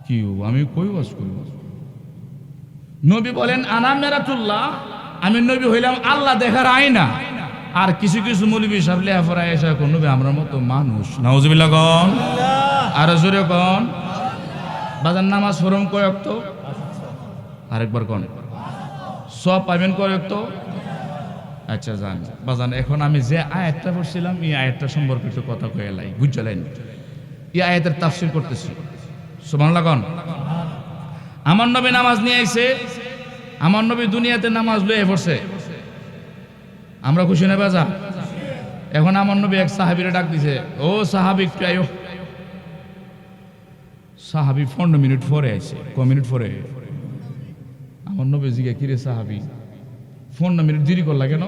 কি আমি কই ওয়াজ করব? নবী বলেন আনা মেরাতুল্লাহ, আমি নবী হইলাম আল্লাহ দেখার আয়না। আর কিছু কিছু মৌলবী সাহেব লেখাপড়া এসে কোন নবী আমরা মতো মানুষ। নাউজুবিল্লাহ কোন, আর জোরে কোন। বাজান নামাজ ফরম কয়েক তো, আরেকবার কোন সব পাবেন কয়েক তো। আচ্ছা জান বাজান, এখন আমি যে আয়াতটা পড়ছিলাম এই আয়াতটা সম্পর্কে একটু কথা কয়ে লাই, বুঝলেন? এই আয়াতের তাফসীর করতেছি। সুবহানাল্লাহ কোন। আমার নবী নামাজ নিয়ে আইছে, আমার নবী দুনিয়াতে নামাজ লয়ে পড়ছে, আমরা খুশি না বাজা? এখন আমার নবী এক সাহাবীরে ডাক দিছে, ও সাহাবী একটু আয়ো। সাহাবী 15 মিনিট পরে আইছে। কয় মিনিট পরে? আমার নবী জিজ্ঞে কিরে সাহাবী 15 মিনিট দেরি করলা কেন?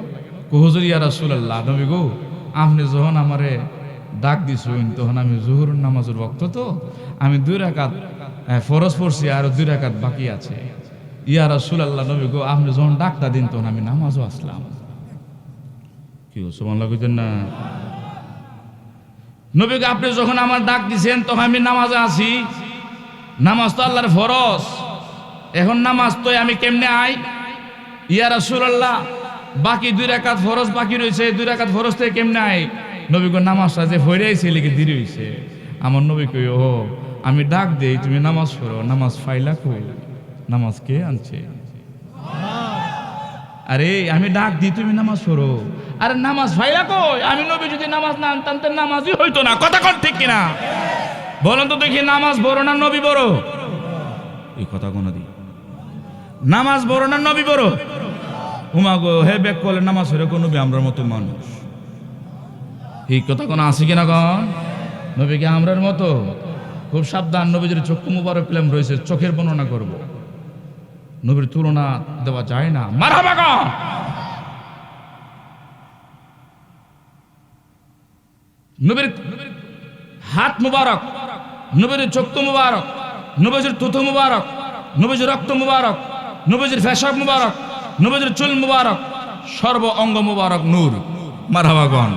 হুজুর ইয়া রাসূলুল্লাহ, নবী গো আপনি যখন আমারে ডাক দিছেন তখন আমি জোহর নামাজের ওয়াক্ত, তো আমি 2 রাকাত ফরজ পড়ছি আর 2 রাকাত বাকি আছে। ইয়া রাসূলুল্লাহ, নবী গো আপনি যখন ডাকটা দিন তখন আমি নামাজও আসলাম। কি সুবহানাল্লাহ কইতেন না? নবী গো আপনি যখন আমার ডাক দিছেন তখন আমি নামাজে আছি। নামাজ তো আল্লাহর ফরজ, এখন নামাজ তো আমি কেমনে আই? ইয়া রাসূলুল্লাহ বাকি 2 রাকাত ফরজ বাকি রয়েছে, 2 রাকাত ফরজ থেকে কেমনে আই? নবী গো নামাজটা যে পড়ে আইছে লিখে দেরি হইছে। আমার নবী কই, ও আমি ডাক দেই তুমি নামাজ পড়ো, নামাজ ফাইলা কই? নামাজ কে আনছে? আরে আমি ডাক দিই তুমি নামাজ পড়ো, আরে নামাজ ফাইলা কই? আমি নবী যদি নামাজ না আনতাম তো নামাজই হইতো না। কথা কোন ঠিক কিনা বলেন তো দেখি, নামাজ বড় না নবী বড়? এই কথা কোন দি, নামাজ বড় না নবী বড়? উমা গো হে বেক করলে নামাজ পড়ে কোন নবী আমরার মতো মানুষ? এই কথা কোন আছে কিনা কোন? নবী কি আমরার মতো? খুব সাবধান, নবীজির চক্ষু মুবারক পেলাম রয়েছে, চোখের বর্ণনা করব, নবীর তুলনা দেওয়া যায় না। মারহাবা কোন? নবীর হাত মুবারক, নবীর চক্ষু মুবারক, নবীজির থুথু মুবারক, নবীজির রক্ত মুবারক, নবীজির পেশাব মুবারক, নবীজির চুল মুবারক, সর্ব অঙ্গ মুবারক নূর। মারহাবা কোন?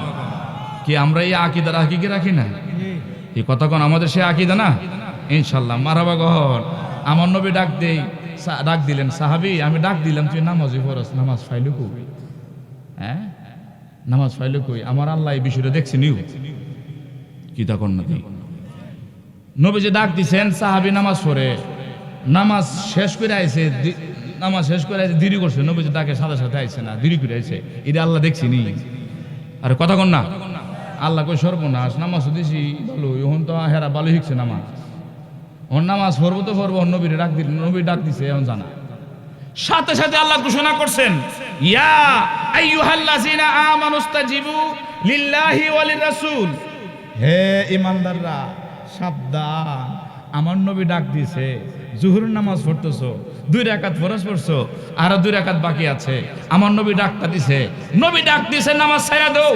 কি আমরা এই আকীদা রাখি কি রাখি না? এই কথা কোন আমাদের সে আকীদা না? ইনশাআল্লাহ মারহাবা কোন। আমার নবী ডাক দেই, ডাক দিলেন সাহাবী আমি ডাক দিলাম তুই নামাজই পড়স, নামাজ ফাইলু কই? হ্যাঁ নামাজ ফাইলু কই? আমার আল্লাহ এই বিষয়টা দেখছি নিউ কি তা কোন নাকি? নবী যে ডাক দিছেন সাহাবী নামাজ পড়ে, নামাজ শেষ করে আইছে, নামাজ শেষ করে আইছে দেরি করছে, নবী যে ডাকে সাথে সাথে আইছে না, দেরি করে আইছে, এটা আল্লাহ দেখছি নি। আরে কথা কোন না? আল্লাহ কই সর্বনাশ, নামাজ দিছি ভালো, এখন তো হেরা ভালো শিখছে নামাজ, ওর নামাজ পড়বো তো পড়বো, নবীর ডাক দিল, নবী ডাক দিছে এখন জানা। সাথে সাথে আল্লাহ ঘোষণা করছেন, ইয়া আইয়ুহাল্লাযিনা আমানুস্তাজিবু লিল্লাহি ওয়া লির-রাসূল, হে ঈমানদাররা সাবধান, আমার নবী ডাক দিছে, জোহর নামাজ পড়তেছো, 2 রাকাত ফরজ পড়ছো আর 2 রাকাত বাকি আছে, আমার নবী ডাকটা দিছে, নবী ডাক দিছে নামাজ ছাইরা দাও,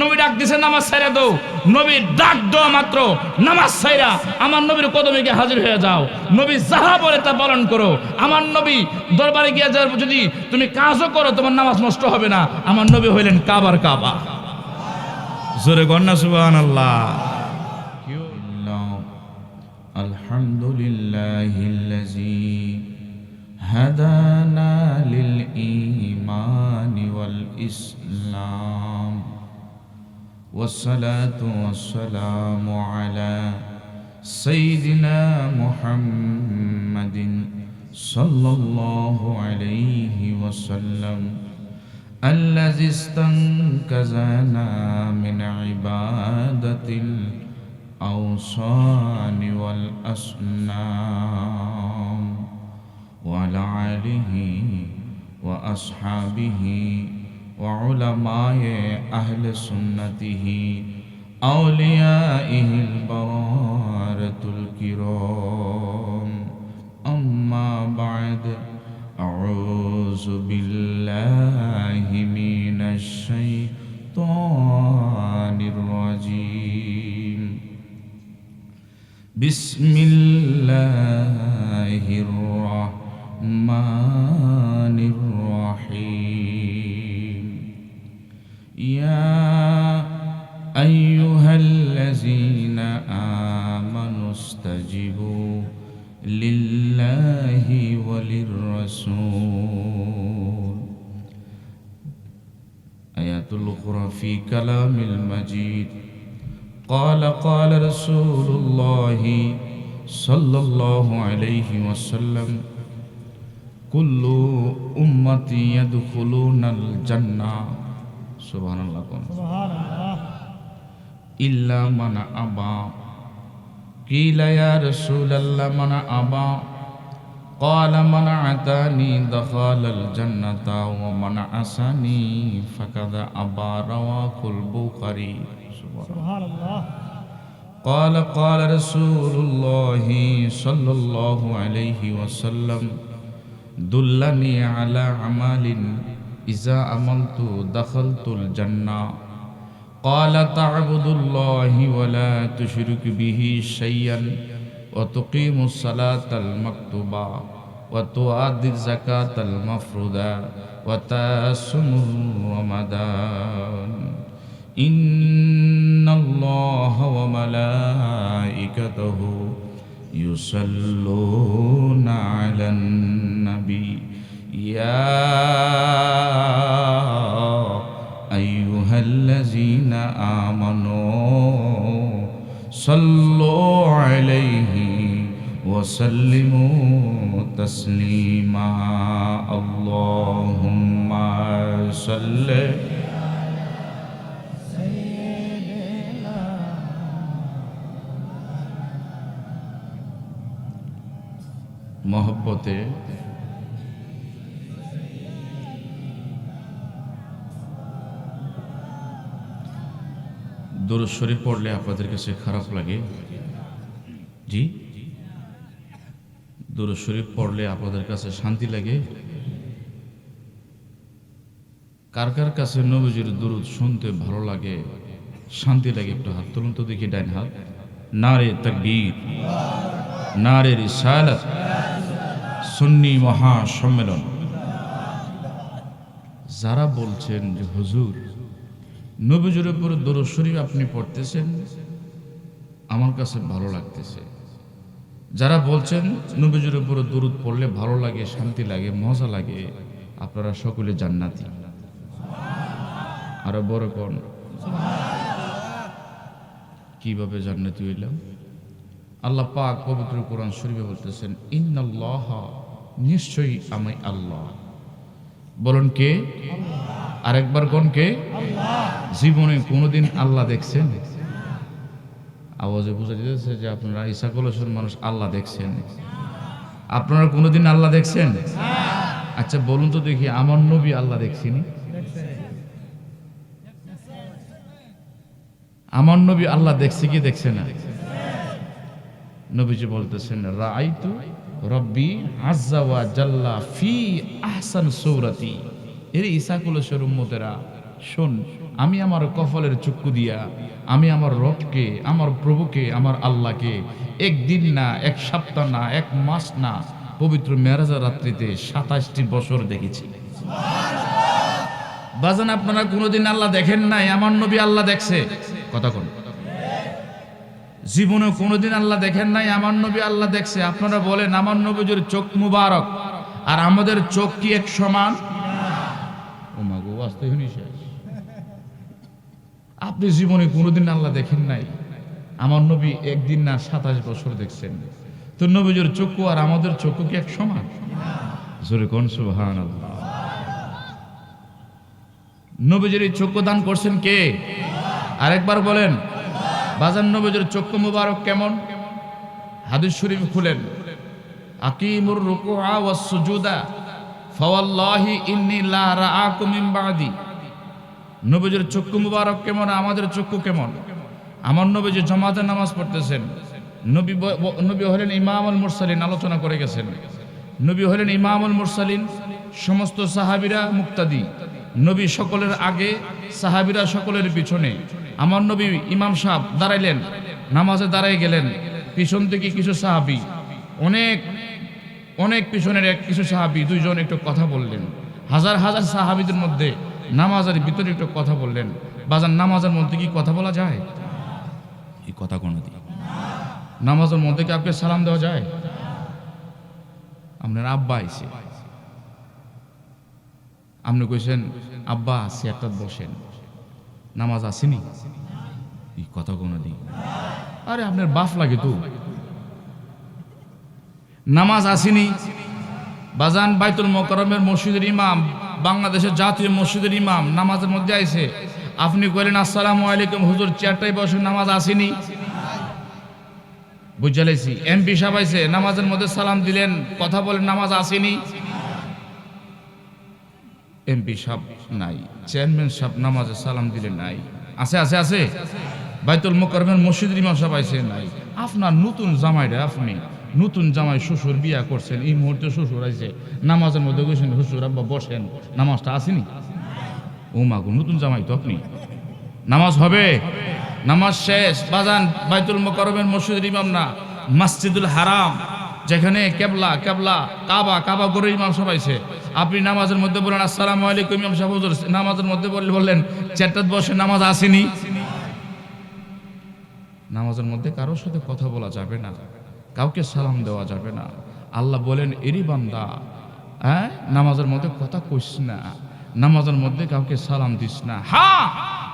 নবী ডাক দিছে নামাজ ছাইরা দাও, নবী ডাক দেওয়া মাত্র নামাজ ছাইরা আমার নবীর কদমে গিয়ে হাজির হয়ে যাও, নবী যাহা বলে তা পালন করো, আমার নবী দরবারে গিয়ে যদি তুমি কাজও করো তোমার নামাজ নষ্ট হবে না, আমার নবী হইলেন কাবার কাবা। জোরে গন্না সুবহানাল্লাহ। আলহামদুলিল্লাহিল্লাযী হাদানা লিল ঈমানি ওয়াল ইসলাম ওয়াসসালাতু ওয়াসসালামু আলা সাইয়্যিদিনা মুহাম্মাদিন সাল্লাল্লাহু আলাইহি ওয়াসাল্লাম الذي استنقذنا من عبادة الأوثان والأصنام وعلى آله وأصحابه وعلماء أهل سنته أوليائه البررة الكرام أما بعد أعوذ بالله من الشيطان الرجيم بسم الله الرحمن الرحيم يا أيها الذين آمنوا استجيبوا লিল্লাহি ওয়ালির রাসূল। আয়াতুল উখরা ফি কালামিল মাজিদ। قال رسول الله صلى الله عليه وسلم كل أمتي يدخلون الجنة سبحان الله إلا من أبى قيل يا رسول الله من أبى قال من أطاعني دخل الجنة ومن عصاني فقد أبى رواه البخاري سبحان الله قال رسول الله صلى الله عليه وسلم دلني على عمل إذا عملت دخلت الجنة قال تعبد الله ولا تشرك به شيئا وتقيم الصلاة المكتوبة وتؤدي الزكاة المفروضة وتصوم رمضان إن الله وملائكته يصلون على النبي يا أيها الذين آمنوا صلوا عليه وسلموا تسليما اللهم صل মহব্বতে দুরূদ শরীফ পড়লে আপনাদের কাছে খারাপ লাগে? জি, দুরূদ শরীফ পড়লে আপনাদের কাছে শান্তি লাগে? কার কার কাছে নবীজির দুরূদ শুনতে ভালো লাগে, শান্তি লাগে? একটু হাত তুলুন তো দেখি, ডাইন হাত। নারে তাকবীর, নারে রিসালাত, সুন্নি মহাসম্মেলন। যারা বলছেন যে হুজুর নবীজির উপর দুরূদ শরীফ আপনি পড়তেছেন, আমার কাছে ভালো লাগতেছে। যারা বলছেন নবীজির উপর দুরূদ পড়লে ভালো লাগে, শান্তি লাগে, মজা লাগে, আপনারা সকলে জান্নাতি। আরো বড় কোন কিভাবে জান্নাতি হইলাম? আল্লাহ পাক পবিত্র কোরআন শরীফে বলতেছেন ইন্নাল্লাহ, নিশ্চয়ই আমি আল্লাহ। বলুন কে? আরেকবার কোন কে? জীবনে কোনোদিন আল্লাহ দেখছেন? আওয়াজে বোঝা যাচ্ছে যে আপনারা ঈসা কলসের মানুষ আল্লাহ দেখছেন। আপনারা কোনোদিন আল্লাহ দেখছেন? আচ্ছা বলুন তো দেখি, আমার নবী আল্লাহ দেখছিনি? আমার নবী আল্লাহ দেখছে কি দেখছে না? নবীজি বলতেছেন রাআইতু রব্বি আযজা ওয়া জাল্লা ফি আহসান সূরাতি। এর ঈসা কুলের উম্মতেরা শোন, আমি আমার কফলের চক্ষু দিয়া আমি আমার রবকে, আমার প্রভুকে, আমার আল্লাহকে একদিন না, এক সপ্তাহ না, এক মাস না, পবিত্র মেরাজের রাত্রিতে 27টি বছর দেখেছি। বাজান আপনারা কোনোদিন আল্লাহ দেখেন নাই, আমার নবী আল্লাহ দেখছে। কথা কোন? জীবনে কোনোদিন আল্লাহ দেখেন নাই, আমার নবী আল্লাহ দেখছে। আপনারা বলেন আমার নবীর চোখ মুবারক আর আমাদের চোখ কি এক সমান? ও মা গো, আসতে হইনি শেষ। আপনি জীবনে কোনোদিন আল্লাহ দেখেন নাই, আমার নবী একদিন না 27 বছর দেখছেন। তো নবীর চক্ষু আর আমাদের চক্ষু কি এক সমান? জোরে কোন সুবহানাল্লাহ। নবীর চক্ষু দান করছেন কে? আরেকবার বলেন। বাজান নবীর চক্ষু মুবারক কেমন? হাদিস শরীফ খুলেন, আকিমুর রুকুআ ওয়াস সুজুদা ফাওয়াল্লাহি ইন্নী লা রাআকুম মিন বাদি। নবীর চক্ষু মুবারক কেমন? আমাদের চক্ষু কেমন? আমার নবী জামাতে নামাজ পড়তেছেন। নবী হলেন ইমামুল মুরসালিন, আলোচনা করে গেছেন। নবী হলেন ইমামুল মুরসালিন, সমস্ত সাহাবীরা মুক্তাদি। নবী সকলের আগে, সাহাবীরা সকলের পিছনে। আমার নবী ইমাম সাহেব দাঁড়াইলেন, নামাজে দাঁড়াই গেলেন, পিছন থেকে কিছু সাহাবী, অনেক অনেক পিছনের কিছু সাহাবী দুইজন একটু কথা বললেন। হাজার হাজার সাহাবীদের মধ্যে নামাজের ভিতরে একটু কথা বললেন। বাজান নামাজের মধ্যে কি কথা বলা যায়? এই কথা কোনো দিন নামাজের মধ্যে কি আপনি সালাম দেওয়া যায়? আপনার আব্বা আইছে, আপনি কইছেন আব্বা চেয়ারটা বসেন, নামাজ আসেনি, এই কথা কোনো দিই, আরে আপনার বাপ লাগে তো, নামাজ আসেনি। বাজান বাইতুল মোকাররমের মসজিদের ইমাম, বাংলাদেশের জাতীয় মসজিদের ইমাম নামাজের মধ্যে আইছে, আপনি কইলেন আসসালামু আলাইকুম হুজুর চেয়ারটাই বসেন, নামাজ আসেনি, বুঝালাইছি। এমপি সাহেব আইছে, নামাজের মধ্যে সালাম দিলেন, কথা বলেন, নামাজ আসেনি। এমপি সাহেব নাই, চেয়ারম্যান সাহেব নামাজে সালাম দিলেন নাই, আছে আছে আছে। বাইতুল মোকাররমের মসজিদের ইমাম সাহেব আইছে নাই। আপনার নতুন জামাইরা, আপনি নতুন জামাই শ্বশুর বিয়া করছেন, এই মুহূর্তে শ্বশুর আইছে, নামাজের মধ্যে গেছেন শ্বশুর আব্বা বসেন, নামাজটা আসেনি। ও মাগো, নতুন জামাই তো আপনি, নামাজ হবে, নামাজ শেষ। বাজান বাইতুল মোকাররমের মসজিদের ইমাম না, মসজিদুল হারাম যেখানে কেবলা কেবলা কাবা কাবা করে ইমাম সাহেব আইছে, আপনি নামাজের মধ্যে বলেন আসসালামু আলাইকুম ইমাম সাহেব হুজুর, নামাজের মধ্যে বললেন চেয়ারটাত বসে, নামাজ আসেনি। নামাজের মধ্যে কারোর সাথে কথা বলা যাবে না, কাউকে সালাম দেওয়া যাবে না। আল্লাহ বলেন এরি বান্দা, হ্যাঁ নামাজের মধ্যে কথা কইস না, নামাজের মধ্যে কাউকে সালাম দিস না। হ্যাঁ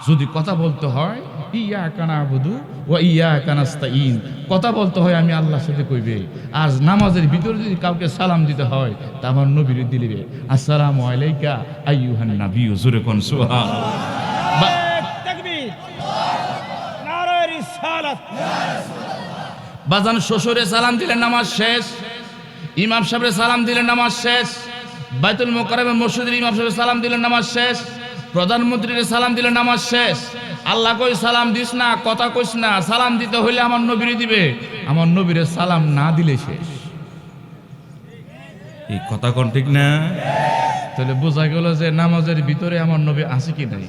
যদি কথা বলতে হয় ইয়াকা না'বুদু ওয়া ইয়াকা নাস্তাঈন, কথা বলতে হয় আমি আল্লাহর সাথে কইবে। আর নামাজের ভিতরে যদি কাউকে সালাম দিতে হয় তা আমার নবীর দিলিবে, আসসালামু আলাইকা আইয়ুহান নাবিয়্যু, জোরে কোন সুবহানাল্লাহ। তাকবীর, নারে রিসালাত। বাজান শ্বশুরে সালাম দিলেন, নামাজ শেষ। ইমাম সাহেবের সালাম দিলেন, নামাজ শেষ। বাইতুল মোকাররমের মসজিদের ইমাম সাহেব সালাম দিলেন, নামাজ শেষ। প্রধানমন্ত্রীর সালাম দিলেন, নামাজ শেষ। আল্লাহ কই সালাম দিস না, কথা কইস না, সালাম দিতে হইলে আমার নবীরে দিবে, আমার নবীরে সালাম না দিলে শেষ। এই কথা কোন ঠিক না? তাহলে বোঝা গেল যে নামাজের ভিতরে আমার নবী আছে কি নাই।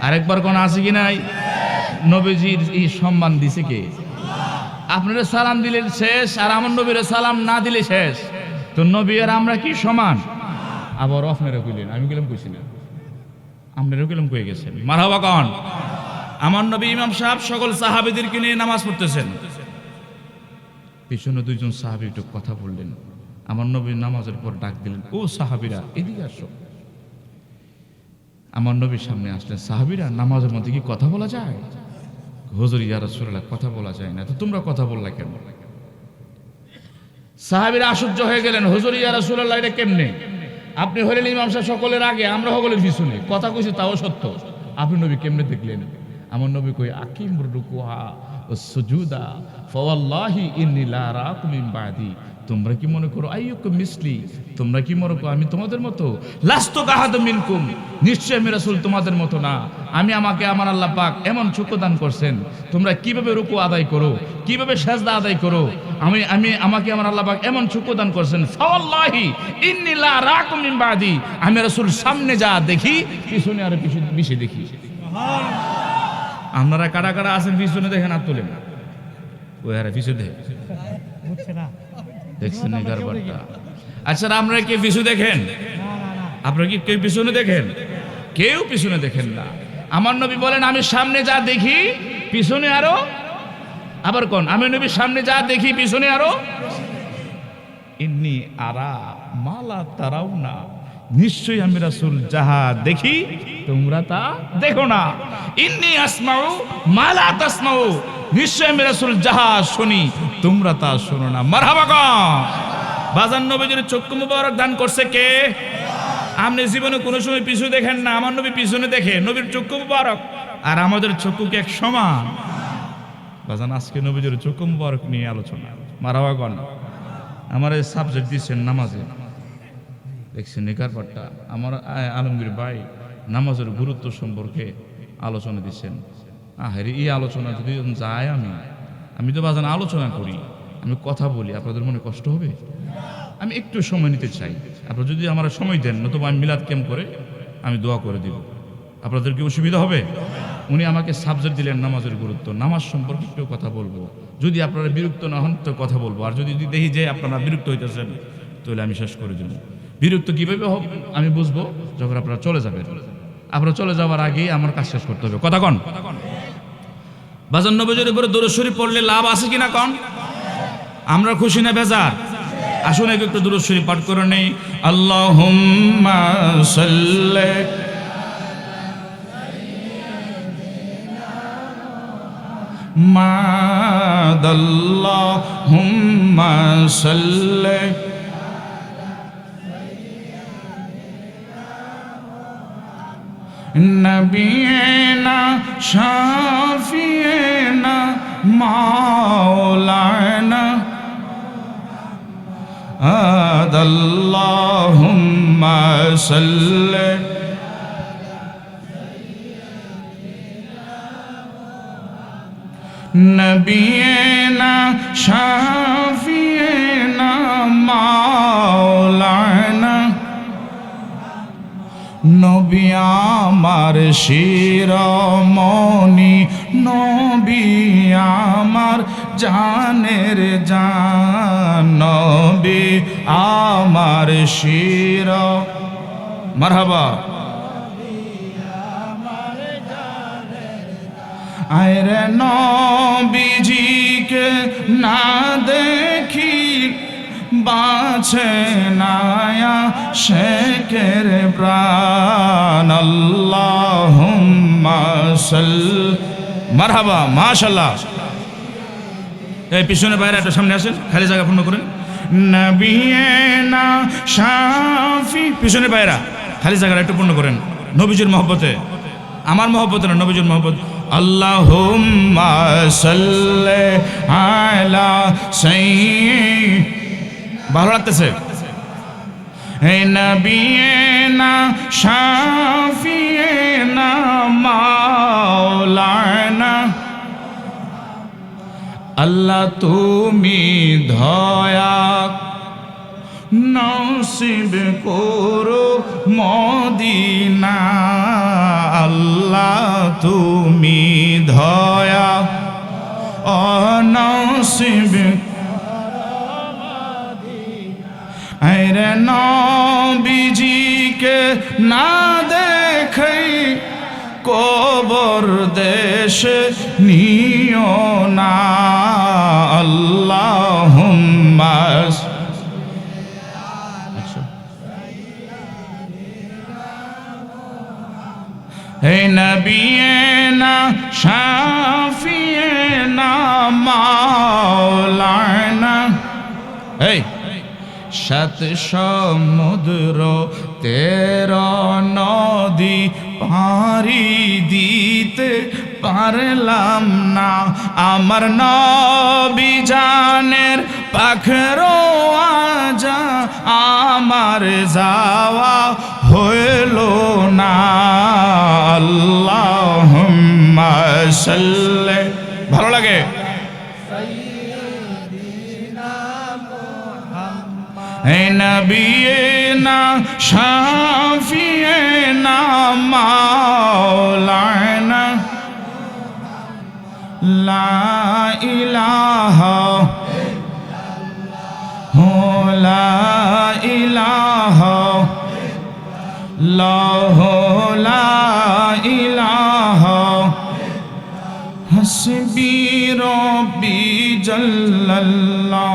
আরেকবার কোন আছে কি নাই? নবীজির এই সম্মান দিছে কে? আপনারা সালাম দিলেন শেষ, আর আমার নবীর সালাম না দিলে শেষ। তো নবী আর আমরা কি সমান? আবার আপনারা কইলেন, আমি গেলাম কইছিলেন, আপনারাও গেলাম কয়ে গেছেন। মারহাবা কন। আমার নবী ইমাম সাহেব সকল সাহাবীদেরকে নিয়ে নামাজ পড়তেছেন, পিছনে দুইজন সাহাবী একটু কথা বললেন। আমার নবী নামাজের পর ডাক দিলেন, ও সাহাবীরা এদিকে আসো। আমার নবীর সামনে আসলেন, সাহাবীরা নামাজের মধ্যে কি কথা বলা যায়? হুজুর ইয়া রাসূলুল্লাহ, কথা বলা যায় না। তো তোমরা কথা বললা কেন? সাহাবীরা আশ্চর্য হয়ে গেলেন, হুজুর ইয়া রাসূলুল্লাহ এটা কেমনে? আপনি হলেন ইমাম সাহেব সকলের আগে, আমরা সকলের পিছনে, কথা কইছি তাও সত্য, আপনি নবী কেমনে দেখলেন? আমার নবী কই আকিমুর রুকুআ ওয়াস সুজুদা ফাওয়াল্লাহি ইন্নী লা আরাকুম মিন বাদি। তোমরা কি মনে করো আইয়ুকুম মিসলি, তোমরা কি মনে করো আমি তোমাদের মতো? লাস্তু কাহাদু মিনকুম, নিশ্চয় আমি রাসূল তোমাদের মতো না। আমাকে আমার আল্লাহ পাক এমন চক্ষু দান করছেন, তোমরা কিভাবে রুকু আদায় করো, কিভাবে সিজদা আদায় করো, আমাকে আমার আল্লাহ পাক এমন চক্ষু দান করছেন। ফাওয়াল্লাহি ইন্নী লা আরাকুম মিন বাদি, আমি রাসূল সামনে যা দেখি পিছনে আর পিছে দেখি। আপনারা কারা কারা আছেন পিছনে দেখেন আর তোলেন, ওই আর পিছনে দেখেন, দেখছেন না কারবারটা? আচ্ছা আপনারা কে পিছু দেখেন? আপনারা কি কেউ পিছনে দেখেন? কেউ পিছনে দেখেন না। আমার নবী বলেন আমি সামনে যা দেখি পিছনে আরো, আবার কোন আমি নবী সামনে যা দেখি পিছনে আরো। ইন্নী আরা মালা তারাও না, নিশ্চয়ই আমি রাসূল যাহা দেখি তোমরা তা দেখো না। ইন্নী আসমাউ মালা তাসমাউ, নিশ্চয় আমি রাসূল যাহা শুনি তোমরা তা শোনো না। মারহাবা গো। বাজান নবীজির চক্ষু মুবারক দান করছে কে? আপনি জীবনে কোনো সময় পিছু দেখেন না, আমার নবী পিছনে দেখে, নবীর চক্ষু মুবারক আর আমাদের চক্ষু কি এক সমান? বাজান আজকে নবীজির চক্ষু মুবারক নিয়ে আলোচনা। মারহাবা গো। আমার এই সাবজেক্ট দিচ্ছেন নামাজে, দেখছেন নিকারপাট্টা আমার আলমগীর ভাই নামাজের গুরুত্ব সম্পর্কে আলোচনা দিচ্ছেন। আরে এই আলোচনা যদি যায়, আমি তো বাজান আলোচনা করি, আমি কথা বলি, আপনাদের মনে কষ্ট হবে? আমি একটু সময় নিতে চাই, আপনারা যদি আমার সময় দেন, নতুবা আমি মিলাদ ক্যাম্প করে আমি দোয়া করে দিব। আপনাদের কি অসুবিধা হবে? উনি আমাকে সাবজেক্ট দিলেন নামাজের গুরুত্ব, নামাজ সম্পর্কে একটু কথা বলবো। যদি আপনারা বিরক্ত না হন তো কথা বলবো, আর যদি দেখি যে আপনারা বিরক্ত হইতেছেন তাহলে আমি শেষ করে দেব। বিরক্ত কিভাবে হবে আমি বুঝবো যখন আপনারা চলে যাবেন। আপনারা চলে যাওয়ার আগেই আমার কাজ শেষ করতে হবে। কথা কন। বাজান নবীজির উপরে দরুদ শরীফ পড়লে লাভ আছে কিনা কন? আমরা খুশি না বেজার? আসুন একটু দুরূদ শরীফ পাঠ করে নেই। আল্লাহুম্মা সাল্লি মাদাল্লাহুম্মা সাল্লি নবিয়িনা শাফিয়িনা মাওলানা আল্লাহুম্মা সাল্লি নবিয়িনা শাফিয়িনা মাওলানা নবী আমার শিরোমণি নবী আমার জানের জান নবী আমার শির মারহাবা আরে নবীজিকে না দেখি বাঁচে নায়া শেখের প্রাণ আল্লাহুম্মা সাল্লি মারহাবা মাশাআল্লাহ। এই পিছনে বাইরে একটু সামনে আসেন, খালি জায়গা পূর্ণ করেন। নবিয়িনা শাফি পিছনে বাইরা খালি জায়গাটা একটু পূর্ণ করেন নবীজির মহব্বতে, আমার মহব্বতে না, নবীজির মহব্বত। আল্লাহুম্মা সাল্লি আলা সাইয়্যিদ ভালো লাগতেছে। হে নবিয়িনা শাফিয়িনা মাওলানা আল্লাহ তুমি দয়া নসিব করো মদিনা আল্লাহ তুমি দয়া নসিব আরে নবীজিকে না দেখে কবর দেশে নিও না আল্লাহুম্মা হে নবিয়িনা শাফিয়িনা মাওলানা এই সাত সমুদ্র 13 নদী পারি দিতে পারলাম না আমার নবী জানের পাখরো আজা আমার যাওয়া হইল না আল্লাহুম্মা সাল্লি ভালো লাগে হে নবিয়িনা শাফিয়িনা মাওলানা লা ইলাহা লা ইলাহা লা ইলাহা হাসবি রব্বি জাল্লাল্লাহ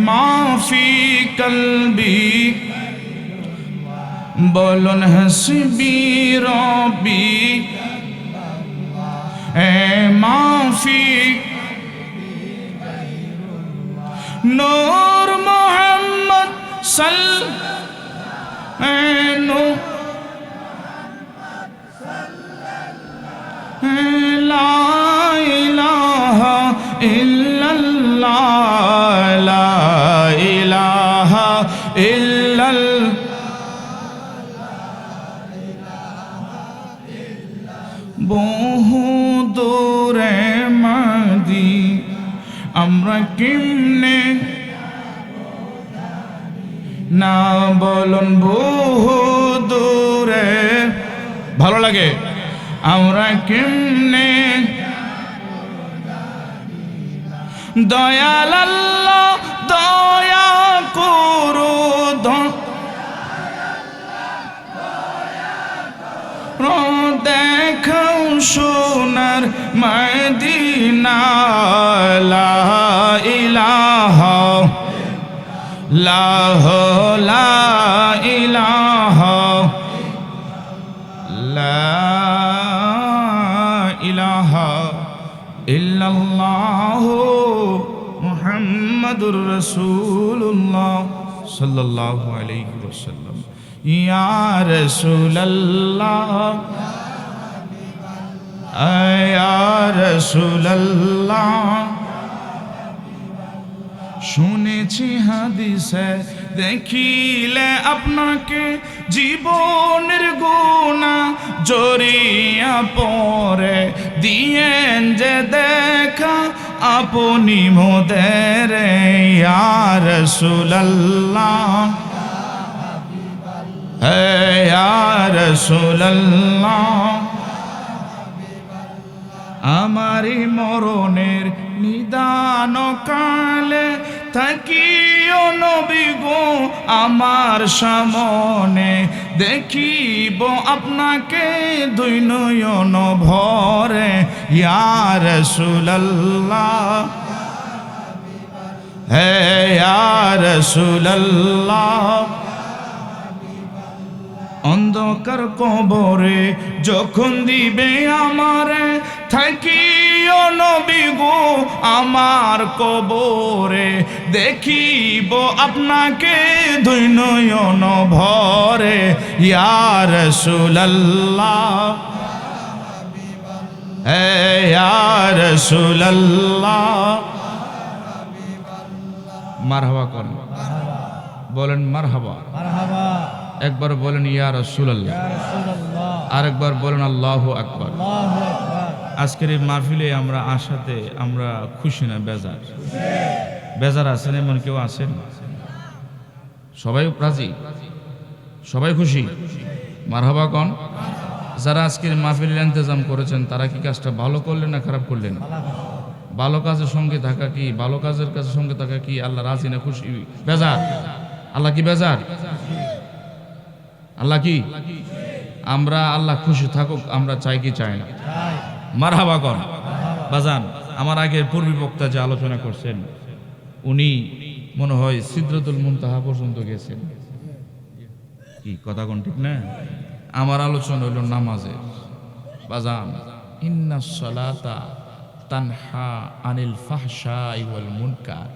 মাফি কলবি বলুন হাসবি রব্বি মাফি নূর মুহাম্মদ সাল্লাল্লাহু লা ইলাহা ইল্লাল্লাহ লা ইলাহা ইল্লাল্লাহ বহু দূরে মাদি আমরা কেমনে না বলুন বহু দূরে ভালো লাগে আমরা কেমনে দয়াল আল্লাহ দয়া করো দেখাও সোনার মদিনা লা ইলাহা লাহু লা ইলাহা লা ইলাহা ইল্লাল্লাহু মুহাম্মাদুর রাসূলুল্লাহ সাল্লাল্লাহু আলাইহি ওয়াসাল্লাম। ইয়া রাসূলুল্লাহ ইয়া রাসূলুল্লাহ, শুনেছি হাদিসে দেখিলে আপনাকে জীবনের গুণা জড়িয়া পরে দিয়েন যে দেখা আপনি মোদের। ইয়া রাসূলুল্লাহ ইয়া রাসূলুল্লাহ, আমারি মরণের নিদান কালে থাকিও নবী গো আমার সামনে, দেখিব আপনাকে দুই নয়ন ভরে। ইয়া রাসূলুল্লাহ ইয়া রাসূলুল্লাহ, অন্ধকার কবরে যখন দিবে আমারে থাকিও নবী গো আমার কবরে, দেখিব আপনাকে দুই নয়ন ভরে। ইয়া রাসূলুল্লাহ ইয়া রাসূলুল্লাহ, মারহাবা করেন, বলেন মারহাবা। মারহাবা। একবার বলেন ইয়া রাসূলুল্লাহ, ইয়া রাসূলুল্লাহ। আরেকবার বলেন আল্লাহু আকবার। আল্লাহু আকবার। আজকের এই মাহফিলে আমরা আসাতে আমরা খুশি না বেজার? বেজার আছেন এমন কেউ আছেন? সবাই রাজি, সবাই খুশি, মারহাবা কোন। যারা আজকের মাহফিলের ইন্তজাম করেছেন তারা কি কাজটা ভালো করলেন না খারাপ করলেন? ভালো কাজের সঙ্গে থাকা কি, ভালো কাজের কাজের সঙ্গে থাকা কি আল্লাহ রাজি না খুশি? বেজার? আল্লাহ কি বেজার? আল্লাহ কি? আমরা আল্লাহ খুশি থাকুক আমরা চাই কি চাই না? মারহাবা কর বাজান। আমার আগের পূর্বী বক্তা যে আলোচনা করছেন উনি মনে হয় সিদরাতুল মুনতাহা পর্যন্ত গেছেন। কি কথা কোন ঠিক না? আমার আলোচনা হলো নামাজের। বাজান, ইন্নাস সালাতা তানহা আনিল ফাহশাই ওয়াল মুনকার।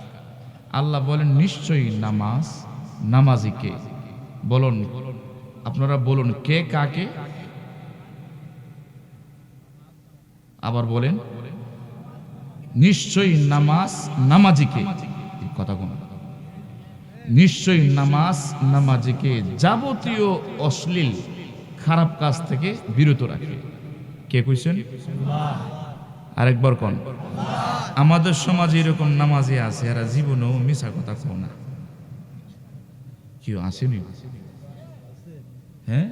আল্লাহ বলেন নিশ্চয়ই নামাজ, নামাজিকে। বলুন আপনারা বলুন কে কাকে? আবার বলেন নিশ্চয়ই নামাজ নামাজিকে। কথা কোন? নিশ্চয়ই নামাজ নামাজিকে যাবতীয় অশ্লীল খারাপ কাজ থেকে বিরত রাখে। কে কইছেন? আরেকবার কোন? আমাদের সমাজে এরকম নামাজি আছে এরা জীবনেও মিছা কথা কও না। কেউ আসেনি? হ্যাঁ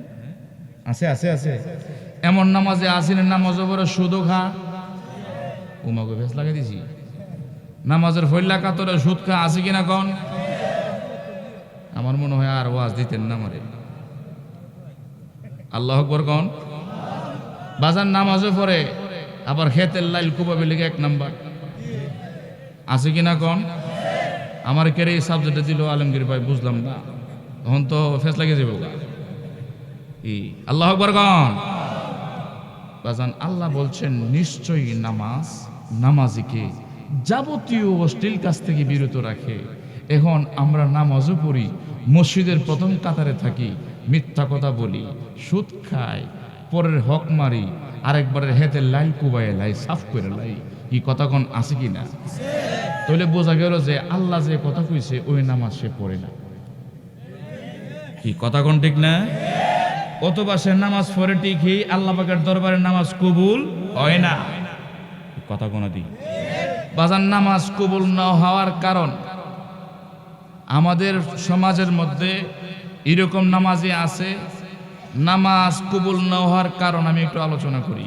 আছে আছে আছে। এমন নামাজে আসেন নামাজও পরে সুদও খা। উমাকে ভেস লাগাই দিছি। নামাজের ফইল্লা কাতরে সুদ খা আছে কিনা কন? আমার মনে হয় আর ওয়াজ দিতেন না আমারে। আল্লাহু আকবার কন। বাজার নামাজও পরে আবার খেতের লাইল কুবাবে লেগে এক নাম্বার আছে কিনা কন? আমার কেড়ে এই সাবজেক্টে দিল আলমগীর ভাই, বুঝলাম না, তখন তো ফেস লাগে যাবো। আল্লাহু আকবার কন। বাজান আল্লাহ বলছেন নিশ্চয়ই নামাজ নামাজিকে যাবতীয় অশ্লীল কাজ থেকে বিরত রাখে। এখন আমরা নামাজও পড়ি, মসজিদের প্রথম কাতারে থাকি, মিথ্যা কথা বলি, সুদ খাই, পরের হক মারি, আরেকবারের হেতে লাইল কুবাই লাই, সাফ করে লাই। কি কথা কোন আছে কি না? তাহলে বোঝা গেল যে আল্লাহ যে কথা কইছে ওই নামাজ সে পড়ে না। কি কথা কোন ঠিক না? অথবা সে নামাজ পড়ে ঠিকই আল্লাহ পাকের দরবারে নামাজ কবুল হয় না। কথা কোন দিক বাজান নামাজ কবুল না হওয়ার কারণ আমাদের সমাজের মধ্যে এরকম নামাজি আছে। নামাজ কবুল না হওয়ার কারণ আমি একটু আলোচনা করি।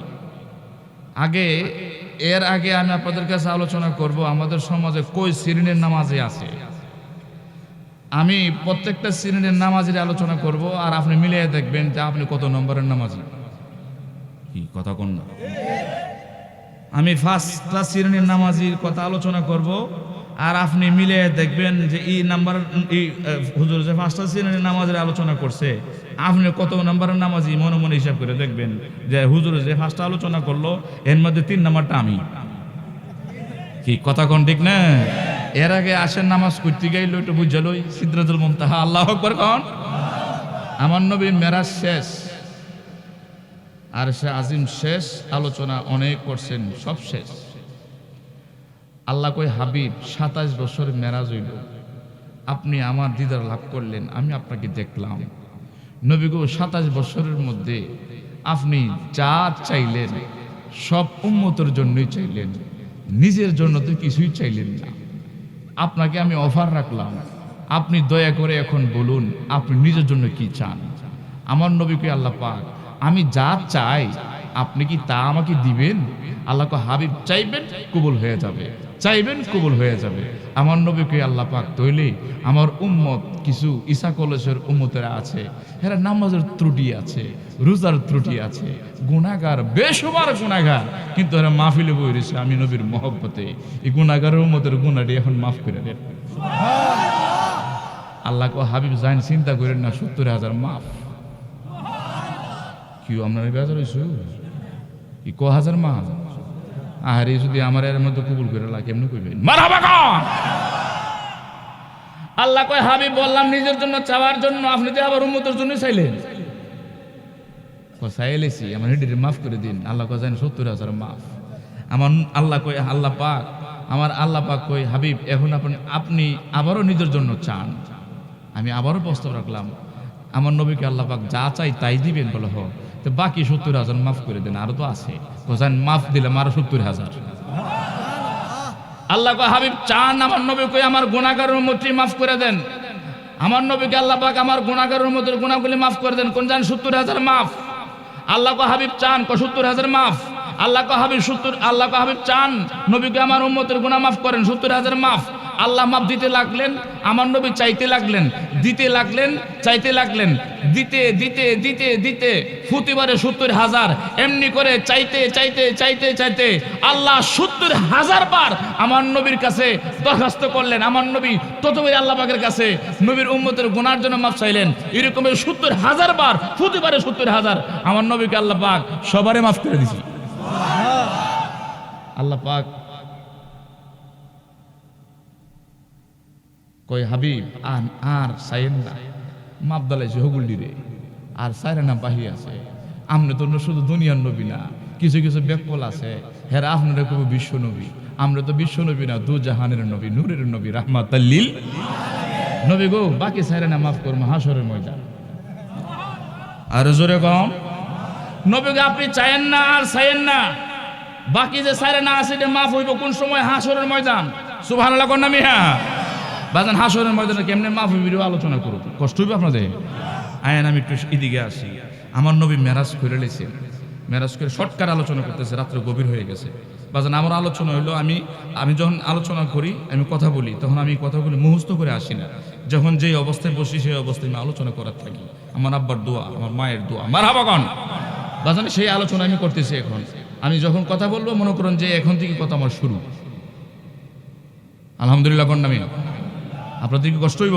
এর আগে আমি আপনাদের কাছে আলোচনা করব আমাদের সমাজে কই শ্রেণীর নামাজি আছে। আমি প্রত্যেকটা শ্রেণীর নামাজের আলোচনা করব, আর আপনি মিলিয়ে দেখবেন যে আপনি কত নম্বরের নামাজি। কি কথা কোন না? আমি ফার্স্ট শ্রেণীর নামাজির কথা আলোচনা করব, আর আপনি মিলে দেখবেন যে এই নাম্বার এই হুজুর যে পাঁচটা শ্রেণীর নামাজের আলোচনা করছে, আপনি কত নাম্বারের নামাজি মনে মনে হিসাব করে দেখবেন যে হুজুর যে পাঁচটা আলোচনা করলো এর মধ্যে 3 নাম্বারটা আমি। কি কথা কোন ঠিক না? এর আগে আসেন নামাজ করতে গেল একটু বুঝালই সিদরাতুল মুনতাহা, আল্লাহু আকবার কোন। আমার নবী মেরাজ শেষ, আর সে আজিম শেষ, আলোচনা অনেক করছেন, সব শেষ। আল্লাহ কই হাবিব 27 বছর মেরাজ হইল, আপনি আমার দিদার লাভ করলেন, আমি আপনাকে দেখলাম। নবী গো 27 বছরের মধ্যে আপনি যা চাইলেন সব উম্মতের জন্যই চাইলেন, নিজের জন্য তো কিছুই চাইলেন না। আপনাকে আমি অফার রাখলাম, আপনি দয়া করে এখন বলুন আপনি নিজের জন্য কি চান। আমার নবীকে আল্লাহ পাক আমি যা চাই আপনি কি তা আমাকে দিবেন? আল্লাহ কো হাবিব চাইবেন কবুল হয়ে যাবে, চাইবেন কবুল হয়ে যাবে। আমার নবীকে আল্লাহ পাক তৈলে আমার উম্মত কিছু ঈসা কলেজের উম্মতেরা আছে, এরা নামাজের ত্রুটি আছে, রোজার ত্রুটি আছে, গুনাহগার, বেশবার গুনাহগার, কিন্তু এরা মাহফিলে বই রয়েছে আমি নবীর মহব্বতে। এই গুনাহগারের উম্মতের গুনাহটি এখন মাফ করে দেন। আল্লাহ কো হাবিব জান চিন্তা করেন না, 70,000 মাফ। কি আপনার বেজার হইছো? কি ক হাজার মাফ? আরে যদি আমার এর মধ্যে কবুল করে আল্লাহ কেমনে কইবেন মারহাবা কোন? আল্লাহ কয় হাবিব বললাম নিজের জন্য চাওয়ার জন্য, আপনি তো আবার উম্মতের জন্য চাইলেন। চাইলেছি আমার হেডিরে মাফ করে দিন। আল্লাহ কয় জানেন 70,000 মাফ। আমার আল্লাহ কয় আল্লাহ পাক, আমার আল্লাহ পাক কয় হাবিব এখন আপনি আবারও নিজের জন্য চান। আমি আবারও প্রস্তাব রাখলাম, আমার নবীকে আল্লাহ পাক যা চাই তাই দিবেন। বলে হ, তো বাকি 70,000 মাফ করে দেন, আরো তো আছে। মাফ দিলাম আরো 70,000। আল্লাহ কয় হাবিব চান আমার নবীকে আমার গুনাহগারের উম্মতটি মাফ করে দেন। আমার নবীকে আল্লাহ পাক আমার গুনাহগারের উম্মতের গুনাহগুলি মাফ করে দেন। কোন জান 70,000 মাফ। আল্লাহ কয় হাবিব চান 70,000 মাফ। আল্লাহ কয় হাবিব 70, আল্লাহ কয় হাবিব চান নবীকে আমার উম্মতের গুনাহ মাফ করেন, 70,000 মাফ। আল্লাহ মাফ দিতে লাগলেন, আমার নবী চাইতে লাগলেন, দিতে লাগলেন, চাইতে লাগলেন, দিতে দিতে দিতে দিতে প্রতিবারে 70,000 এমনি করে চাইতে চাইতে চাইতে চাইতে আল্লাহ 70,000 বার আমার নবীর কাছে দরখাস্ত করলেন। আমার নবী ততবারই আল্লাহ পাকের কাছে নবীর উম্মতের গুনার জন্য মাফ চাইলেন। এরকম 70,000 বার, প্রতিবারে 70,000 আমার নবীকে আল্লাহ পাক সবারে মাফ করে দিয়েছি। আল্লাহ পাক কয় হাবিব আর সাইন না, মাপ দালাইছে হগুল্লি রে, আর সাইরে না বাহি আছে। আপনি তো শুধু দুনিয়ার নবী না, কিছু কিছু ব্যাকল আছে, হেরা আপনারা খুব বিশ্ব নবী। আমরা তো বিশ্ব নবী না, দু জাহানের নবী, নূরের নবী, রাহমাতাল লিল নবী গো। বাকি সাইরে না মাফ করবো হাসরের ময়দান। আর জোরে কম নবীকে আপনি চাইেন না আর চাইেন না, বাকি যে সাইরে না আছে এটা মাফ হইব কোন সময়? হাসরের ময়দান। সুবহানাল্লাহ কোন নামি? হ্যাঁ বাজান, হাসরের ময়দানে কেমনে মাফ হইব আলোচনা করব, কষ্ট হইবে আপনাদের। আয়েন আমি একটু এদিকে আসি। আমার নবী মেরাজ করে লেছেন, মেরাজ করে শর্টকাট আলোচনা করতেছে, রাত্রে গভীর হয়ে গেছে। বাজান আমার আলোচনা হইলো, আমি যখন আলোচনা করি, আমি কথা বলি, তখন আমি কথাগুলি মুখস্থ করে আসি না। যখন যেই অবস্থায় বসি সেই অবস্থায় আমি আলোচনা করার থাকি। আমার আব্বার দোয়া, আমার মায়ের দোয়া, মারহাবা কোন বাজান, সেই আলোচনা আমি করতেছি এখন। আমি যখন কথা বলবো মনে করুন যে এখন থেকে কথা আমার শুরু। আলহামদুলিল্লাহ কোন নামি? আপনাদের কি কষ্ট হইব?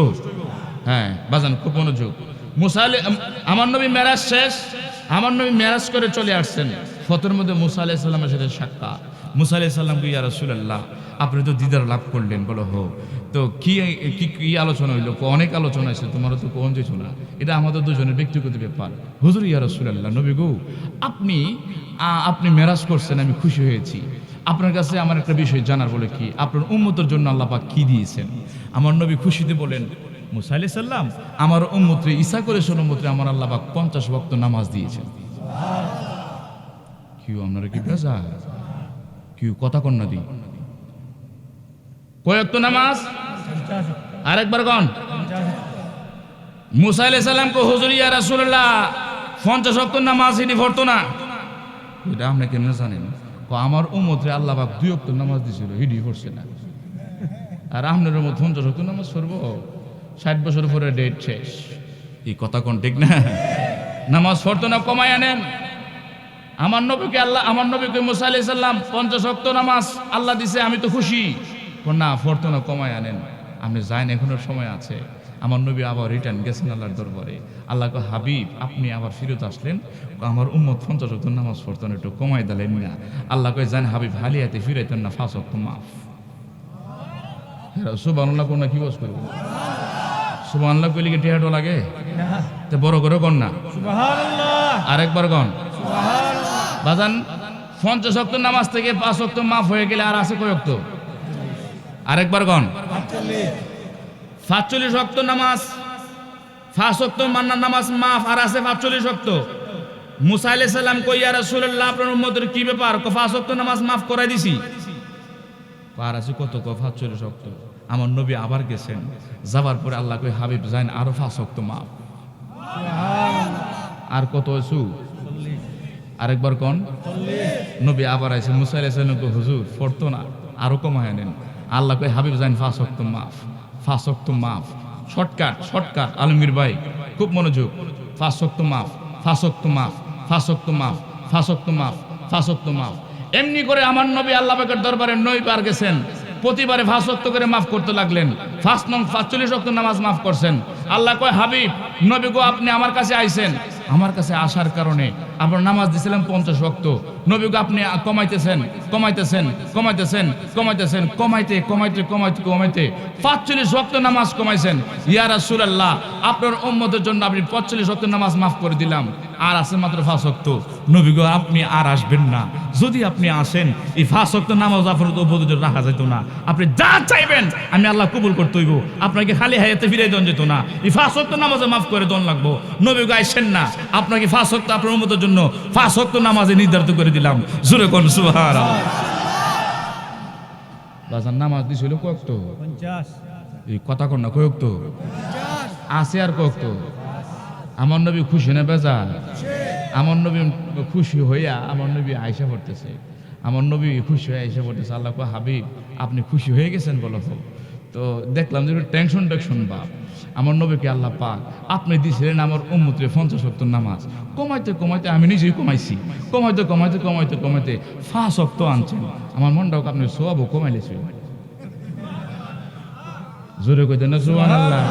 হ্যাঁ বাজান খুব মনোযোগ। মুসা আমার নবী মেরাজ শেষ, আমার নবী মেরাজ করে চলে আসছেন। ফতর মধ্যে মুসা আলাইহিস সালামের সাথে সাক্ষাৎ। মুসা আলাইহিস সালাম কি ইয়া রাসূলুল্লাহ আপনি তো দিদার লাভ করলেন, বলো হো, তো কি কি আলোচনা হইলো? অনেক আলোচনা আছে, তোমারও তো কোন কিছু না, এটা আমাদের দুজনের ব্যক্তিগত ব্যাপার। হুজুর ইয়া রাসূলুল্লাহ, নবী গো আপনি মেরাজ করছেন, আমি খুশি হয়েছি। আপনার কাছে আমার একটা বিষয় জানার, বলে কি আপনার উম্মতের জন্য আল্লাহ পাক কি দিয়েছেন? আমার নবী খুশিতে বলেন, মুসা আলাইহিস সালাম আমার উম্মতরে ঈসা করে উম্মতরে আমার আল্লাহ পাক 50 ওয়াক্ত নামাজ দিয়েছেন। কি আপনারা কি বেজা কি কথা কন্যা দি কয়েক তো নামাজ আরেকবার কোন? মুসা আলাইহিস সালাম কো হুজুর ইয়া রাসূলুল্লাহ 50 ওয়াক্ত নামাজ এটি পড়তো না। এটা আপনি কেমনে জানেন? আমার উম্মতরে আল্লাহ পাক 2 ওয়াক্ত নামাজ দিয়েছিল, হিডি পড়ছে না। আর আপনার উম্মত 50 ওয়াক্ত নামাজ পড়বো? 60 বছর পরে ডেট শেষ। এই কথা কোন ঠিক না? নামাজ পড়তো না, কমায় আনেন। আমার নবীকে মুসা আলাইহিস সালাম 50 ওয়াক্ত নামাজ আল্লাহ দিছে, আমি তো খুশি। না ফরতো না, কমায় আনেন। আপনি যান, এখনো সময় আছে। আমার নবী আবার রিটার্ন গেছেন আল্লাহর দরবারে। আল্লাহ কয়, হাবিব আপনি আবার ফিরত আসলেন, আমার উম্মত 50 ওয়াক্ত নামাজ পড়তেন, একটু কমাই দিলেন না। আল্লাহ কয়, জান হাবিব হালিয়াতে ফিরাইতেন না, 5 ওয়াক্ত মাফ। সুবহানাল্লাহ কোন না, কি বস করবো? সুবহানাল্লাহ কইলে কি টেহাটো লাগে? তো বড় করে কন না সুবহানাল্লাহ, আরেকবার কন। সুবহানাল্লাহ। বাজান 50 ওয়াক্ত নামাজ থেকে 5 ওয়াক্ত মাফ হয়ে গেলে আর আছে কয় ওয়াক্ত? আরেকবার কন। 45 ওয়াক্ত নামাজ, 5 ওয়াক্ত মান্নার নামাজ মাফ, আর আছে 45 ওয়াক্ত। মুসা আলাইহিস সালাম কই, ইয়া রাসূলুল্লাহ আপনার উম্মতের কি ব্যাপার? 5 ওয়াক্ত নামাজ মাফ করাই দিছি। আর আছে কত? 45 ওয়াক্ত। আমার নবী আবার গেছেন, যাবার পরে আল্লাহ কই, হাবিব যান আরো 5 ওয়াক্ত মাফ। আর কত হইছু? আরেকবার কোন। নবী আবার আইছে, মুসা আলাইহিস সালাম কই, হুজুর পড়তো না, আরো কমায় আনেন। আল্লাহ কই, হাবিব যান 5 ওয়াক্ত মাফ, 5 ওয়াক্ত মাফ। শর্টকাট আলমগীর ভাই খুব মনোযোগ। 5 ওয়াক্ত মাফ, 5 ওয়াক্ত মাফ, 5 ওয়াক্ত মাফ, 5 ওয়াক্ত মাফ, 5 ওয়াক্ত মাফ। এমনি করে আমার নবী আল্লাহ পাকের দরবারে 9 বার গেছেন, প্রতিবারে 5 ওয়াক্ত করে মাফ করতে লাগলেন। 45 ওয়াক্ত নামাজ মাফ করছেন। আল্লাহ কয়, হাবিব নবী গো, আপনি আমার কাছে আইছেন, আমার কাছে আসার কারণে আপনার নামাজ দিয়েছিলাম 50 ওয়াক্ত। নবী গো, আপনি কমাইতেছেন 45 ওয়াক্ত নামাজ কমাইছেন। ইয়া রাসূলুল্লাহ আপনার উম্মতের জন্য আপনি 45 ওয়াক্ত নামাজ মাফ করে দিলাম, আর আছে মাত্র 5 ওয়াক্ত। নবী গো, আপনি আর আসবেন না, যদি আপনি আসেন এই 5 ওয়াক্ত নামাজ আপনার উপযোগ রাখা যেত না। আপনি যা চাইবেন আমি আল্লাহ কবুল করতে হইব, আপনাকে খালি হায়াতে ফিরে দেন যেত না। এই 5 ওয়াক্ত নামাজে মাফ করে দেন লাগবো। নবী গো আইছেন না, আপনাকে 5 ওয়াক্ত আপনার উম্মতের জন্য 5 ওয়াক্ত নামাজে নির্ধারিত করে দিলাম। জোরে কোন সুবহানাল্লাহ। বাজার নামাজ দিছিল কয়ক্ত? 50। এই কথা কন না, কয়ক্ত আছে আর কয়ক্ত? আমার নবী খুশি না বেজার? আমার নবী খুশি হইয়া আমার নবী আয়েশা পড়তেছে, আমার নবী খুশি হয়ে আয়েশা পড়তেছে। আল্লাহ কয়, হাবিব আপনি খুশি হয়ে গেছেন বলো তো? তো দেখলাম যে টেনশন বাপ। আমার নবীকে আল্লাহ পাক আপনি দিয়েছিলেন আমার উম্মতের 50 ওয়াক্ত নামাজ, কমাইতে আমি নিজেই কমাইছি, কমাইতে 5 ওয়াক্ত আনছেন। আমার মনটাও আপনি সওয়াবও কমাইলেছি। জোরে কইতেন না সুবহানাল্লাহ?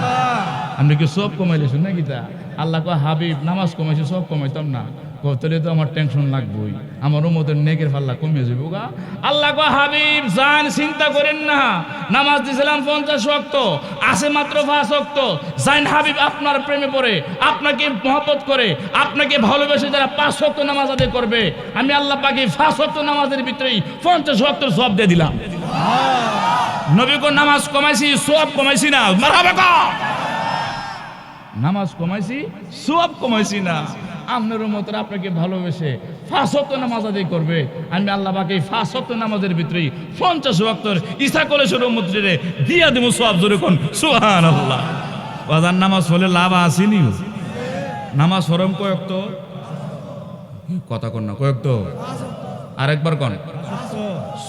আপনি কি সব কমাইলেছেন নাকি? তা আল্লাহ কয়, হাবিব নামাজ কমাইছি, সব কমাইতাম না। কতলে তো আমার টেনশন লাগবেই, আমার উম্মতের নেকের পাল্লা কমিয়ে যাবে গা। আল্লাহ কয়, হাবিব জান চিন্তা করেন না, নামাজ দিয়েছিলাম 50 ওয়াক্ত, আছে মাত্র 5 ওয়াক্ত। জান হাবিব আপনার প্রেমে পড়ে, আপনাকে মহব্বত করে, আপনাকে ভালোবেসে যারা 5 ওয়াক্ত নামাজ আদায় করবে, আমি আল্লাহ পাকে 5 ওয়াক্ত নামাজের ভিতরেই 50 ওয়াক্ত সওয়াব দিয়ে দিলাম। নবী কো, নামাজ কমাইছি সওয়াব কমাইছি না। মারহাবা কা। নামাজ কমাইছি সওয়াব কমাইছি না। আপনার উম্মতরা আপনাকে ভালোবেসে 5 ওয়াক্ত নামাজ আদায় করবে, আমি আল্লাহ পাকে 5 ওয়াক্ত নামাজের ভিতরেই 50 ওয়াক্তর ইসা করে শুরু উম্মতরে দিয়া দেব সওয়াব। জোরে কোন সুবহানাল্লাহ। ওয়াজান নামাজ হলে লাভ আসেনি? নামাজ হরম কয়ক্ত? কথা কোন না, কয়ক্ত? আরেকবার কোন।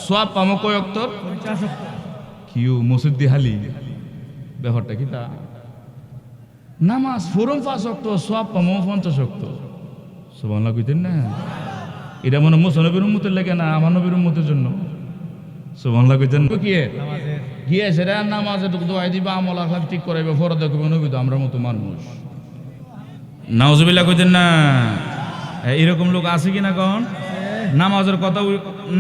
সওয়াব পামো কয়ক্ত? 50 ওয়াক্ত। কিউ মসজিদ হালি ব্যাপারটা কি? তা নামাজ ফরম 5 ওয়াক্ত, সওয়াব পামো 50 ওয়াক্ত। সুবহানাল্লাহ কইতেন না? এটা মনে মুসা নবীর উম্মতের লাগে না, আমার নবীর উম্মতের জন্য। সুবহানাল্লাহ কইতেন কি? গিয়ে সেটা নামাজে দোয়া দিবা, আমল আখলাক ঠিক করাইবে, ফরজ দেখবে। নবী তো আমরা মতো মানুষ। নাউজুবিল্লাহ কইতেন না? এরকম লোক আছে কিনা কোন?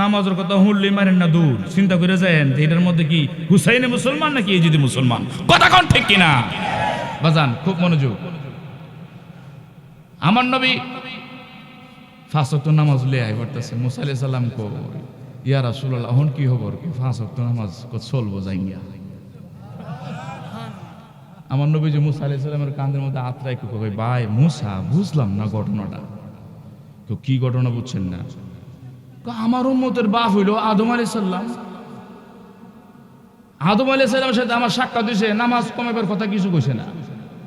নামাজের কথা হুড়লি মারেন না দূর, চিন্তা করে যায়েন এটার মধ্যে কি হুসাইনে মুসলমান নাকি এজিদি মুসলমান? কথা কোন ঠিক কিনা? বাজান খুব মনোযোগ। আমার নবী 5 ওয়াক্ত নামাজ লিয়ে আই পড়তেছে। মুসা আলাইহিস সালাম কো, ইয়া রাসূলুল্লাহ এখন কি খবর? 5 ওয়াক্ত নামাজ চলবো যাইয়া। আমার নবী যে মুসা আলাইহিস সালামের কাঁধের মধ্যে হাত রাখে কই, ভাই মুসা বুঝলাম না ঘটনাটা। কি ঘটনা বুঝছেন না? আমার উম্মতের বাপ হইল আদম আলাইহিস সালাম। আদম আলাইহিস সালামের সাথে আমার সাক্ষাৎ দিছে, নামাজ কমাবার কথা কিছু কইছে না।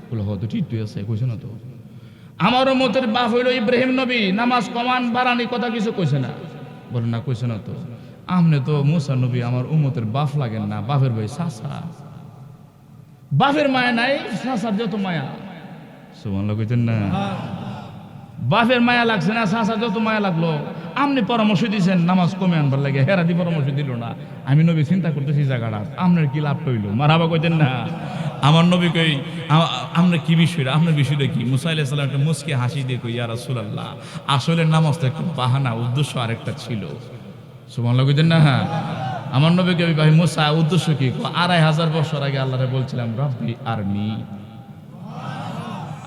বলে হয়তো ঠিক তুই আছে, কইছে না তো। আমার উম্মতের বাপ হইল ইব্রাহিম নবী, নামাজ কমান বাড়ানি কথা কিছু কইছে না। বলে না, কইছে না তো। আমনে তো মুসা নবী আমার উম্মতের বাপ লাগেন না, বাপের ভাই চাচা। বাপের মায়া নাই, চাচার যত মায়া। সুবহানাল্লাহ কইতেন না? বাপের মায়া লাগছে না, চাচার যত মায়া লাগলো। আপনি পরামর্শ দিয়েছেন নামাজ কমে আনবার লাগে, হেরাদি পরামর্শ দিল না। আমি নবী চিন্তা করতেছি জায়গাটা আপনার কি লাভ হইল? মারহাবা কইতেন না? আমার নবী কই আমরা কি বিষয়টা, আপনার বিষয়টা কি? মুসা আলাইহিস সালাম একটা মুস্কি হাসি দিয়ে কই, ইয়া রাসূলুল্লাহ, আসলে নামাজটা একটা বাহানা, উদ্দেশ্য আরেকটা ছিল। সুবহানাল্লাহ কইতেন না? আমার নবী কই, ভাই মুসা উদ্দেশ্য কি? 2500 বছর আগে আল্লাহরে বলছিলাম, রব্বি আরনি,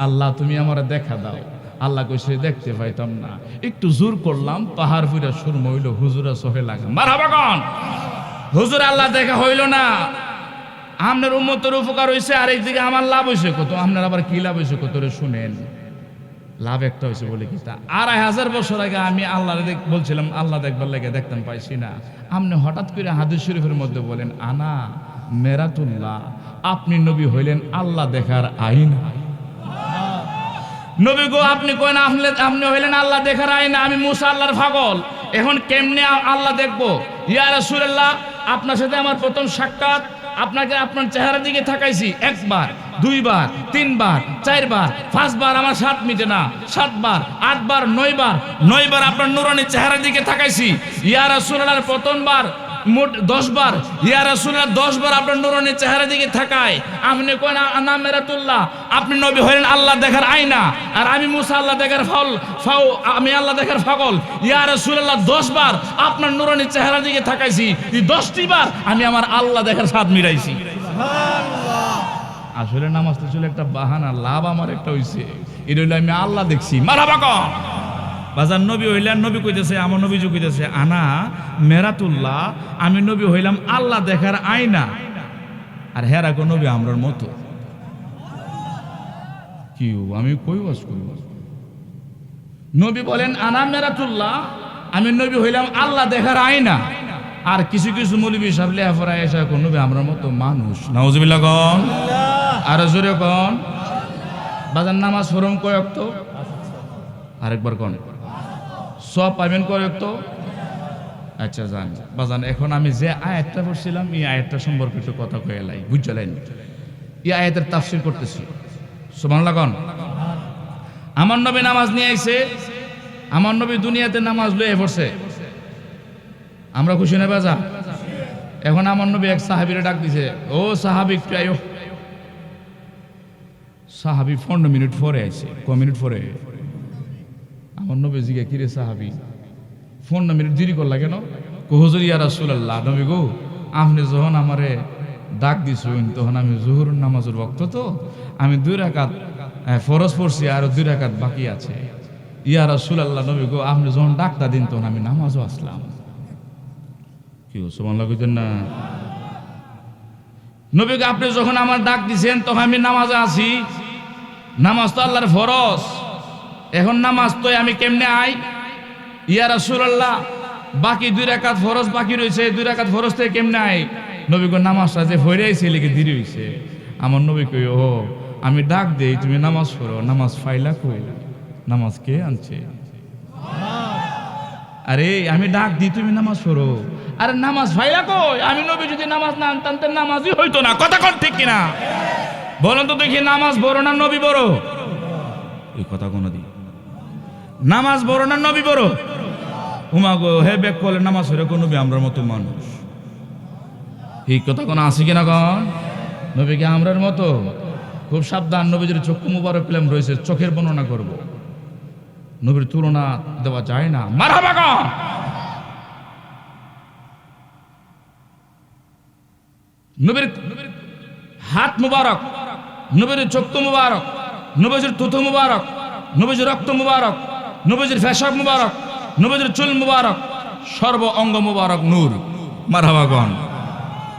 আল্লাহ তুমি আমার দেখা দাও। আল্লাহ কইছে দেখতে পাইতাম না, একটু জোর করলাম, পাহাড় ফুইরা সুরমা হইল, হুজুরা সহে লাগা। মারহাবা কোন হুজুর, আল্লাহ দেখা হইল না। আপনার উম্মতের উপকার হইছে, আর একদিকে আমার লাভ হইছে কত। আপনার আবার কি লাভ হইছে কত রে শুনেন। লাভ একটা হয়েছে বলে কি তা, 2500 বছর আগে আমি আল্লাহ বলছিলাম আল্লাহ দেখবার লাগে, দেখতাম পাইছি না। আপনি হঠাৎ করে হাদিস শরীফের মধ্যে বলেন আনা মেরাতুল্লাহ, আপনি নবী হইলেন আল্লাহ দেখার আইন। নবী গো আপনি কইন আপনি হইলেন আল্লাহ দেখার আইন, আমি মুসা আল্লাহর পাগল, এখন কেমনে আল্লাহ দেখবো? ইয়া রাসূলুল্লাহ, আপনার সাথে আমার প্রথম সাক্ষাৎ, আপনাকে আপনার চেহারার দিকে তাকাইছি, একবার, দুইবার, তিনবার, চারবার, পাঁচবার, আমার 7 মিটে না, 7 বার, 8 বার, 9 বার আপনার নুরানি চেহারার দিকে তাকাইছি। ইয়া রাসূলুল্লাহ প্রথমবার মোট 10 বার, ইয়া রাসূলুল্লাহ 10 বার আপনার নুরানি চেহারার দিকে তাকায়। আপনি কইন আনা মেরাতুল্লাহ, আপনি নবী হলেন আল্লাহ দেখার আয়না, আর আমি মুসা আল্লাহ দেখার আমি আল্লাহ দেখার পাগল। ইয়া রাসূলুল্লাহ 10 বার আপনার নুরানি চেহারার দিকে তাকাইছি, 10টি বার আমি আমার আল্লাহ দেখার স্বাদ মিটাইছি। আসলে নামাজ তো ছিল একটা বাহানা, লাভ আমার একটা হইছে, এটা হইলো আমি আল্লাহ দেখছি। মারহাবা কোন বাজার নবী হইলেন, নবী কইতেছে, আমার নবী যে কইতেছে আনা মেরাতুল্লাহ, আমি নবী হইলাম আল্লাহ দেখার আয়না, আর হেরা কো নবী আমরার মতো। কি আমি কই ওয়াজ করব? নবী বলেন আনা মেরাতুল্লাহ, আমি নবী হইলাম আল্লাহ দেখার আয়না, আর কিছু কিছু মৌলবী সাহেব লেখাপড়া এসে কো নবী আমরার মতো মানুষ। নাউজুবিল্লাহ কোন, আর জোরে কোন। বাজার নামাজ ফরম কয়েক তো, আরেকবার কোন সব পাবেন কয়েক তো। আচ্ছা জান বাজান, এখন আমি যে আয়াতটা পড়ছিলাম এই আয়াতটা সম্পর্কে একটু কথা কইলাই, বুঝলেন? এই আয়াতের তাফসীর করতেছি। সুবহানাল্লাহ কোন। আমার নবী নামাজ নিয়ে আইছে, আমার নবী দুনিয়াতে নামাজ লয়ে পড়ছে, আমরা খুশি না বাজা? এখন আমার নবী এক সাহাবীরে ডাক দিছে, ও সাহাবী একটু আয়ো। সাহাবী 15 মিনিট পরে আইছে, ক মিনিট পরে? আমার নবী জিজ্ঞাসা, কিরে সাহাবী 15 মিনিট দেরি করলা কেন? হুজুর ইয়া রাসূলুল্লাহ, নবী গো আপনি যখন আমারে ডাক দিছেন তখন আমি জোহর নামাজের ওয়াক্ত, তো আমি 2 রাকাত ফরজ পড়ছি আর 2 রাকাত বাকি আছে। ইয়া রাসূলুল্লাহ, নবী গো আপনি যখন ডাকটা দিন তখন আমি নামাজও আসলাম। কি সুবহানাল্লাহ কইতেন না? নবী গো আপনি যখন আমার ডাক দিছেন তখন আমি নামাজে আছি, নামাজ তো আল্লাহর ফরজ, এখন নামাজ তো আমি কেমনে আই? ইয়া রাসূলুল্লাহ বাকি 2 রাকাত ফরজ বাকি রয়েছে, 2 রাকাত ফরজ থেকে কেমনে আই? নবী গো নামাজটা যে পড়ে আইছে লিখে দেরি হইছে। আমার নবী কই, ও আমি ডাক দেই তুমি নামাজ পড়ো, নামাজ ফাইলা কই? নামাজ কে আনছে? আরে আমি ডাক দিই তুমি নামাজ পড়ো, আরে নামাজ ফাইলা কই? আমি নবী যদি নামাজ না আনতাম তো নামাজই হইতো না। কথা কোন ঠিক কিনা বলেন তো দেখি, নামাজ বড় না নবী বড়? এই কথা কোন দি, নামাজ বড় না নবী বড়? উমা গো হে বেক করলে নামাজ পড়ে কোন নবী আমরার মতো মানুষ, এই কথা কোন আছে কিনা কোন? নবী কি আমরার মতো? খুব সাবধান, নবীজির চক্ষু মুবারক পেলাম রয়েছে, চোখের বর্ণনা করব, নবীর তুলনা দেওয়া যায় না। মারহাবা কোন। নবীর হাত মুবারক, নবীর চক্ষু মুবারক, নবীজির তুতু মুবারক, নবীজির রক্ত মুবারক, নবীজির ফেশাব মুবারক, নবীজির চুল মুবারক, সর্ব অঙ্গ মুবারক নূর। মারহাবা কোন।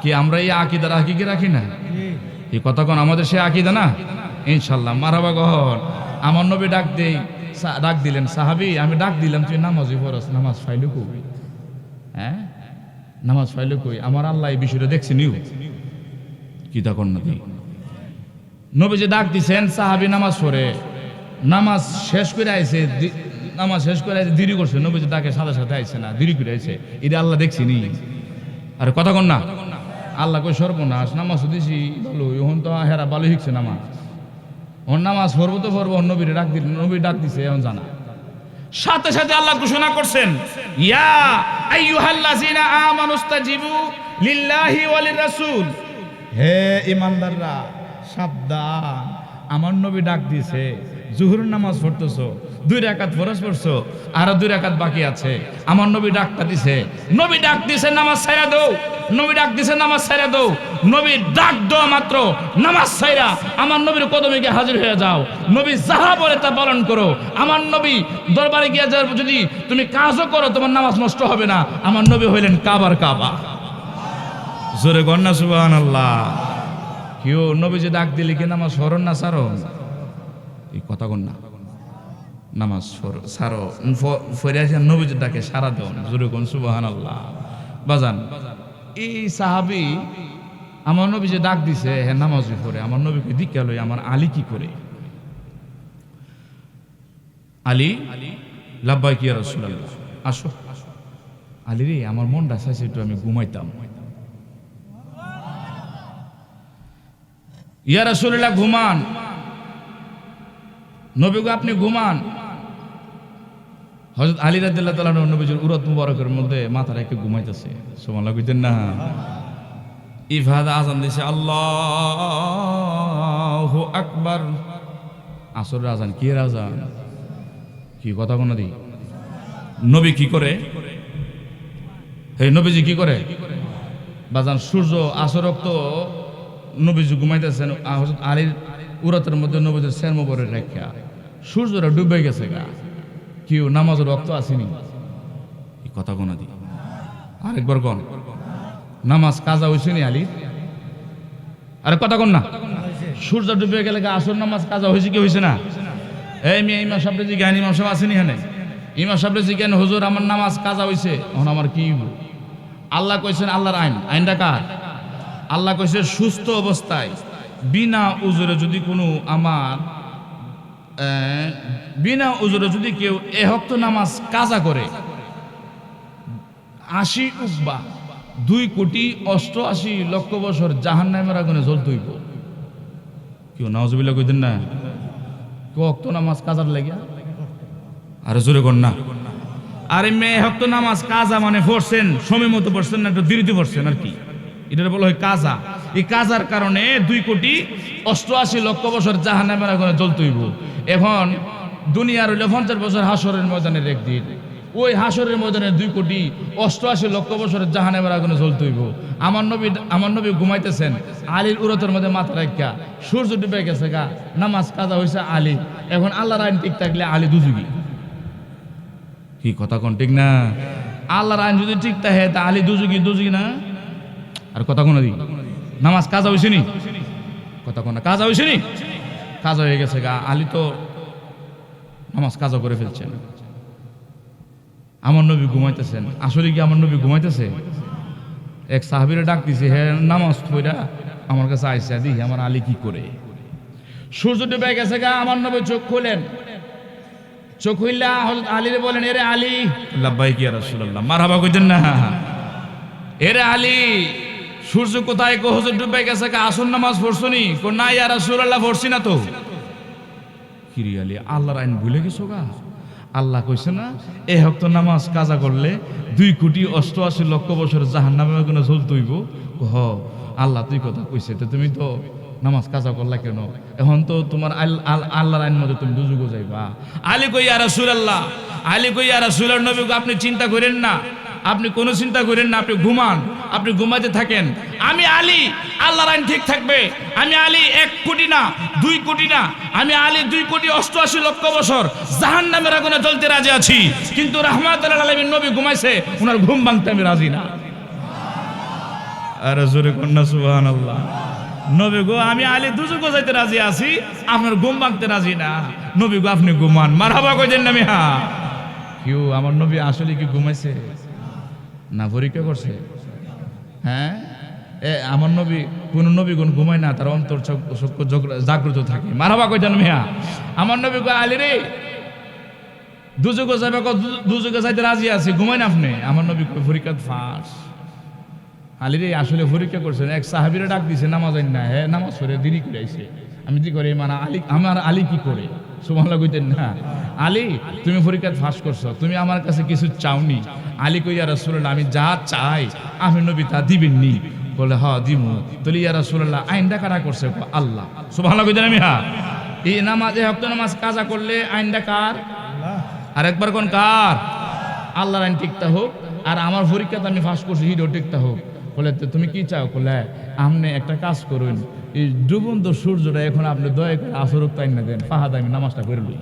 কি আমরা এই আকীদা রাখি কি রাখি না? এই কথা কোন আমাদের সে আকীদা না? ইনশাআল্লাহ। মারহাবা কোন। আমার নবী ডাক দিলেন, সাহাবী আমি ডাক দিলাম তুই নামাজই পড়স, নামাজ ফাইলু কই? হ্যাঁ নামাজ ফাইলু কই? আমার আল্লাহ এই বিষয়টা দেখছি নিউ কি তা কর না। নবী যে ডাক দিছেন, সাহাবী নামাজ পড়ে, নামাজ শেষ করে আইছে, নামাজ শেষ করে আইছে, দেরি করছে, নবী যে ডাকে সাথে সাথে আইছে না, দেরি করে আইছে, এটা আল্লাহ দেখছি নি? আরে কথা কন না। আল্লাহ কই সর্বনাশ, নামাজ দিছি ভালো, এখন তো হেরা ভালো শিখছে নামাজ, ওর নামাজ পড়বো তো পড়বো, নবীর ডাক দিছে এখন জানা। সাথে সাথে আল্লাহ ঘোষণা করছেন, ইয়া আইয়ুহাল্লাযিনা আমানুস্তাজিবু লিল্লাহি ওয়া লির-রাসূল, হে ঈমানদাররা সাবধান, আমার নবী ডাক দিয়েছে, জোহরের নামাজ পড়তেছো, 2 রাকাত ফরজ পড়ছো, আর 2 রাকাত বাকি আছে, আমার নবী ডাকটা দিছে, নবী ডাক দিছে নামাজ ছাইরা দাও, নবী ডাক দিছে নামাজ ছাইরা দাও, নবী ডাক দেওয়া মাত্র নামাজ ছাইরা আমার নবীর কদমে গিয়ে হাজির হয়ে যাও, নবী যাহা বলে তা পালন করো, আমার নবী দরবারে গিয়ে যদি তুমি কাজও করো তোমার নামাজ নষ্ট হবে না, আমার নবী হইলেন কাবার কাবা। জোরে গন্না সুবহানাল্লাহ। কেউ নবীজি ডাক দিলে কি নামাজ সরণ না সারো? এই কথা কন না, নামাজ সারো, ফরে আসে নবীজি ডাকে সারা দেও, জোরে গন সুবহানাল্লাহ। বাজান, এই সাহাবী আমার নবীজি ডাক দিছে, হ্যাঁ নামাজ পড়ে, আমার নবীকে দিকে লই, আমার আলী কি করে? আলী লাব্বাইক ইয়া রাসূলুল্লাহ, আসো। আলী রে, আমার মনটা চাইছে একটু আমি ঘুমাইতাম। ইয়া রাসূলুল্লাহ ঘুমান, নবী গো আপনি ঘুমান। হযরত আলী রাদিয়াল্লাহু তাআলা নবীজির উরত মুবারকের মধ্যে মাথা রেখে ঘুমাইতেছে, সুবহানাল্লাহ কইতেন না? ইফাদা আযান দিছে, আল্লাহু আকবার। আসরের আযান, কি আযান? কি কথা কোন দি? নবী কি করে? হে নবীজি কি করে? বাজান, সূর্য আসর রক্ত নবীজি ঘুমাইতেছেন, হযরত আলীর উরতের মধ্যে নবীজির সের মোবারক রাখা, সূর্যটা ডুবে গেছে গা, কেউ নামাজের রক্ত আসেনি। এই কথা কোন দি? আরেকবার কোন, নামাজ কাজা হয়েছে নি আলী? আরে কথা কোন না, সূর্য ডুবে গেলে আসর নামাজ কাজা হয়েছে কি হয়েছে না? এই মেয়ে ইমাম সাহেব জিজ্ঞান, ইমাম সাহেব আসেনি এখানে? ইমাম সাহেব জিজ্ঞান, হুজুর আমার নামাজ কাজা হয়েছে, এখন আমার কি? আল্লাহ কইছেন, আল্লাহর আইন, আইনটা কার? আল্লাহ কইছে সুস্থ অবস্থায় বিনা উজরে যদি কোনো আমার বিনা উজরে যদি কেউ এহক্ত নামাজ কাজা করে 80 উকবা 2,88,00,000 বছর জাহান্নামের আগুনে জ্বলতে হইব। কেউ নাউজুবিল্লাহ কইতেন না? কেউ ওয়াক্ত নামাজ কাজার লাগিয়া, আরে জোরে কর না। আরে মেয়ে হক্ত নামাজ কাজা মানে পড়ছেন, সময় মতো পড়ছেন না, একটু দেরিতে পড়ছেন আর কি, এটা বলা হয় কাজা। এই কাজার কারণে 2,88,00,000 বছর জাহান্নামের আগুনে জ্বলতে হইব। এখন দুনিয়ার হইল 50 বছর হাসরের ময়দানের একদিন, ওই হাসরের ময়দানে 2,88,00,000 বছর জাহান্নামের আগুনে জ্বলতে হইব। আমার নবী ঘুমাইতেছেন, আলীর উরতের মধ্যে মাথা রাখা, সূর্য ডুবে গেছে গা, নামাজ কাজা হয়েছে আলী। এখন আল্লাহর আইন ঠিক থাকলে আলী দুজুগি। কি কথা কোন ঠিক না? আল্লাহর আইন যদি ঠিক থাকে তা আলী দুজুগি না? আর কথা কোন দি? নামাজ কাজা হয়েছে নি? কথা কোন না, কাজা হয়েছে নি? কাজা হয়ে গেছে গা, আলী তো নামাজ কাজা করে ফেলছেন। আমার নবী ঘুমাইতেছেন, আসলে কি আমার নবী ঘুমাইতেছে? এক সাহাবীরে ডাক দিছে, হ্যাঁ নামাজ পড়া আমার কাছে আইসা দেখি আমার আলী কি করে। সূর্য ডুবে গেছে গা, আমার নবী চোখ খুলেন, চোখ হইলা হযরত আলীরে বলেন, এরে আলী, লাব্বাইক ইয়া রাসূলুল্লাহ, মারহাবা কইতেন না? এরে আলী, সূর্য কোথায়? কো হুজুর ডুবে গেছে গা, আসর নামাজ পড়ছো নি? কো না ইয়া রাসূলুল্লাহ, পড়ছি না তো। কি রে আলী, আল্লাহর আইন ভুলে গেছো গা? আল্লাহ কইছে না এই হক্ত নামাজ কাজা করলে 2,88,00,000 বছর জাহান্নামের আগুনে জ্বলতে হইব। হ আল্লাহ তুই কথা কইছে, তো তুমি তো নামাজ কাজা করলা কেন? এখন তো তোমার আল্লাহর আইন মধ্যে তুমি দুজুগো যাইবা। আলী কই ইয়া রাসূলুল্লাহ, আলী কই ইয়া রাসূলুল্লাহ, নবী আপনি চিন্তা করেন না, আপনি কোনো চিন্তা করেন না, আপনি ঘুমান, আপনি ঘুমাইতে থাকেন। আমি আলী, আল্লাহর আইন ঠিক থাকবে। আমি আলী 1 কোটি না 2 কোটি না, আমি আলী 2,88,00,000 বছর জাহান্নামের আগুনে জ্বলতে রাজি আছি, কিন্তু রাহমাতুল আলামিন নবী ঘুমাইছে, ওনার ঘুম ভাঙতে আমি রাজি না। আরে জোরে কন্যা সুবহানাল্লাহ। নবী গো আমি আলী দুজুগো যাইতে রাজি আছি, আপনার ঘুম ভাঙতে রাজি না। নবী গো আপনি ঘুমান, মারহাবা কইতেন না মিয়া? কেউ আমার নবী আসলে কি ঘুমাইছে না পরীক্ষা করছে? হ্যাঁ, আমার নবী কোন নবী গুণ ঘুমায় না, তার অন্তর চক্ষু জাগ্রত থাকে। মারহাবা কইতেন মিয়া? আমার নবী কয়, আলী রে দুজুগো যাবে, দুজুগো যাইতে রাজি আছি, ঘুমাই না আপনি? আমার নবী কয়, পরীক্ষা ফাঁস। আলী রে আসলে পরীক্ষা করছেন। এক সাহাবীরে ডাক দিছে, নামাজ আইন না, হ্যাঁ নামাজ পড়ে দেরি করে আইছে। আমি কি করে, মানে আলী, আমার আলী কি করে? সুবহানাল্লাহ কইতেন না। আলী তুমি পরীক্ষায় ফাঁস করছো, তুমি আমার কাছে কিছু চাওনি। আলী কই ইয়া রাসূলুল্লাহ আমি যা চাই আমি নবী তা দিবেননি? বলে হ্যাঁ দিমু। তাহলে ইয়া রাসূলুল্লাহ আইনটা কারা করছে? আল্লাহ। সুবহানাল্লাহ কইতেন আমি হ্যাঁ। এই নামাজে হপ্তা নামাজ কাজা করলে আইনটা কার? আর একবার কোন কার? আল্লাহর আইন টিকতে হোক, আর আমার পরীক্ষাতে আমি ফাঁস করছি হিডো টিকতে হোক। বলে তুমি কি চাও? বলে আপনি একটা কাজ করুন, এই ডুবন্ত সূর্যটা এখন আপনি দয়া করে আসরক তাই না দেন, ফাহাদ আমি নামাজটা করে লই।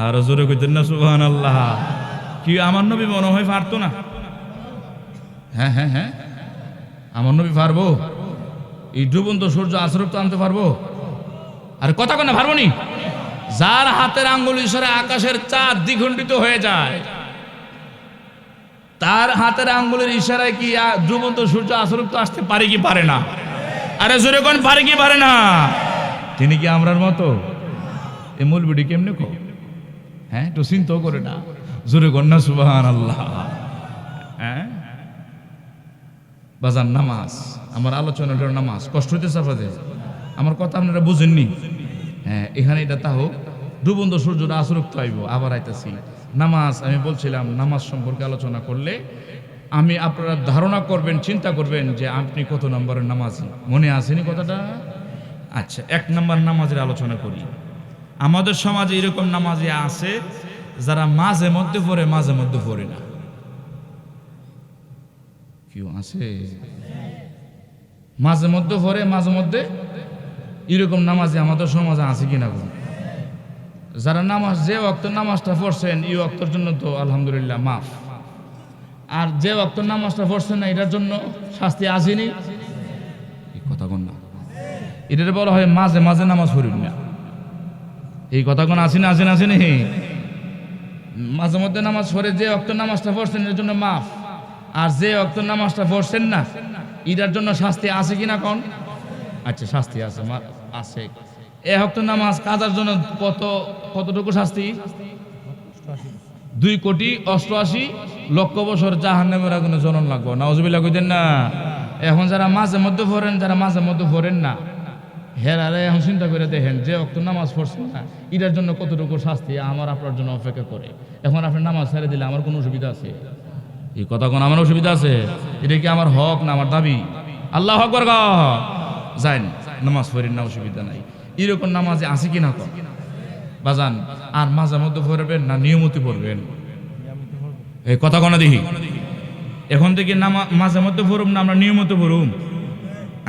আর জোরে কইতেন না সুবহানাল্লাহ। কি আমার নবী মনে হয় পারতো না? হ্যাঁ হ্যাঁ হ্যাঁ, আমার নবী পারবো? এই ডুবন্ত সূর্য আসরক তো আনতে পারবো? আর কথা কেন পারবো নি? যার হাতের আঙ্গুল ইশারে আকাশের চাঁদ দ্বিখণ্ডিত হয়ে যায়, তার হাতের আঙ্গুলের ইশারায় কি ডুবন্ত সূর্য আসরক তো আসতে পারে কি পারে না? আরে জোরে কোন পারে কি পারে না? তিনি কি আমরার মতো? এই মৌলবি কেমনে কো? হ্যাঁ, একটু চিন্তাও করে না। জোরে কোন না সুবহানাল্লাহ। হ্যাঁ বাজান, নামাজ আমার আলোচনাটার নামাজ কষ্ট হইতেছে আপনাদের? আমার কথা আপনারা বুঝেননি? হ্যাঁ, এখানে এটা তা হোক, ডুবন্ত সূর্যটা আসরক তো আইব। আবার আইতাছি নামাজ। আমি বলছিলাম নামাজ সম্পর্কে আলোচনা করলে আমি আপনারা ধারণা করবেন, চিন্তা করবেন যে আপনি কত নম্বরের নামাজি। মনে আসেনি কথাটা? আচ্ছা, 1 নম্বর নামাজের আলোচনা করি। আমাদের সমাজে এরকম নামাজি আছে যারা মাঝে মধ্যে পড়ে, মাঝে মধ্যে পড়ে না। কেউ আছে? মাঝে মধ্যে পড়ে, মাঝে মধ্যে এরকম নামাজি আমাদের সমাজে আছে কিনা? যারা নামাজ যে ওয়াক্ত নামাজটা পড়ছেন এই ওয়াক্তের জন্য তো আলহামদুলিল্লাহ মাফ, আর যে ওয়াক্ত নামাজটা পড়ছেন না এটার জন্য শাস্তি আসেনি। এই কথা কোন না? এটার বলা হয় মাঝে মাঝে নামাজ পড়িন না। এই কথা কোন আসেনি? আসেন আসেনি? মাঝে মধ্যে নামাজ পড়ে যে ওয়াক্ত নামাজটা পড়ছেন এর জন্য মাফ, আর যে ওয়াক্ত নামাজটা পড়ছেন না এটার জন্য শাস্তি আছে কিনা কোন? আচ্ছা, শাস্তি আছে আছে। এ ওয়াক্ত নামাজ কাজার জন্য কতটুকু শাস্তি? 2,88,00,000 বছর জাহান্নামের আগুনে জ্বলন লাগবে। নাউজুবিল্লাহ কইতেন না? এখন যারা মাঝে মধ্যে পড়েন, যারা মাঝে মধ্যে পড়েন না, হেরারে এখন চিন্তা করে দেখেন যে ওয়াক্ত নামাজ পড়ছেন না এটার জন্য কতটুকু শাস্তি আমার আপনার জন্য অপেক্ষা করে। এখন আপনি নামাজ ছেড়ে দিলে আমার কোনো অসুবিধা আছে? এই কথা কোন আমার অসুবিধা আছে? এটা কি আমার হক না আমার দাবি? আল্লাহু আকবার যাই নামাজ পড়েন না, অসুবিধা নাই। এরকম নামাজে আছে কিনা কম বাজান? আর মাঝে মধ্যে পড়বেন না নিয়মিত পড়বেন? এই কথা কোন দেখি? এখন থেকে মাঝে মধ্যে পড়ুম না আমরা নিয়মিত পড়ুম?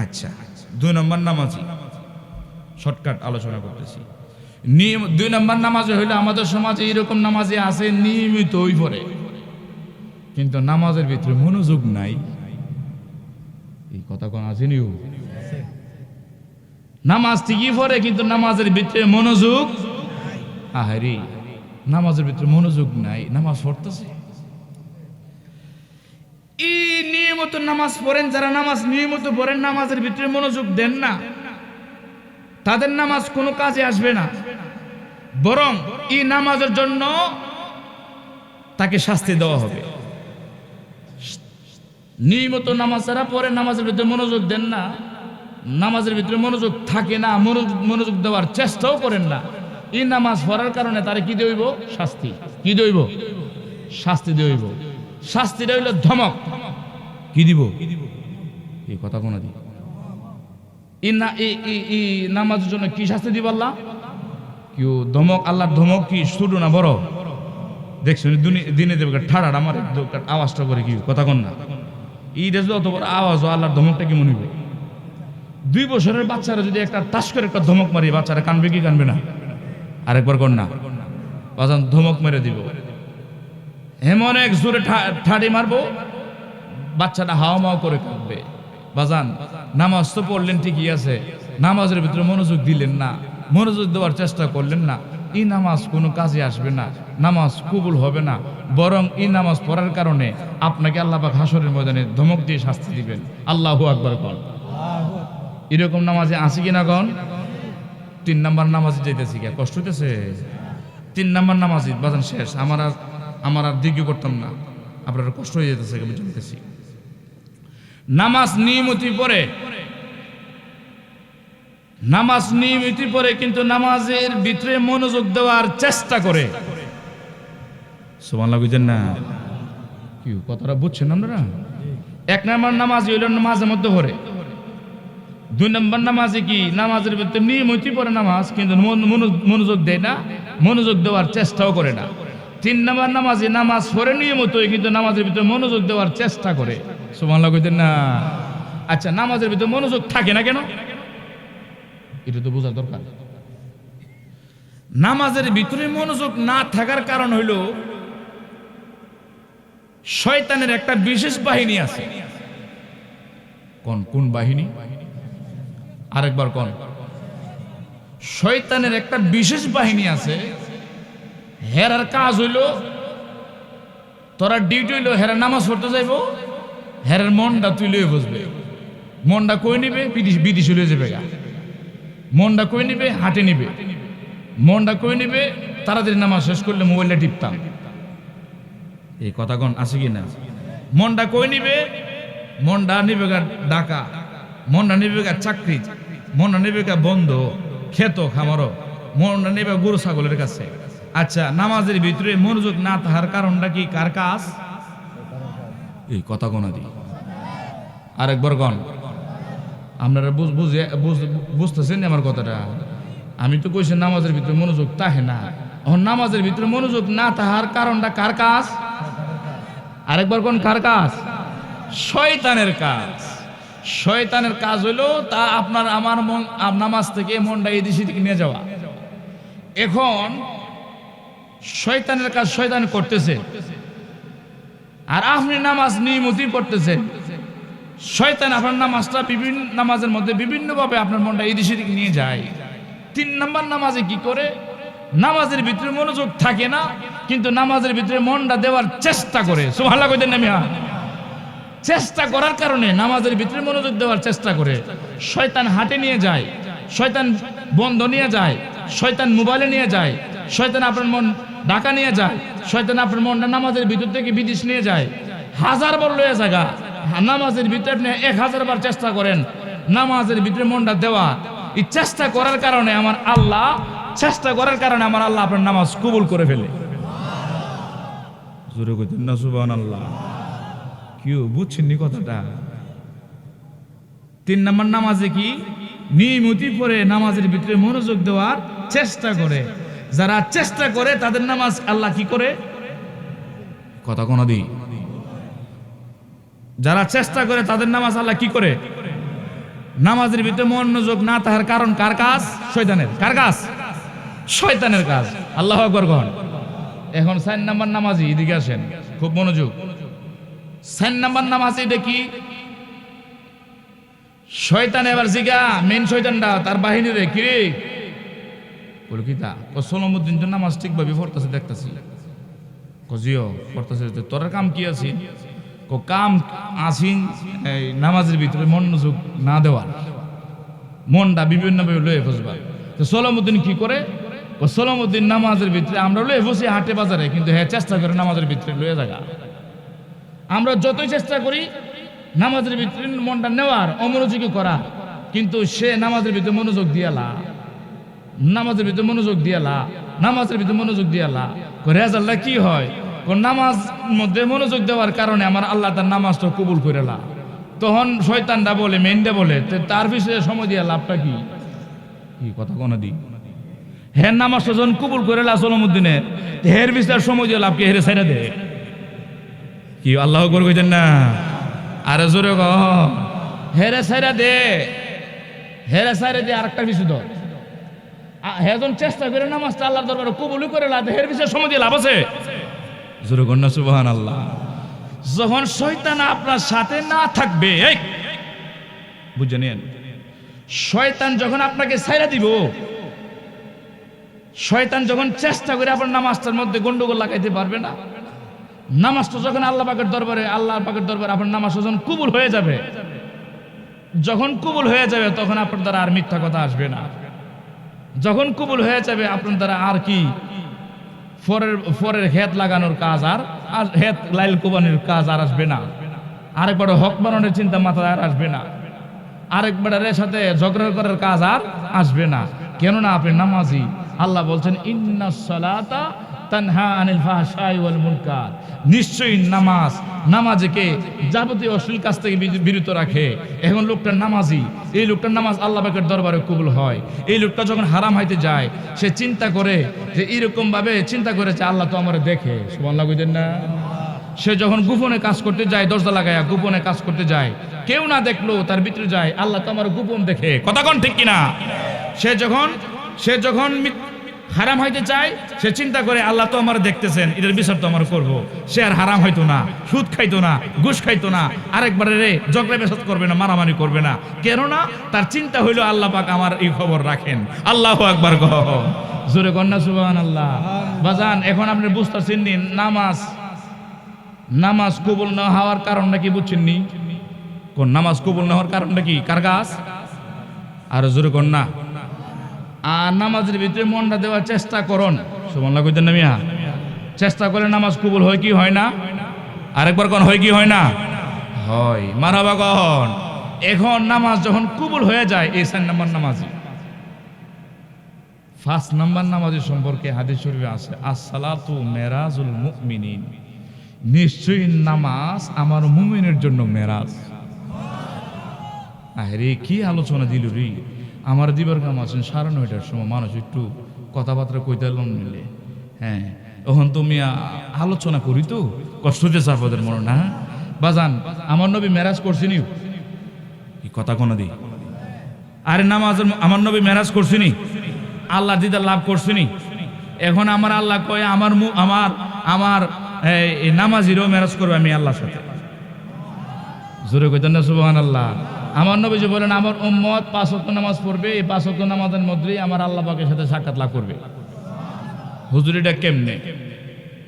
আচ্ছা, 2 নম্বর নামাজি শর্টকাট আলোচনা করতেছি। 2 নম্বর নামাজে হইলে আমাদের সমাজে এরকম নামাজে আছে নিয়মিত ওই পড়ে, কিন্তু নামাজের ভিতরে মনোযোগ নাই। এই কথা কোন আসেনি? নামাজ ঠিকই পড়ে কিন্তু নামাজের ভিতরে মনোযোগ। আহারে, নামাজের ভিতরে মনোযোগ নাই, নামাজ পড়তেছে। এই নিয়মিত নামাজ পড়েন যারা, নামাজ নিয়মিত পড়েন, নামাজের ভিতরে মনোযোগ দেন না, তাদের নামাজ কোনো কাজে আসবে না, বরং এই নামাজের জন্য তাকে শাস্তি দেওয়া হবে। নিয়মিত নামাজ যারা পড়ে, নামাজের ভিতরে মনোযোগ দেন না, নামাজের ভিতরে মনোযোগ থাকে না, মনোযোগ দেওয়ার চেষ্টাও করেন না, এই নামাজ পড়ার কারণে তারা কি দইব? শাস্তি। কি দইব? শাস্তি দইব। শাস্তিটা হইল ধমক। কি দিব? এই কথা কোন দিব? এই নামাজের জন্য কি শাস্তি দিব আল্লাহ? কেউ ধমক, আল্লাহর ধমক কি ছোট না বড়? দেখছেন দিনে দেবে ঠাড়া আমার আওয়াজটা করে কি কথা কোন না? এইটা যদি অত বড় আওয়াজ, আল্লাহর ধমকটা কি মনে হবে? 2 বছরের বাচ্চারা যদি একটা টাস করে একটা ধমক মারি, বাচ্চারা কানবে কি কানবে না? আরেকবার কর না বাজান, ধমক মেরে দিব, এমন এক জোরে ঠাড়ি মারবো বাচ্চাটা হাওয়া মাও করে কাঁদবে। বাজান, নামাজ তো পড়লেন ঠিকই আছে, নামাজের ভিতরে মনোযোগ দিলেন না, মনোযোগ দেওয়ার চেষ্টা করলেন না, এই নামাজ কোনো কাজে আসবে না, নামাজ কবুল হবে না, বরং এই নামাজ পড়ার কারণে আপনাকে আল্লাহ পাক হাসরের ময়দানে ধমক দিয়ে শাস্তি দিবেন। আল্লাহু আকবার কন। এরকম নামাজে আসি কিনা কন? 3 নম্বর নামাজে যাইতেছি কে? কষ্ট হইতেছে? 3 নম্বর নামাজি বাজান শেষ। আমার আর দিকে করতাম না, আপনার কষ্ট হয়ে যেতেছে বুঝতেছি। নামাজ নিয়মিত পড়ে, নামাজ নিয়মিত পড়ে কিন্তু নামাজের ভিতরে মনোযোগ দেওয়ার চেষ্টা করে। সুবহানাল্লাহ বুঝেন না? কি কথাটা বুঝছেন আপনারা? এক নম্বর নামাজি হইল নামাজের মধ্যে পড়ে। দুই নম্বর নামাজে কি নামাজের ভিতরে নিয়মিত পড়ে নামাজ কিন্তু মনোযোগ দেয় না, মনোযোগ দেওয়ার চেষ্টাও করে না। তিন নম্বর নামাজি নামাজ পড়ে নিয়মিত কিন্তু নামাজের ভিতরে মনোযোগ দেওয়ার চেষ্টা করে। সুবহানাল্লাহ বুঝেন না? আচ্ছা, নামাজের ভিতরে মনোযোগ থাকে না কেন? এটা তো বোঝার দরকার। নামাজের ভিতরে মনোযোগ না থাকার কারণ হইল শয়তানের একটা বিশেষ বাহিনী আছে। কোন বাহিনী? আরেকবার কোন? শয়তানের একটা বিশেষ বাহিনী আছে। হেরার কাজ হইল, তোরা ডিউটি হইল হেরা নামাজ পড়তে যাইব, হেরার মনটা তুই লয়ে বসবে। মনটা কই নিবে? বিদেশে লয়ে যাবে গা। মনটা কই নিবে? হাটে নিবে। মনটা কই নিবে? তাড়াতাড়ি নামাজ শেষ করলে মোবাইলটা টিপতাম। এই কথা কোন আছে কি না? মনটা কই নিবে? মনটা নিবে গা ডাকা, মনটা নিবে গা চাকরি, মনটা নিবে গা বন্ধ খেত খামারো, মনটা নিবে গরু ছাগলের কাছে। আচ্ছা, নামাজের ভিতরে মনোযোগ না থাকার কারণটা কি? কার কাজ? এই কথা কোন দি আরেকবার কোন? আপনারা বুঝতেছেন আমার কথাটা? আমি তো কইছি নামাজের ভিতরে মনোযোগ থাকে না। নামাজের ভিতরে মনোযোগ না থাকার কারণটা কার কাজ? আরেকবার কোন? কার কাজ? শয়তানের কাজ। শয়তানের কাজ হইলো তা আপনার আমার মন নামাজ থেকে মনটা এদিকে সেদিকে নিয়ে যাওয়া। এখন শয়তানের কাজ শয়তান করতেছে, আর আপনি নামাজ নিয়মিতই পড়তেছেন। শয়তান আপনার নামাজটা নামাজের মধ্যে বিভিন্নভাবে আপনার মনটা এদিকে সেদিকে নিয়ে যায়। তিন নম্বর নামাজে কি করে? নামাজের ভিতরে মনোযোগ থাকে না কিন্তু নামাজের ভিতরে মনটা দেওয়ার চেষ্টা করে। সুবহানাল্লাহ কইতেন না মিয়া? চেষ্টা করার কারণে নামাজের ভিতরে মনোযোগ দেওয়ার চেষ্টা করে। শয়তান হাটে নিয়ে যায়, শয়তান বন্ধ নিয়ে যায়, শয়তান মোবাইলে নিয়ে যায়, শয়তান আপনার মন ঢাকা নিয়ে যায়, শয়তান আপনার মনটা নামাজের ভিতর থেকে বিদেশ নিয়ে যায়। 1000 বার লয়ে জায়গা নামাজের ভিতরে আপনি 1000 বার চেষ্টা করেন নামাজের ভিতরে মনটা দেওয়া। এই চেষ্টা করার কারণে আমার আল্লাহ আপনার নামাজ কবুল করে ফেলে। জোরে কইতেন না সুবহানাল্লাহ? কেউ বুঝছেন কথাটা? 3 নম্বর নামাজে কি? নিয়মিত পড়ে নামাজের ভিতরে মনোযোগ দেওয়ার চেষ্টা করে। যারা চেষ্টা করে তাদের নামাজ আল্লাহ কি করে? কথা কোন দি? যারা চেষ্টা করে তাদের নামাজ আল্লাহ কি করে? নামাজের ভিতরে মনোযোগ না থাকার কারণ কার কাজ? শয়তানের। কার কাজ? শয়তানের কাজ। আল্লাহু আকবার কন। এখন 4 নম্বর নামাজি, এদিকে আসেন, খুব মনোযোগ। 4 নম্বর নামাজ এটা কি? শয়তান এবার জিগা মেন শয়তানটা তার বাহিনীরে কি রে বল কি তা ও সলামউদ্দিন তো নামাজ ঠিকভাবে পড়তেছে দেখতেছি। কজিও পড়তেছে, তোর কাম কি আছে? কাম আসিন এই নামাজের ভিতরে মনোযোগ না দেওয়ার, মনটা বিভিন্নভাবে লয়ে বসবার। তো সলামউদ্দিন কি করে? ও সলামউদ্দিন নামাজের ভিতরে আমরা লয়ে বসি হাটে বাজারে, কিন্তু হ্যাঁ চেষ্টা করে নামাজের ভিতরে লয়ে জায়গা। আমরা যতই চেষ্টা করি নামাজের ভিতরে মনটা নেওয়ার, অমনোযোগী করা, কিন্তু সে নামাজের ভিতরে মনোযোগ দিয়ালা, নামাজের ভিতরে মনোযোগ দিয়ালা, নামাজের ভিতরে মনোযোগ দিয়ালা। রেজাল্টটা কি হয়? নামাজ মধ্যে মনোযোগ দেওয়ার কারণে আমার আল্লাহ তার নামাজটা কবুল করেলা। তখন শয়তানটা বলে, মেনটা বলে, তার বিষয়ে সময় দিয়া লাভটা কি? কি কথা কোন দি? হের নামাজটা যখন কবুল করেলা সলামউদ্দিনের, হের বিষয়ে সময় দিয়ে লাভকে হেরে সাইরা দে। কি আল্লাহ আকবার কইতেন না? আরে জোরে গ, হেরে সাইরা দে, হেরে সাইরা দে। আরেকটা বিষয় ধর, হেজন চেষ্টা করে নামাজটা আল্লাহর দরবারে কবুলই করে লাভ, হের বিষয়ে সময় দিয়ে লাভ আছে? জোরে কন্যা সুবহানাল্লাহ। যখন শয়তান আপনার সাথে না থাকবে, এই বুঝে নিন, শয়তান যখন আপনাকে ছাইরা দিব, শয়তান যখন চেষ্টা করে আপনার নামাজটার মধ্যে গন্ডগোল লাগাইতে পারবে না। নামাজটা যখন আল্লাহ পাকের দরবারে আপনার নামাজটা যখন কবুল হয়ে যাবে, যখন কবুল হয়ে যাবে তখন আপনার দ্বারা আর মিথ্যা কথা আসবে না। যখন কবুল হয়ে যাবে আপনার দ্বারা আর কি ফরের হেত লাগানোর কাজ আর হেত লাইল কোবানির কাজ আর আসবে না। আরেকবার হক বানানোর চিন্তা মাথায় আর আসবে না। আরেকবারের সাথে ঝগড়া করার কাজ আর আসবে না, কেননা আপনি নামাজি। আল্লাহ বলছেন ইন্নাস সালাতা তানহা আনিল ফাহশাই ওয়াল মুনকার, নিশ্চয়ই নামাজকে যাবতীয় অশ্লীল কাজ থেকে বিরত রাখে। এখন লোকটা নামাজি, এই লোকটার নামাজ আল্লাহ পাকের দরবারে কবুল হয়। এই লোকটা যখন হারাম হাইতে যায়, সে চিন্তা করে যে এরকম ভাবে চিন্তা করে যে আল্লাহ তো আমার দেখে, সুবহানাল্লাহ কইতেন না? সে যখন গোপনে কাজ করতে যায়, দরজা লাগায়া গোপনে কাজ করতে যায়, কেউ না দেখলো তার ভিতরে যায় আল্লাহ তো আমার গোপন দেখে, কথা কোন ঠিক কিনা? সে যখন হারাম হইতে চায়, সে চিন্তা করে আল্লাহ তো আমার দেখতেছেন, এটার বিচার তো আমার করবো। সে আর হারাম হইতো না, সুদ খাইতো না, ঘুষ খাইতো না, আরেকবারে ঝগড়া বেসাদ করবে না, মারামারি করবে না, কেননা তার চিন্তা হইলো আল্লাহ পাক আমার এই খবর রাখেন। আল্লাহু আকবার গো, জোরে কন্যা সুবহানাল্লাহ। বাজান, এখন আপনি বুঝতেছেন নি নামাজ কবুল না হওয়ার কারণটা কি বুঝছেন নি? কোন নামাজ কবুল না হওয়ার কারণটা কি? কার কাজ? আর জোরে কন্যা। আর নামাজের ভিতরে মনটা দেওয়ার চেষ্টা করুন, সুবহানাল্লাহ কইতেন না মিয়া? চেষ্টা করলে নামাজ কবুল হয় কি হয় না? আরেকবার কোন হয় কি হয় না? হয়। মারহাবা কন। এখন নামাজ যখন কবুল হয়ে যায়, এই 4 নাম্বার নামাজি। 5 নাম্বার নামাজের সম্পর্কে হাদিস শরীফে আছে, as-সালাতু মেরাজুল মুমিনিন, নিশ্চয়ই নামাজ আমার মুমিনের জন্য মেরাজ। আরে কি আলোচনা দিল রে! আমার দিবার কাম আছেন 9:30টার সময়, মানুষ একটু কথাবার্তা কইতে মিলে। হ্যাঁ, এখন তুমি আলোচনা করি তো কষ্ট হচ্ছে আপনাদের মনে না? বাজান, আমার নবী মেরাজ করছিনি, কি কথা কোনো দি? আরে নামাজের আমার নবী মেরাজ করছিনি, আল্লাহ দিদার লাভ করছিনি। এখন আমার আল্লাহ কয় আমার এই নামাজিরও মেরাজ করবে আমি আল্লাহর সাথে। জোরে কইতেন না সুবহানাল্লাহ? আমার নবীজি বলেন আমার উম্মত 5 ওয়াক্ত নামাজ পড়বে, এই 5 ওয়াক্ত নামাজের মধ্যেই আমার আল্লাহ পাকের সাথে সাক্ষাৎ লাভ করবে। হুজুর এটা কেমনে?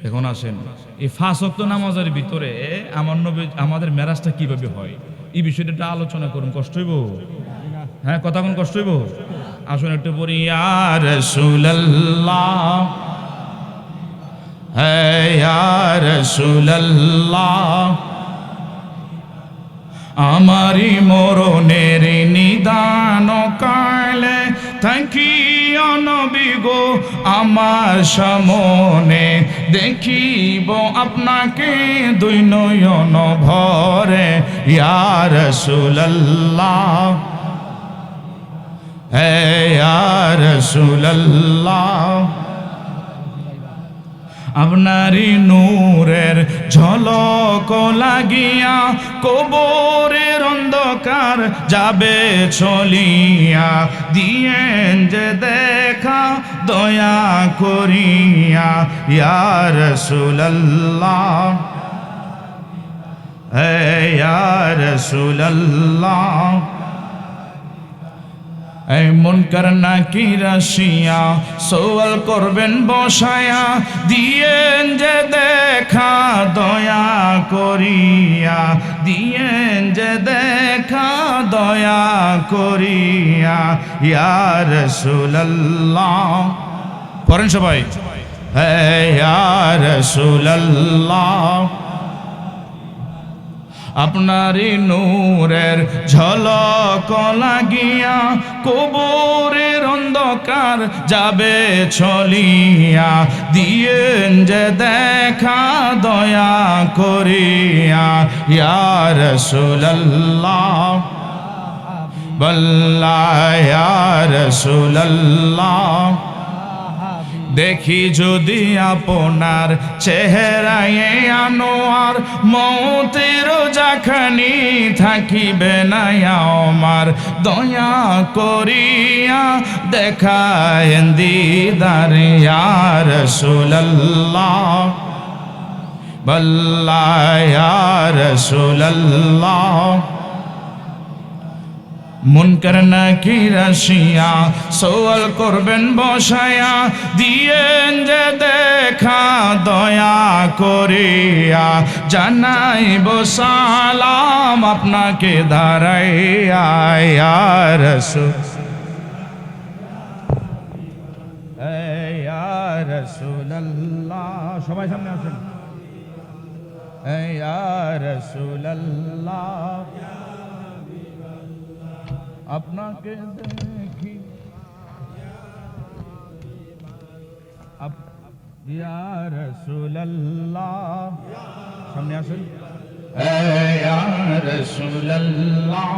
এখন আসেন, এই 5 ওয়াক্ত নামাজের ভিতরে আমার নবী আমাদের মেরাজটা কিভাবে হয়, এই বিষয়টা আলোচনা করুন। কষ্ট হইব? হ্যাঁ, কথা কোন কষ্ট হইব? আসুন একটু পড়ি। ইয়া রাসূলুল্লাহ, হে ইয়া রাসূলুল্লাহ, আমারি মরণের নিদান কালে থাকি নবী গো আমার সামনে, দেখিব আপনাকে 2 নয়ন ভরে। ইয়া রাসূলুল্লাহ, হে ইয়া রাসূলুল্লাহ, আপনারি নূরের ঝলক লাগিয়া কবরের অন্ধকার যাবে চলিয়া, দিয়েন যে দেখা দয়া করিয়া। ইয়া রাসূলুল্লাহ, হে ইয়া রাসূলুল্লাহ, এই মুনকার নাকির আসিয়া সওয়াল করবেন বসায়া, দিয়েন যে দেখা দয়া করিয়া, দিয়েন যে দেখা দয়া করিয়া। ইয়া রাসূলুল্লাহ, পড়েন সবাই, হে ইয়া রাসূলুল্লাহ, আপনারি নূরের ঝলক লাগিয়া কবরের অন্ধকার যাবে চলিয়া, দিয়েন যে দেখা দয়া করিয়া। ইয়া রাসূলুল্লাহ, বল্লাহ ইয়া রাসূলুল্লাহ, দেখি যদি আপনার চেহারায় আনোয়ার, মৌতের যখনি থাকিবে না আমার, দয়া করিয়া দেখায়েন দিদার। ইয়া রাসূলুল্লাহ, বল্লাহ ইয়া রাসূলুল্লাহ, মুনকার নাকির আসিয়া সওয়াল করবেন বসায়া, দিয়েন যে দেখা দয়া করিয়া, জানাইব সালাম আপনাকে দাঁড়াইয়া। ইয়া রাসূল, ইয়া রাসূলুল্লাহ, সবাই সামনে আসেন। ইয়া রাসূলুল্লাহ, আপনাকে দেখি ইয়া রাসূলুল্লাহ সামনে আসুন ইয়া রাসূলুল্লাহ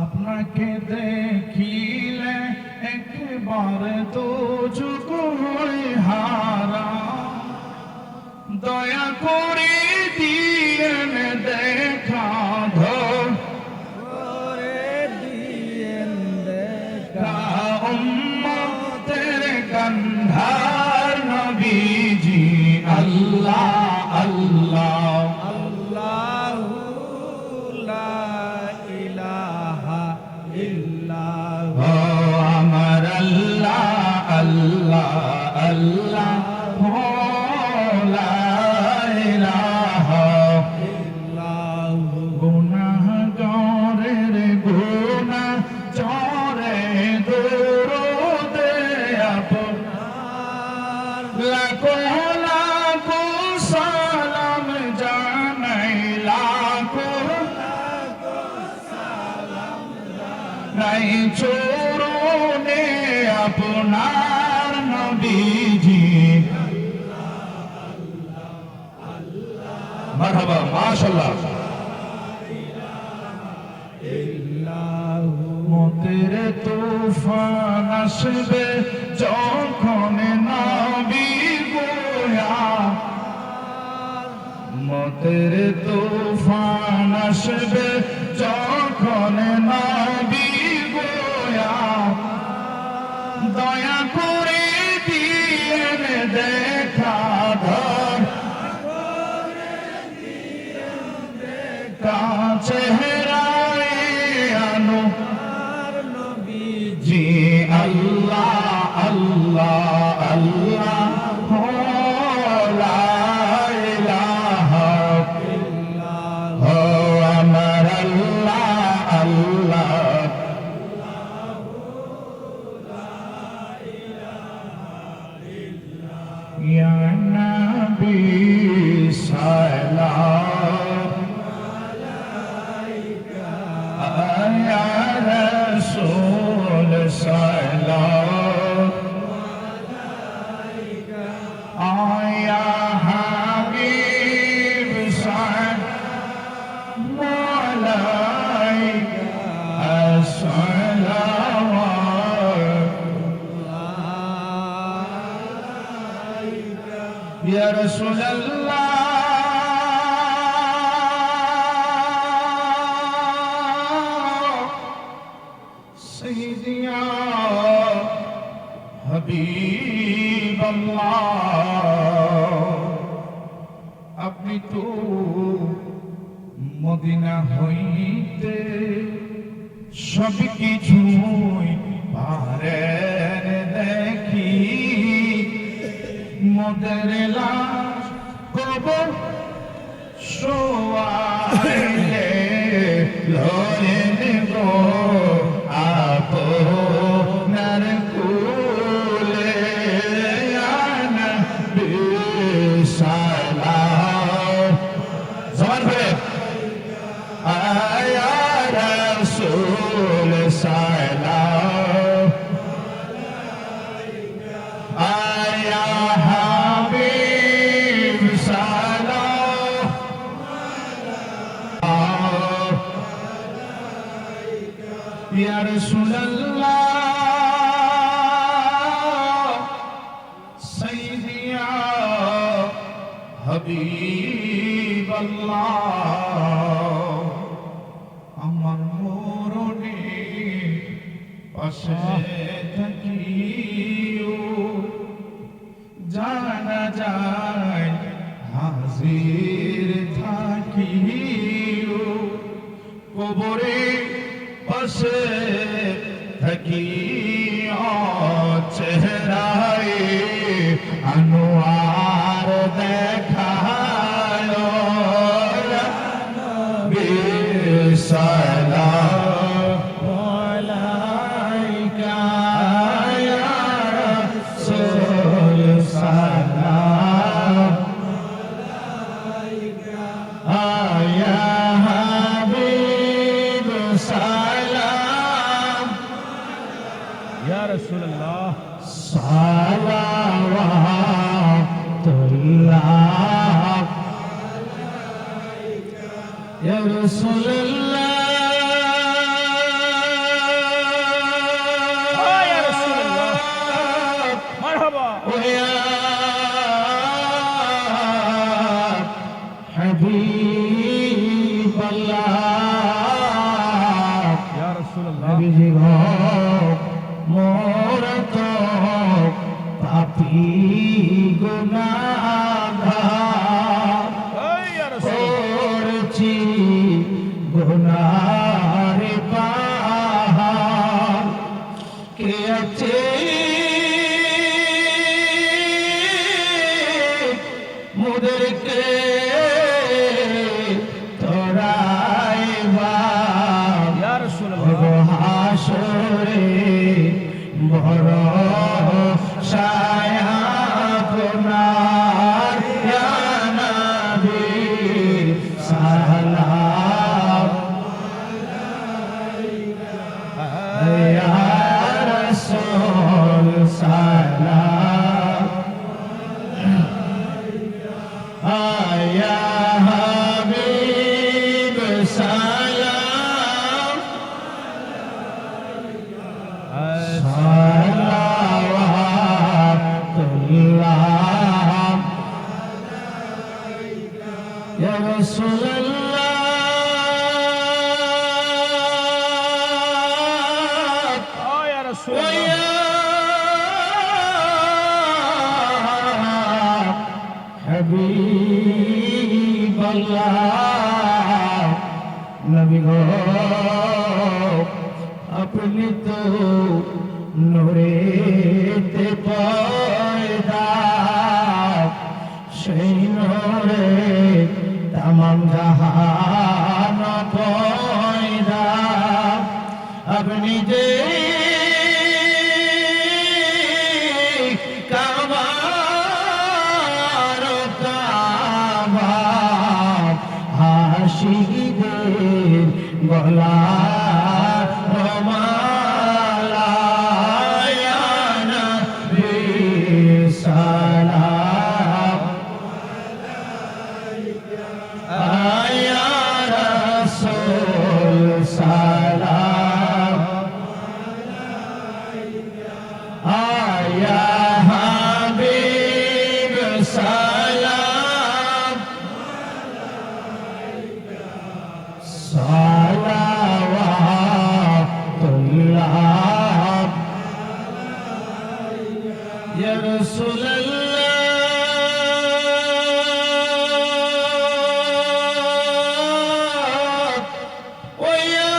আপনাকে দেখিলে একবার তো চোখ হই হারা দয়া করে দিয়েন দেখা করে দিয়েন দেখা উম্মতের গন্ধার নবীজি আল্লাহ আল্লাহ আল্লাহু লা ইলাহা ইল্লাহু ও আমার আল্লাহ আল্লাহ আল্লাহ ও লা ইলাহা ইল্লাহু গুনাহগারের গুনাহ চরে দরুদে আপনার লাখো লাখো সালাম জানাই লাখো নাই চরণে আপনার নবীজি মারহাবা মাশাআল্লাহ মতের তুফান আসবে যখন নবী গোয়া মতের তুফান আসবে যখন নবী গোয়া দয়া করে দিয়েন দেখা ধর চেহারায় আনো আর নবী জি আল্লাহ আল্লাহ আল্লাহ হো লা ইলাহা ইল্লাহু হো আমার আল্লাহ আল্লাহ ইয়া নবী সালাম ইয়া রাসূল সালাম ইয়া হাবিব সালাম আলাইকা আসসালাম ইয়া রাসূলুল্লাহ سيدي يا حبيب الله আপনি তো মদিনা হইতে সব কিছুই পারেন দেখি মোদের লাশ কবর শোয়াইলে লয়ে নেব আপনার কুলে আনা বিশালাম জবান করে আয়া রাসূল সালাম আয়া হাবিব সালাম ইয়া রাসূলুল্লাহ সাইয়্যিদি ইয়া হাবিবাল্লাহ আমার মরণে পাশে থাকিও জানা যায় হাজির থাকিও কবরে পাশে থাকি চেহারায় আনোয়ার দেখায় বিসালাম আলাইকা ইয়া রাসূল সালাম আয়া হাবিব সালাম ইয়া রাসূলুল্লাহ সালাওয়াতুল্লাহ ইয়া রাসূলুল্লাহ ইয়া রাসূলুল্লাহ মারহাবা ওয়া হাবিবাল্লাহ ইয়া রাসূলুল্লাহ নবীজি গো মোর তো পাপী গুনাহগার ইয়া রাসূলুল্লাহ করছি গুনার পাহাড় কে আছে মুদেরকে তোরাইবা ইয়া রাসূলুল্লাহ হাসরে বড় সায়াপনার ইয়া নবী সালাম ইয়া রাসূল সালাম ইয়া হাবিব সালাম সালাওয়াতুল্লাহ ইয়া রাসূলুল্লাহ ইয়া রাসূলুল্লাহ ওয়া হাবিবাল্লাহ নবী গো আপনি তো নূরেতে পয়দা সেই নূরে তামাম জাহান পয়দা আপনি যে কাবার কাবা হাসিদের গলা রমালা ইয়া নবী সালাম ইয়া রাসূল সালাম ইয়া হাবিব সালাম সালাওয়াতুল্লাহ ইয়া রাসূলুল্লাহ ওয়া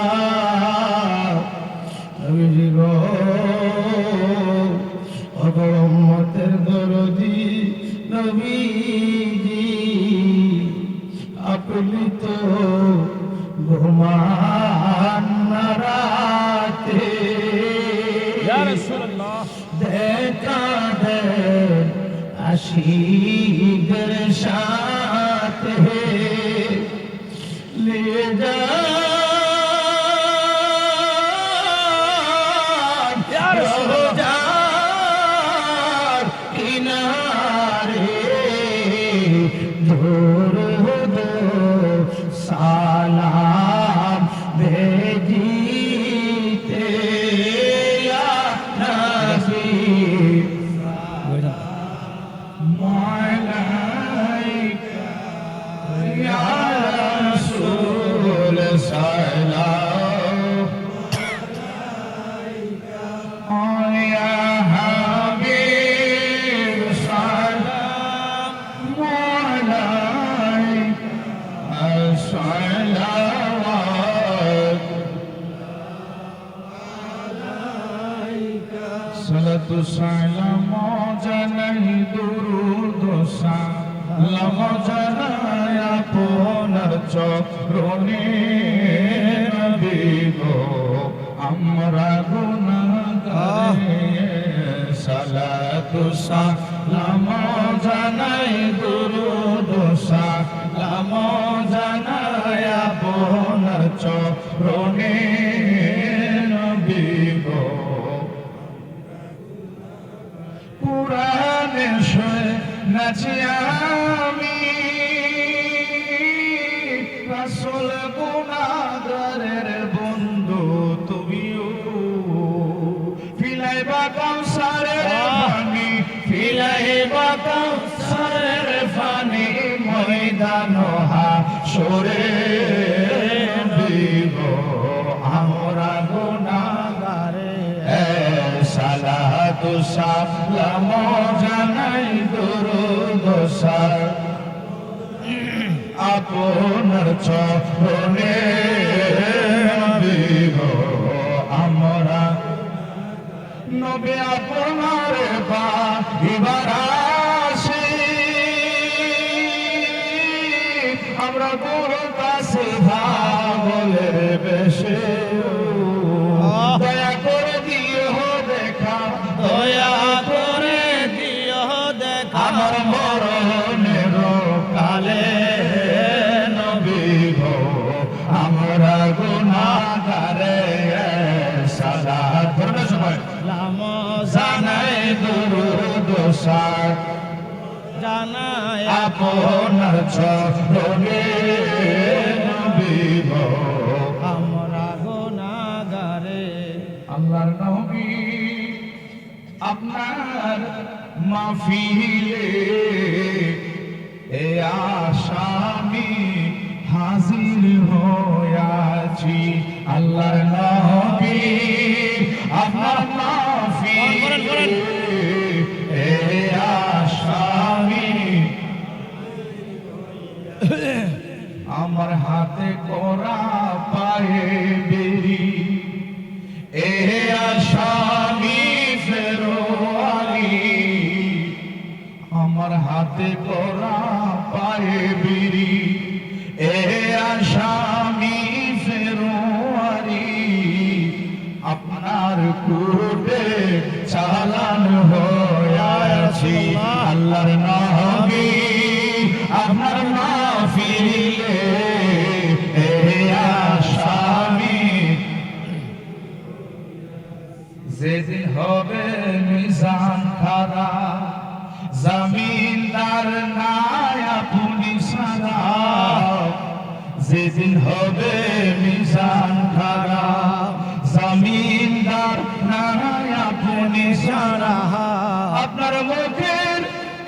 হাবিবাল্লাহ নবীজি গো উম্মতের দরদি নবীজি আপনি তো ঘুমান না রাতে ইয়া রাসূলুল্লাহ দেখা দেন আশিকের সাথে লিয়ে যা ইয়া রাসূলুল্লাহ দরুদ সালাম भेजीते या नबी मौलाइका या रसूल सलाम या हबीब सलाम मौलाइका सलावत सलातु सलाम জানাই দুরূদ সালাম জানাই আপনার চরণে নবী গো আমরা গুনাহগার সালাতু সালাম জানাই দুরূদ সালাম জানাই চরণে নবী গো কুরআনে শুনে নাচি আমি রাসূল গুনাহগারের বন্ধু তুমিও ফিলাইবা কাউসারের পানি ফিলাইবা কাউসারের পানি ময়দান হাসরে দিব আমরা গুনাহগারে সালাতু সালাম জানাই দুরূদ আপনার চরণে দিব আমরা নবী আপনার পাইবার আসি আমরা গুরু কাছে ভাগলের বেশে দয়া করে দিও দেখা দয়া করে দিও দেখা আমার মরণের কালে নবী গো আমরা গুনাহগারে সালাত পড়বে সবাই লাম জানাই দুরূদ জানায় আপনার চরণে নবী গো আমরা গুনাহগারে আল্লাহর নবী আপনার মাহফিলে এ আসামি হাজির হইয়াছি আল্লাহর নবী আপনার মাহফিলে এ আসামি আমার হাতে করা পায়ে বেরি এ আসামি ফেরোয়ালি আমার হাতে করা পায়ে বেরি এ আসামি ফেরোয়ালি আপনার কুটে চালান হইয়াছি আল্লাহর নবী আপনার মাহফিলে এ আসামি যেদিন হবে মিজান খারা জমিনদার নাই আপনি সারা যেদিন হবে মিজান খারা জমিনদার নাই আপনি সারা আপনার মুখের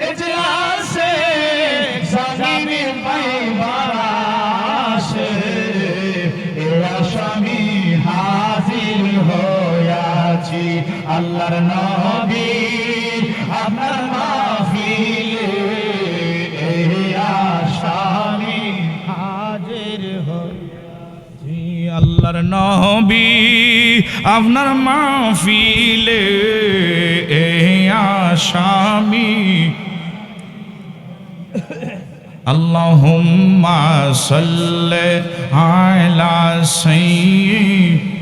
এজলাসে জমিনে পাইবার আসে এ আসামি হাজির হইয়াছি আল্লাহর নবী আপনার মাহফিলে এ আসামি হাজির হই আল্লাহর নবী আপনার মাহফিলে এ আসামি আল্লাহুম্মা সাল্লি আলা সাইয়্যিদিনা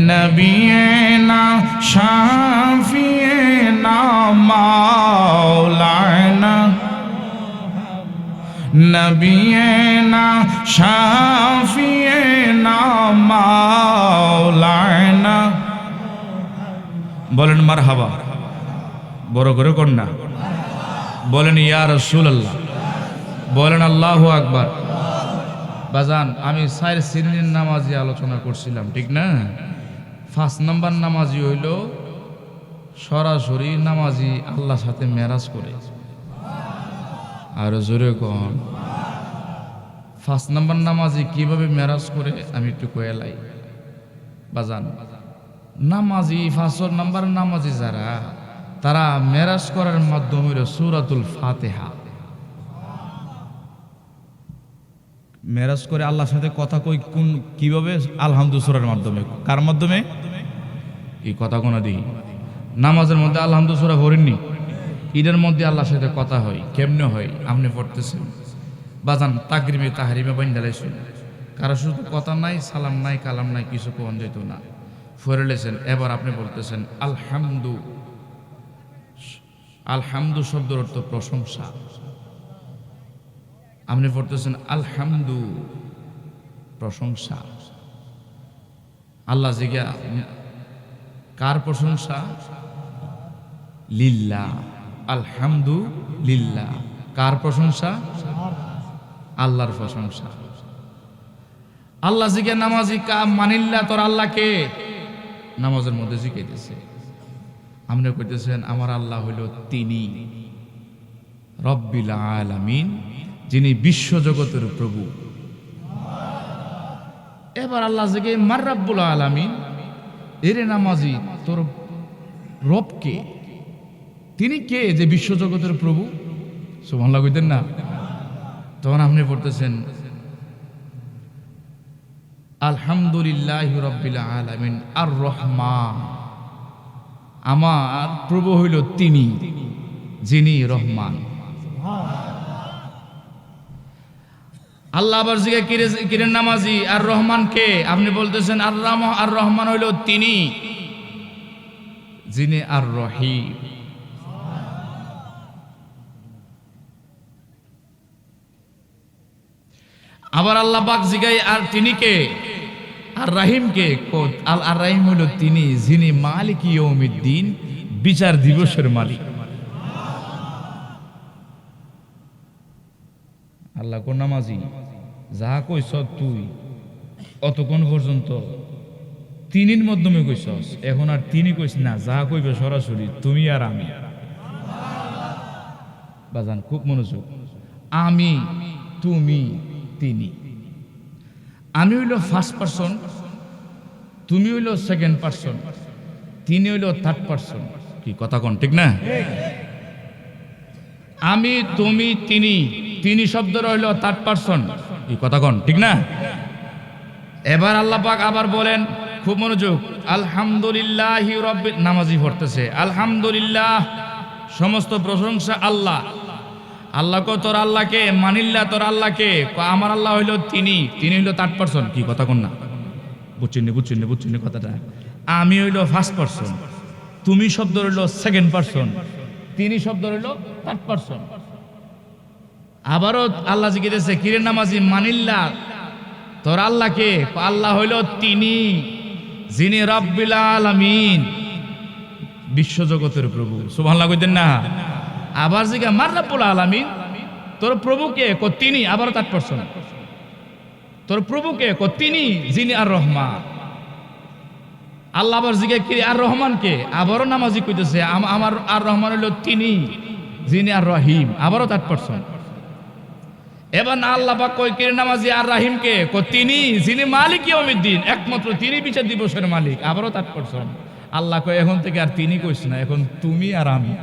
নবিয়িনা শাফিয়িনা মাওলানা নবিয়িনা শাফিয়িনা মাওলানা বলেন মারহাবা বড় করে কন্যা বলেন ইয়া রাসূলুল্লাহ বলেন আল্লাহু আকবার বাজান আমি 4 শ্রেণীর নামাজি আলোচনা করছিলাম ঠিক না 5 নম্বর নামাজি হইল সরাসরি নামাজি আল্লাহর সাথে মেরাজ করে আর জোরে কোন 5 নম্বর নামাজি কিভাবে মেরাজ করে আমি একটু কয়েলাই বাজান নামাজি 5 নম্বর নামাজি যারা তারা মেরাজ করার মাধ্যমে সূরাতুল ফাতিহা মেরাজ করে আল্লাহর সাথে কথা কই কোন কিভাবে আলহামদুলিল্লাহ সূরার মাধ্যমে কার মাধ্যমে এই কথা কোন দিই নামাজের মধ্যে আলহামদুলিল্লাহ সূরা পড়েননি ঈদের মধ্যে আল্লাহর সাথে কথা হয় কেমনে হয় আপনি পড়তেছেন বাজান তাকরিমে তাহরিমে বাইন্দালাইছেন কারো শুধু কথা নাই সালাম নাই কালাম নাই কিছু কোন যেত না ফরেলেছেন এবার আপনি বলতেছেন আলহামদু আলহামদু শব্দের অর্থ প্রশংসা আপনি পড়তেছেন আলহামদু, প্রশংসা। আল্লাহ জিজ্ঞা কার প্রশংসা? লিল্লাহ, আলহামদু লিল্লাহ। কার প্রশংসা? আল্লাহর প্রশংসা। আল্লাহ জিজ্ঞা নামাজি কা মানিল্লা, তোর আল্লাহকে নামাজের মধ্যে জিজ্ঞাইতেছে। আপনি কইতেছেন আমার আল্লাহ হইল তিনি রব্বিল আলামিন, যিনি বিশ্বজগতের প্রভু। এবার আল্লাহ জিজ্ঞে মার রব্বুল আলামিন, এরে নামাজি তোর রবকে, তিনি কে যে বিশ্বজগতের প্রভু? সুবহানাল্লাহ কইতেন না? তখন আপনি পড়তেছেন আলহামদুলিল্লাহি রাব্বিল আলামিন আর রহমান, আমার প্রভু হইল তিনি যিনি রহমান। আল্লাহ আবার জিজ্ঞা কিরে নামাজি আর রহমান কে? আপনি বলতেছেন আর রহমান হইল তিনি যিনি আর রহিম। আবার আল্লাহ পাক জিগাই আর তিনি কে? আর রাহিম কে? আর রাহিম হইল তিনি যিনি মালিক ইয়াউমিদ্দিন, বিচার দিবসের মালিক। আল্লাহ কোন নামাজি যা কইছ তুই অতক্ষণ পর্যন্ত তিনির মাধ্যমে কইছস, এখন আর তিনি কইস না, যা কইবে সরাসরি তুমি আর আমি। বাজান খুব মনোযোগ। আমি, তুমি, তিনি। আমি হইল ফার্স্ট পারসন, তুমি হইল সেকেন্ড পারসন, তিনি হইল থার্ড পারসন। কি কথা কোন ঠিক না? আমি, তুমি, তিনি, তিনি শব্দ রইল থার্ড পারসন। কি কথা কোন ঠিক না? এবার আল্লাহ পাক আবার বলেন, খুব মনোযোগ, আলহামদুলিল্লাহি রাব্বিল, নামাজি পড়তেছে আলহামদুলিল্লাহ, সমস্ত প্রশংসা আল্লাহ। আল্লাহ কো তোর আল্লাহকে মানিল্লা, তোর আল্লাহকে আমার আল্লাহ হইল তিনি, তিনি হইল থার্ড পারসন। কি কথা কোন না? বুঝছেন কথাটা? আমি হইল ফার্স্ট পারসন, তুমি শব্দ রইল সেকেন্ড পারসন, তিনি শব্দ রইল থার্ড পারসন। আবারও আল্লাহ জিজ্ঞেস কিরে নামাজি মানিল্লা, তোর আল্লাহকে? আল্লাহ হইল তিনি যিনি রব্বিল আলামিন, বিশ্বজগতের প্রভু। সুবহানাল্লাহ কইতেন না? আবার জিজ্ঞা মার রব্বুল আলামিন, তোর প্রভুকে? তিনি আবার থার্ড পারসন। তোর প্রভুকে? তিনি যিনি আর রহমান। আল্লাহ আবার জিজ্ঞা কি আর রহমান কে? আবারও নামাজি কইতেছে আমার আর রহমান হইল তিনি যিনি আর রহিম, আবারও থার্ড পারসন। এবার না আল্লাহ পাক কই কিরে নামাজি আর রাহিম কে? তিনি যিনি মালিক ইয়াউমিদ্দিন, একমাত্র তিনি বিচার দিবসের মালিক, আবারও থার্ড পারসন। আল্লাহ কয় এখন থেকে আর তিনি কইস না, এখন তুমি আর আমি।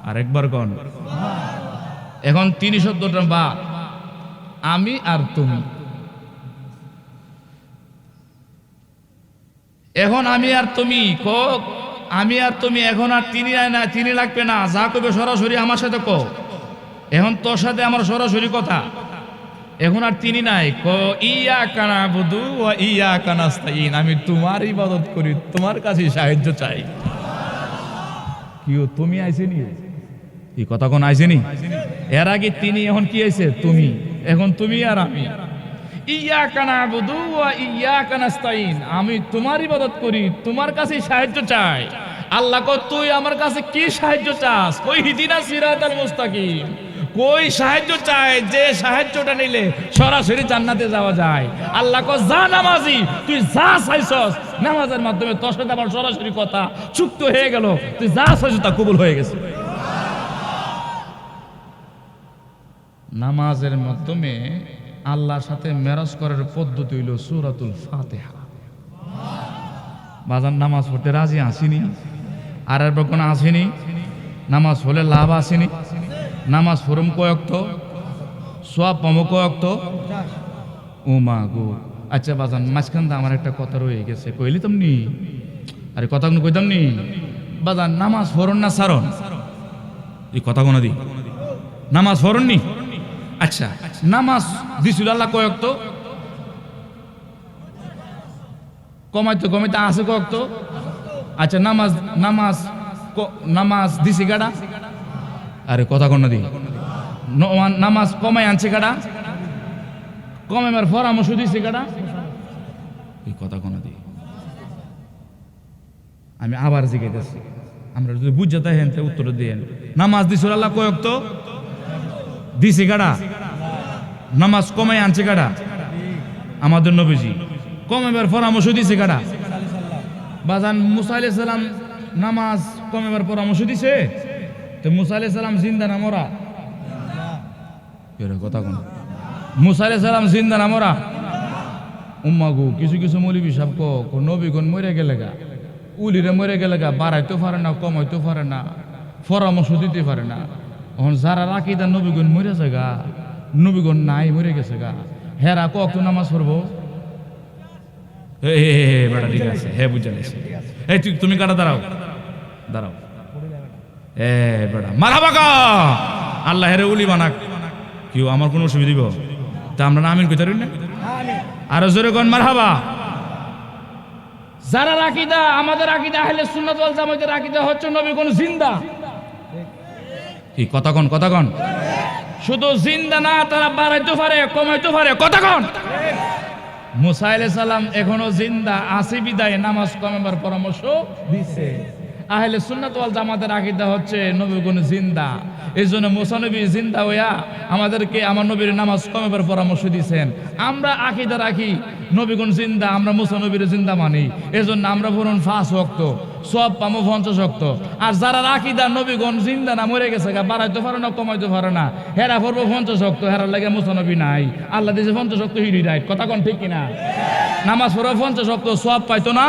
আরেকবার কোন? এখন তিনি শব্দটা বা আমি আর তুমি। এখন আমি আর তুমি আমি আর তুমি, এখন আর তিনি না, তিনি লাগবে না, যা কইবে সরাসরি আমার সাথে কো। এখন তোর সাথে আমার সরাসরি কথা, এখন আর তিনি নাই। ইয়াকা নাবুদু ওয়া ইয়াকা নাস্তাইন, আমি তোমার ইবাদত করি, তোমার কাছে সাহায্য চাই। কিও তুমি আইছেনি? এই কথা কোন আইছেনি? এর আগে তিনি, এখন কি আইছে? তুমি। এখন তুমি আর আমি। ইয়াকা নাবুদু ওয়া ইয়াকা নাস্তাইন, আমি তোমার ইবাদত করি, তোমার কাছে সাহায্য চাই। আল্লাহ কো তুই আমার কাছে কি সাহায্য চাস? কই হিদিনা সিরাতাল মুস্তাকিম, কই সাহায্য চায় যে সাহায্যটা নিলে সরাসরি জান্নাতে যাওয়া যায়। আল্লাহ কো যা নামাজি, তুই যা চাইছস নামাজের মাধ্যমে তোর সাথে আমার সরাসরি কথা চুক্ত হয়ে গেল, তুই যা চাইছস তা কবুল হয়ে গেছে। নামাজের মাধ্যমে আল্লাহর সাথে মেরাজ করার পদ্ধতি হইল সূরাতুল ফাতিহা। বাজান নামাজ পড়তে রাজি আসেনি? আর একবার কোনো আসেনি? নামাজ হলে লাভ আসেনি? নামাজ ফরম কয়ক্ত, সওয়াব পামো কয়ক্ত? ও মা গো। আচ্ছা বাজান, মাঝখান আমার একটা কথা রয়ে গেছে, কইলি তুমি? আরে কথা কোনো কইতাম নি বাজান, নামাজ ফরন না সারন? এই কথা কোনো দি নামাজ ফরন নি? আচ্ছা নামাজ দিছিল আল্লাহ কয়ক্ত? কমাইতে আছে কয়ক্ত? আচ্ছা নামাজ দিছি গাড়া? আরে কথা কোন দি নামাজ কমাই আনছে কাটা, কমাইবার পরামর্শ দিছে কাটা। এই কথা কোনো দিই আমি আবার জিজ্ঞাসা, আমরা যদি বুঝতে হেন উত্তর দিয়েন। নামাজ দিছিল আল্লাহ কয়েক তো দিছে কাটা, নামাজ কমাই আনছে কাটা আমাদের নবীজি, কমাইবার পরামর্শ দিছে কাটা। বাজান মুসা আলাইহিস সালাম নামাজ কমাইবার পরামর্শ দিছে, তো মুসা আলাইহিস সালাম জিন্দা না মরা? কথা কোন মুসা আলাইহিস সালাম জিন্দা না মরা? উম্মা গো কিছু কিছু মৌলবী সাহেব কো নবীগণ মরে গেলে গা, উলিরে মরে গেলে গা, বাড়াইতে পারে না, কমাইতে পারে না, পরামর্শ দিতে পারে না। এখন যারা রাখি তার নবীগণ মরে যায় গা, নবীগণ নাই মরে গেছে গা, হেরা কক তো নামাজ পড়বো? বেটা ঠিক আছে, হ্যাঁ বুঝে গেছে। এই তুমি কাটা দাঁড়াও, দাঁড়াও। বেটা মারহাবা কা আল্লাহ হেরে উলি বানাক, কেউ আমার কোনো অসুবিধা দিব তা আমরা না আমিন কইতে পারি না? আরো জোরে কোন মারহাবা। যারা আকীদা, আমাদের আকীদা আহলে সুন্নাত ওয়াল জামাতের আকীদা হচ্ছে নবীগণ জিন্দা। কি কথা কোন, কথা কোন? শুধু জিন্দা না, তারা বাড়াইতে পারে, কমাইতে পারে, কথা কোন? মুসা আলাইহিস সালাম এখনো জিন্দা আছে বিদায় নামাজ কমাবার পরামর্শ দিছে। আহলে সুন্নাত ওয়াল জামাতের আকীদা হচ্ছে নবীগণ জিন্দা, এইজন্য মুসা নবী জিন্দা হইয়া আমাদেরকে আমার নবীর নামাজ কমাবার পরামর্শ দিয়েছেন। আমরা আকীদা রাখি নবীগণ জিন্দা, আমরা মুসা নবীর জিন্দা মানি, এজন্য আমরা পড়ুন 5 ওয়াক্ত, সব পামো 50 ওয়াক্ত। আর যারা আকীদা নবীগণ জিন্দা না, মরে গেছে গা, বাড়াইতে পারে না, কমাইতে পারে না, হেরা পড়বো 50 ওয়াক্ত, হেরার লাগে মুসা নবী নাই, আল্লাহ দিয়েছে 50 ওয়াক্ত হিডি রাইট। কথা কোন ঠিক কিনা? নামাজ পড়ো 50 ওয়াক্ত, সব পাইতো না?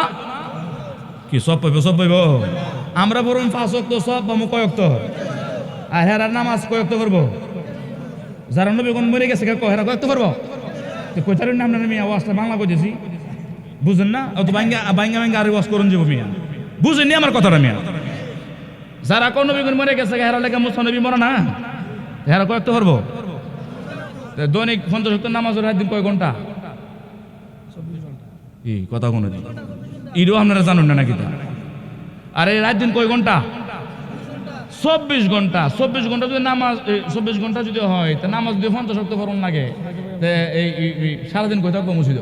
কি সব পাইব? সব পাইব। আমরা পড়ুন 5 ওয়াক্ত, সব পামো কয়েকত, আর হেরার নামাজ কয়েকত করবো। যারা নবীগণ মরে গেছে হেরা কয়েকত করবো। কইতারেন না আপনার মিয়া, ওয়াজটা বাংলা কইতেছি, বুঝেন না? অত বাইঙ্গা বাইঙ্গা বাইঙ্গা আর ওয়াজ করুন যাবো মিয়া, বুঝেননি আমার কথাটা মিয়া? যারা কোন নবীগণ মরে গেছে হেরা লেগে মুসা নবী মরে না, হেরা কয়েকত করবো। দৈনিক 50 ওয়াক্ত নামাজের রাত দিন কয় ঘন্টা? এই কথা কোনো দিন ইডো আপনারা জানুন না নাকি? আরে রাত দিন কয় ঘন্টা? 24 ঘন্টা। 24 ঘন্টা যদি নামাজ, 24 ঘন্টা যদি হয়, তা নামাজ যদি 50 ওয়াক্ত পড়ন লাগে, এই সারাদিন কই থাকবো মসজিদ?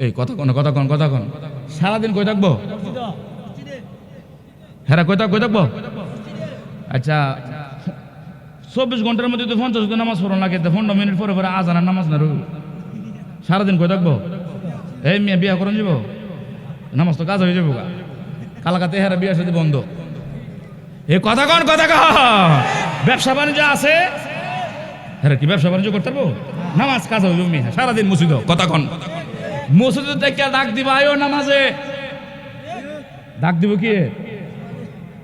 এই কথা কোন, কথা কোন, কথা কোন? সারাদিন কই থাকবো? হেরা কই থাকবো? আচ্ছা 24 ঘন্টার মধ্যে যদি 50 ওয়াক্ত নামাজ পড়ন লাগে, তা 15 মিনিট পরে পরে আজানের নামাজ না রু, সারাদিন কই থাকবো? এই মিয়া বিয়া করুন যাব, নামাজ তো কাজ হয়ে যাবো গা, কালাকাতে হেরা বিয়া সাথে বন্ধ। এই কথা কন, কথা কন। ব্যবসা বাণিজ্য আছে, হেরা কি ব্যবসা বাণিজ্য করতে পারবো? নামাজ কাজ হইব মিয়া, সারাদিন মসজিদ। কথা কন। মসজিদে থেকে ডাক দিবা, আয়ো নামাজে। ডাক দিব কে?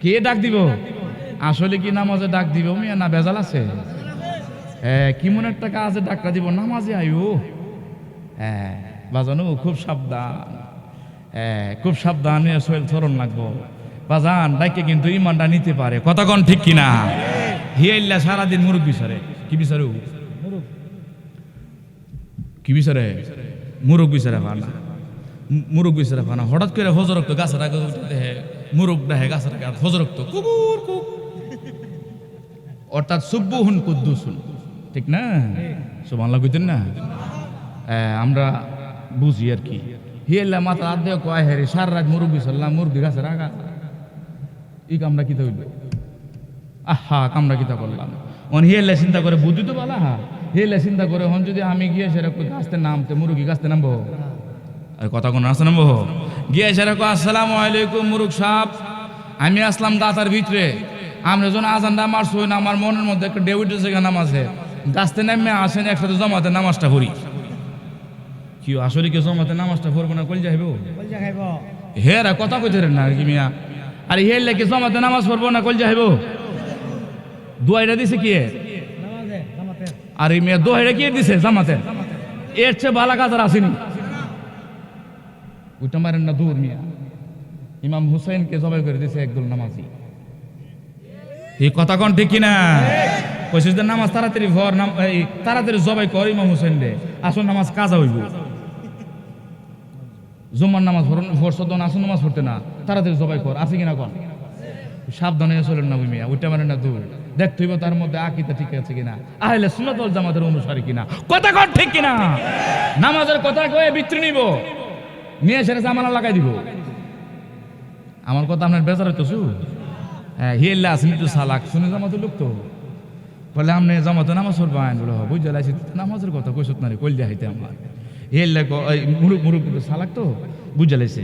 কে ডাক দিব? আসলে কি নামাজে ডাক দিব মিয়া, না বেজাল আছে? কি মনে একটা কাজে ডাকটা দিব, নামাজে আয়ো। বাজানো খুব সাবধান, খুব সাবধান নিয়ে শরীর ধরন লাগবো বাজান, ডাকে কিন্তু ইমানটা নিতে পারে। কথা কন ঠিক কিনা? হিয়াইল্লা সারাদিন মুরুখ বিচারে, কি বিচারে? কি বিচারে? মুরুখ বিচারে ফানা, মুরুখ বিচারে ফানা। হঠাৎ করে ফজরক্ত গাছের আগে দেখে মুরুখ দেখে গাছের আগে ফজরক্ত কুকুর কুক, অর্থাৎ সুব্বুহুন কুদ্দুসুন, ঠিক না? সুবহানাল্লাহ কইতেন না? আমরা বুঝি আর কি। হিয়াইল্লা মাথা হাত দিয়ে কয় হেরে সারা রাত মুরুখ বিচারলাম, মুরগি গাছের আগা, এই কামরা কিতা হইল? আহা কামরা কিতা করলাম। অন হিয়াইল্লা চিন্তা করে, বুদ্ধি তো বলা, হা হিয়াইল্লা চিন্তা করে, হন যদি আমি গিয়ে সেরকম গাছতে নামতে, মুরগি গাছতে নামবো, আর কথা কোন আসতে নামবো? গিয়ে সেরকম আসসালামু আলাইকুম মুরুখ সাহেব, আমি আসলাম গাছার ভিতরে, আমরা যখন আজানটা মারছো না, আমার মনের মধ্যে একটা ডেভিড নাম আছে, গাছতে নামে আসেন একসাথে জমাতে নামাজটা পড়ি। কি আসলে কি জমাতে নামাজটা পড়বো না, কলজা খাইব? হেরা কথা কইতে না আর কি মিয়া। আরে হেরলে কি জমাতে নামাজ পড়বো না, কলজা খাইব? দোয়াইটা দিছে কি? আরে মিয়া দোহাইটা কি দিছে? জামাতে। এর চেয়ে ভালো কাজ আর আসেনি। ওইটা মারেন না দূর মিয়া। ইমাম হুসাইনকে জবাই করে দিছে একদল নামাজি। এই কথা কোন ঠিক কিনা? কইছিস যে নামাজ তাড়াতাড়ি ভর, তাড়াতাড়ি জবাই কর ইমাম হুসাইন রে, আসল নামাজ কাজা হইব। জুম্মার নামাজ পড়ছ তো আসল নামাজ পড়তে না, তাড়াতাড়ি জবাই কর, আছে কিনা কন? সাবধানে চলেন না মিয়া, ওইটা মানে না দূর দেখতে হইব তার মধ্যে আকিদা ঠিক আছে কিনা, আহলে সুন্নাত ওয়াল জামাতের অনুসারী কিনা, কথা কর ঠিক কিনা। নামাজের কথা কয়ে বিচ্ছিন্ন নিব, নিয়ে সেটা জামালা লাগাই দিব। আমার কথা আপনার বেজার হইতেছু? হ্যাঁ, হিয়েল্লা আসেন একটু সালাক শুনে জামাতের লোক তো বলে আপনি জামাতে নামাজ পড়বেন বলে বুঝতে লাইছি নামাজের কথা কইসত না রে, কইল দিয়া হাইতে আমার হিয়েল্লা মুরুক মুরুক সালাক তো বুঝতে লাইছে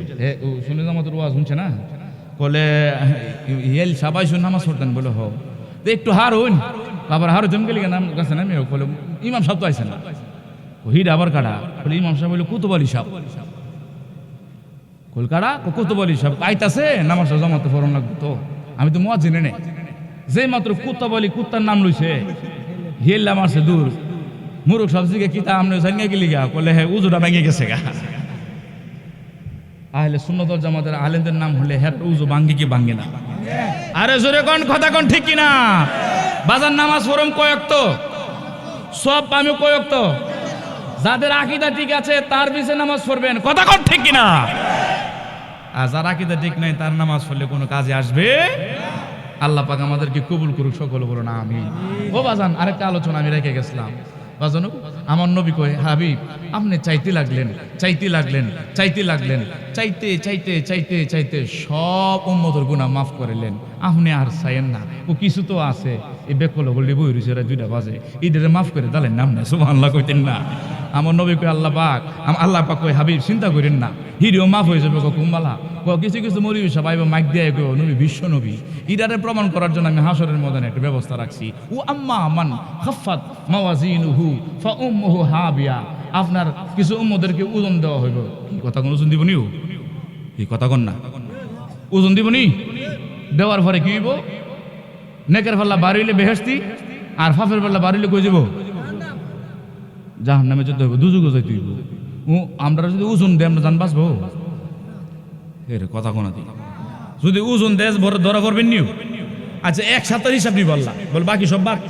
শুনে জামাতের ওয়াজ শুনছে না, বলে হিয়েল সবাই শুনে নামাজ পড়তেন বলে হ একটু হার হইন আবার হারো জমকে লিখে নাম গাছে নামে বলে ইমাম সাহেব তো আইসে না, হিড আবার কাটা বলে ইমাম সাহেব বলে কুতুব আলী সাহেব কলকাতা কুতুব আলী সাহেব আইতাছে নামাজটা জামাতে পড়ন লাগতো তো আমি তো মত জেনে নেই যে মাত্র কুত্তা বলি কুত্তার নাম লইছে হিয়েল্লা মারছে দূর মুরুখ সবজিকে কিতা আমনে জানিয়ে গেলি গা বলে হ্যাঁ উজুটা ভেঙে গেছে গা। আহলে সুন্নাত ওয়াল জামাতের আলেমদের নাম হলে হ্যাঁ উজু ভাঙ্গে কি ভাঙ্গে না? আরে জোরে কোন কথা কোন ঠিক কিনা? বাজার নামাজ পড়ম কয়েক তো সব আমি কয়েক তো যাদের আকীদা ঠিক আছে তার পিছে নামাজ পড়বেন, কথা কোন ঠিক কিনা? আর যার আকীদা ঠিক নাই তার নামাজ পড়লে কোনো কাজে আসবে? আল্লাহ পাক আমাদেরকে কবুল করুক, সকল বলুন আমিন। ও বাজান আরেকটা আলোচনা আমি রেখে গেছিলাম, বাজানো আমার নবী কয় হাবিব আপনি চাইতে লাগলেন চাইতে লাগলেন চাইতে লাগলেন চাইতে চাইতে চাইতে চাইতে সব উম্মতের গুনাহ মাফ করিলেন, আপনি আর চাইেন না ও কিছু তো আছে এই বেকল বললি বই রয়েছে 2টা বাজে ঈদের মাফ করে দিলেন নাম না সুবহানাল্লাহ কইতেন না। আমার নবী কয় আল্লাহ পাক কয় হাবিব চিন্তা করেন না হিরিও মাফ হয়ে যাবে কুম্বালা কিছু কিছু মরি সবাই মাইক দিয়ে নবী বিশ্ব নবী ইদারে প্রমাণ করার জন্য আমি হাসরের ময়দানে একটা ব্যবস্থা রাখছি। ও আম্মা মান খাফাত মাওয়াজিনুহু ফাউম্মুহু হাবিয়া, আপনার কিছু উম্মদেরকে ওজন দেওয়া হইব। কি কথা কোন ওজন দিব নিও? এই কথা কোন না ওজন দিব নি? দেওয়ার পরে কি হইব? নেকের পাল্লা বাড়িলে বেহেশতি আর ফাফের পাল্লা বাড়িলে কই যাব জাহান্নামে যেতে হইব, দুজুগে যাইতে হইব। ও আমরা যদি ওজন দেয় আমরা জান বাঁচবো? এর কথা কোন দি যদি ওজন দেশ ধরা পড়বেন নিও? আচ্ছা এক সপ্তাহ হিসাব নি বললা বল বাকি সব বাকি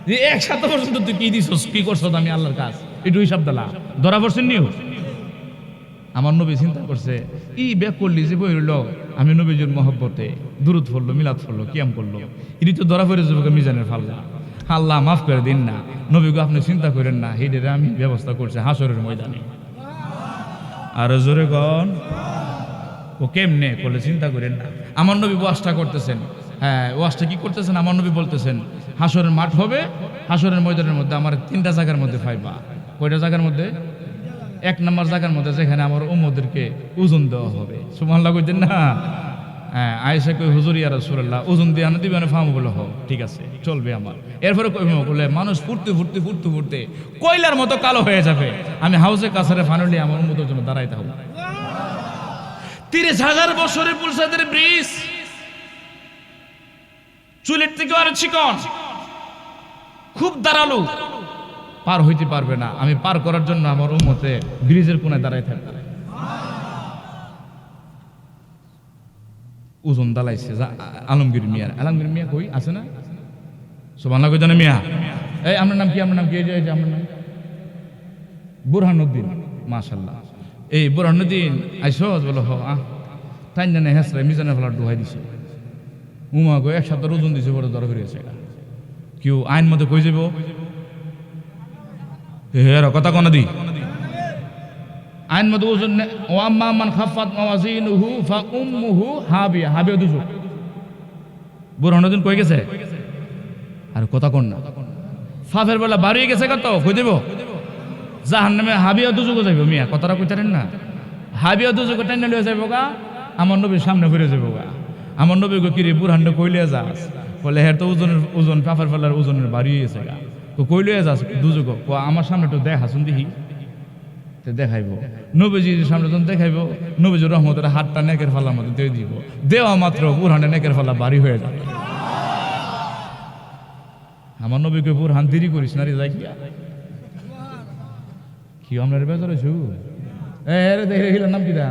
যে এক সপ্তাহ পর্যন্ত তুই কি দিছস কি করছস আমি আল্লাহর কাজ একটু হিসাব দিলা ধরা পড়ছেন নিও? আমার নবী চিন্তা করছে ই ব্যাক করলি যে বই হইল আমি নবীজির মহব্বতে দুরুদ পড়লো মিলাদ পড়লো কিয়াম করলো ইনি তো ধরা পড়ে যাবে মিজানের ফাল্লা। আল্লাহ মাফ করে দিন না, নবীকে আপনি চিন্তা করেন না, হিডের আমি ব্যবস্থা করছি হাসরের ময়দানে। আর জোরে গন ও কেমনে করলে চিন্তা করেন না। আমার নবী ওয়াজটা করতেছেন, হ্যাঁ ওয়াজটা কি করতেছেন? আমার নবী বলতেছেন হাসরের মাঠ হবে, হাসরের ময়দানের মধ্যে আমার 3টা জায়গার মধ্যে পাইবা। কয়টা জায়গার মধ্যে? 1 নম্বর জায়গার মধ্যে যেখানে আমার উম্মতদেরকে ওজন দেওয়া হবে। সুবহানাল্লাহ কইতেন না? হ্যাঁ আয়েশা কই হুজুর ইয়া রাসূলুল্লাহ ওজন দিয়ে আনা দিবেন ফাহম বলে হোক ঠিক আছে চলবে আমার। এরপরে কইলে মানুষ ফুটতে ফুটতে ফুটতে ফুটতে কয়লার মতো কালো হয়ে যাবে, আমি হাউসে কাছারে ফানুলি আমার উম্মতের জন্য দাঁড়াইতে হবে। 30,000 বছরের পুলসাদের ব্রিজ চুলের থেকে আরো চিকন খুব দাঁড়ালো, পার হইতে পারবে না। আমি পার করার জন্য আমার উম্মতে ব্রিজের কোনায় দাঁড়াই থাকবে। ওজন দালাইছে আলমগীর মিয়া কই আছে না? সুবহানাল্লাহ কই জানে মিয়া? এই আপনার নাম কি? আপনার নাম কি? এই যে আপনার নাম বুরহানুদ্দিন, মাশাআল্লাহ। এই বুরহানুদ্দিন আইসস বলো হ তাই জানে হেসরে মিজানের ফলার ডুহাই দিছে উমা গো 1 সপ্তাহ ওজন দিছে বড় দরকার হয়েছে। কেউ আইন মতো কই যাব হের কথা কোন দি আইন মতো ওজন ও আম্মা মান খাফাত মাওয়াজিনুহু ফাউম্মুহু হাবিয়া, হাবিয়া দুজো বুরহানুদ্দিন কই গেছে? আর কথা কোন না ফাফের বেলা বাড়িয়ে গেছে কত কই দেব জাহান্নামে হাবিয়া দুজোগে যাইব। মিয়া কথাটা কইতারেন না? হাবিয়া দুজোগে টাইনা লয়ে যাইব গা, আমার নবীর সামনে ফিরে যাবো গা। আমার নবী গো কিরে বুরহান কইলে যাস? বলে হ্যাঁ তো ওজন ফাফের বেলার ওজনের বাড়িয়ে গেছে গা। কইলে যাস দুজোগ আমার সামনে একটু দেখা শুন দেখি দেখাইব। নবীজির সামনে যখন দেখাইব নবীজির রহমতের হাতটা নেকের ফাল্লার মধ্যে দিয়ে দিব, দেওয়া মাত্র বুরহানে নেকের ফাল্লা বাড়ি হয়ে যাবে। আমার নবীকে বুরহান দেরি করিস না রে যাই কি আপনার বেজার হইছু? দেখে গেলাম নাম কি দা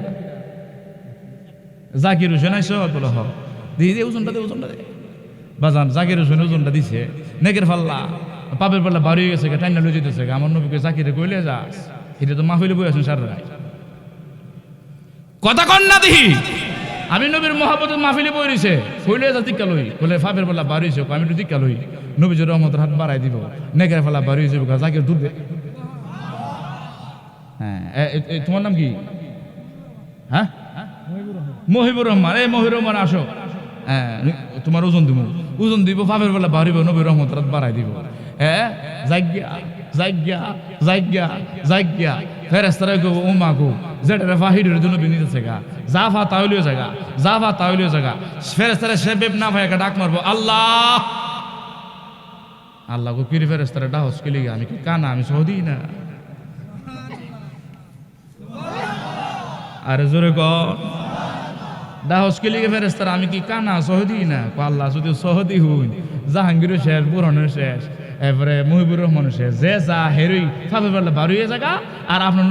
জাকির হোসেন আইস বলো হ দিয়ে ওজনটা দে ওজনটা দে বাজান। জাকির হোসেন ওজনটা দিছে নেকের ফাল্লা পাপের পাল্লা বাড়ি গেছে টাইনা লয়ে যেতেছে। আমার নবীকে জাকিরে কইলে যাস এটা তো মাহফিলে বই আছেন সারা রাত কথা কন না দেখি। আমি নবীর মহাব্বতের মাহফিলে বইরিছে কইলে যা টিকা লই বলে ফাফের বলা বাড়িছে আমি একটু টিকা লই নবীজির রহমতের হাত বাড়াই দিব নেকের ফেলা বাড়ি হয়ে যাবে যাকে দুধ দে। হ্যাঁ তোমার নাম কি? হ্যাঁ মহিবুর রহমান। এই মহিবুর রহমান আসো। হ্যাঁ তোমার ওজন দিব ফাফের বেলা বাড়িব নবীর রহমতের হাত বাড়াই দিব। হ্যাঁ জাগ্যা জাগ্যা জাগ্যা জাগ্যা ফেরেশতারা কইব ও মা গো যেটা ফাহিরের জন্য বিনিতেছে গা জাফা তাইলিও জায়গা জাফা তাইলিও জায়গা ফেরেশতারা সেবেব না ভাই একটা ডাক মারবো আল্লাহ আল্লাহ গো কিরি ফেরেশতারা ডাহস কেলি আমি কি কানা আমি সহদি না আরে জোরে কর ডাহস কেলি ফেরেশতারা আমি কি কানা সহদি না আল্লাহ যদি সহদি হই জাহাঙ্গীর শেষ বুরহানের শেষ এবারে মহিবুর রহমান শেষ যে যা হেরই ফাফে ফেললে বাড়িয়ে জায়গা আর আপনার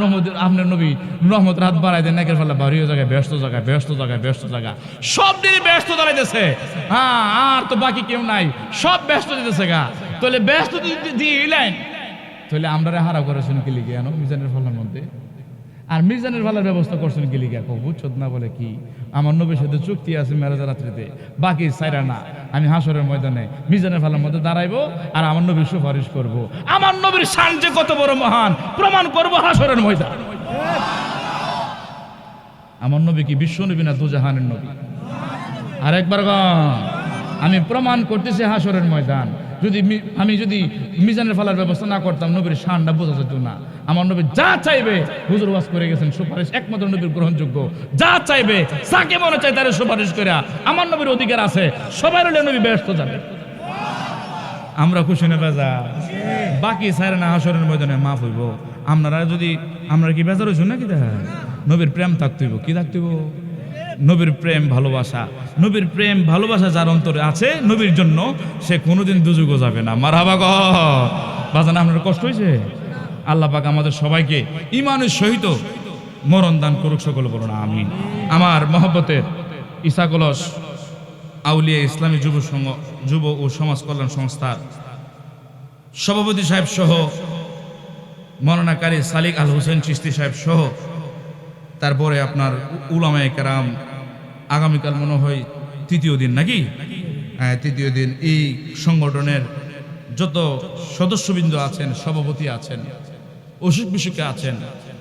নবী রহমতের হাত বাড়াই দেন নাকের ফেললে বাড়িয়ে জায়গায় ব্যস্ত জায়গায় ব্যস্ত জায়গায় ব্যস্ত জায়গা সব দিনই ব্যস্ত দাঁড়াইতেছে। হ্যাঁ আর তো বাকি কেউ নাই সব ব্যস্ত দিতেছে গা তাহলে ব্যস্ত দিলেন তাহলে আমরা হারা করেছেন কি লিখে জানো মিজানের ফলার মধ্যে আর মিজানের ফলার ব্যবস্থা করছেন কি লিখে বুঝছো না বলে কি আমার নবীর সাথে চুক্তি আছে মেরাজ রাত্রিতে বাকি সাইরা না আমি হাসরের ময়দানে মিজানের ফলার মধ্যে দাঁড়াইবো আর আমার নবীর সুপারিশ করব আমার নবীর শান যে কত বড় মহান প্রমাণ করব হাসরের ময়দান। আমার নবী কি বিশ্ব নবী না দুজাহানের নবী? আর একবার আমি প্রমাণ করতেছি হাসরের ময়দান আমি যদি মিজানের ফলার ব্যবস্থা না করতাম নবীর শানটা বোঝা যেত না। আমার নবী যা চাইবে হুজুর ওয়াজ করে গেছেন সুপারিশ একমাত্র নবীর গ্রহণযোগ্য যা চাইবে যাকে মনে চাই তার সুপারিশ করে আমার নবীর অধিকার আছে সবাই হলে নবী ব্যস্ত যাবে। আমরা খুশি না বেজা বাকি সাইরে না হাসরের ময়দানে মাফ হইব। আমরা কি বেজার হইছ না কি দেখা নবীর প্রেম থাকতে হইব কি থাকতে হইব নবীর প্রেম ভালোবাসা নবীর প্রেম ভালোবাসা যার অন্তরে আছে নবীর জন্য সে কোনোদিন দুজুগো যাবে না। মারহাবা গো বাজান আপনার কষ্ট হয়েছে? আল্লাহ পাক আমাদের সবাইকে ঈমানের সহিত মরণ দান করুক সকল বলুন আমিন। আমার মহব্বতের ঈসা কলস আউলিয়া ইসলামী যুব ও সমাজ কল্যাণ সংস্থার সভাপতি সাহেব সহ মৌলানা সালিক আল হোসেন চিশতি সাহেব সহ তারপরে আপনার উলামায়ে কেরাম আগামীকাল মনে হয় তৃতীয় দিন নাকি তৃতীয় দিন এই সংগঠনের যত সদস্যবৃন্দ আছেন সভাপতি আছেন অসুখ বিসুখে আছেন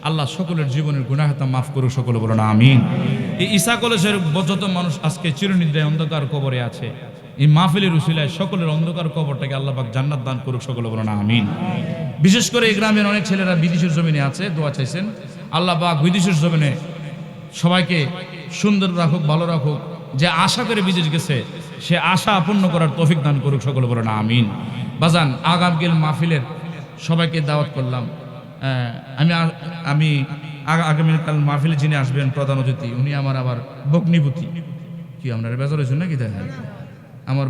আল্লাহ সকলের জীবনের গুনাহতা মাফ করুক সকলে বলুন আমিন। এই ঈসা কলেজের যত মানুষ আজকে চিরনিদ্রায় অন্ধকার কবরে আছে এই মাহফিলের উসিলায় সকলের অন্ধকার কবরটাকে আল্লাহ পাক জান্নাত দান করুক সকলে বলুন আমিন। বিশেষ করে এই গ্রামের অনেক ছেলেরা বিদেশের জমিনে আছে দোয়া চাইছেন আল্লাহ পাক বিদেশের জমিনে সবাইকে সুন্দর রাখুক ভালো রাখুক যে আশা করে বিদেশ গেছে সে আশা পূর্ণ করার তৌফিক দান করুক সকলে বলুন আমিন। বাজান আগামীকাল মাহফিলের সবাইকে দাওয়াত করলাম। আমি আগামীকাল মাহফিলে যিনি আসবেন প্রধান অতিথি উনি আমার আবার বগ্নিপতি কি আপনার বেজার হয়েছেন নাকি দেখেন আমার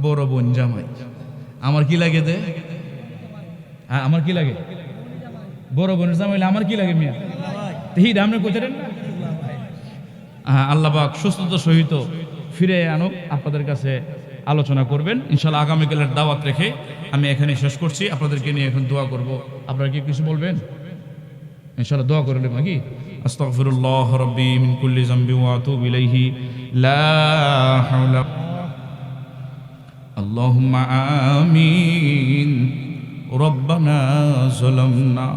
বড় বোন জামাই আমার কি লাগে দে আমার কি লাগে বড় বোনের জামাই আমার কি লাগে মিয়া হিদ আপনি কোথায় আল্লাহ পাক সুস্থতার সহিত ফিরে আনুক আপনাদের কাছে আলোচনা করবেন ইনশাআল্লাহ। আগামীকালের দাওয়াত রেখে আমি এখানে শেষ করছি আপনাদেরকে নিয়ে এখন দোয়া করব। আপনারা কি কিছু বলবেন? ইনশাআল্লাহ দোয়া করলেন নাকি আস্তাগফিরুল্লাহ রাব্বি মিন কুল্লি যামবি ওয়া আতুবু ইলাইহি লা হাওলা আল্লাহুম্মা আমিন। রব্বানা যালামনা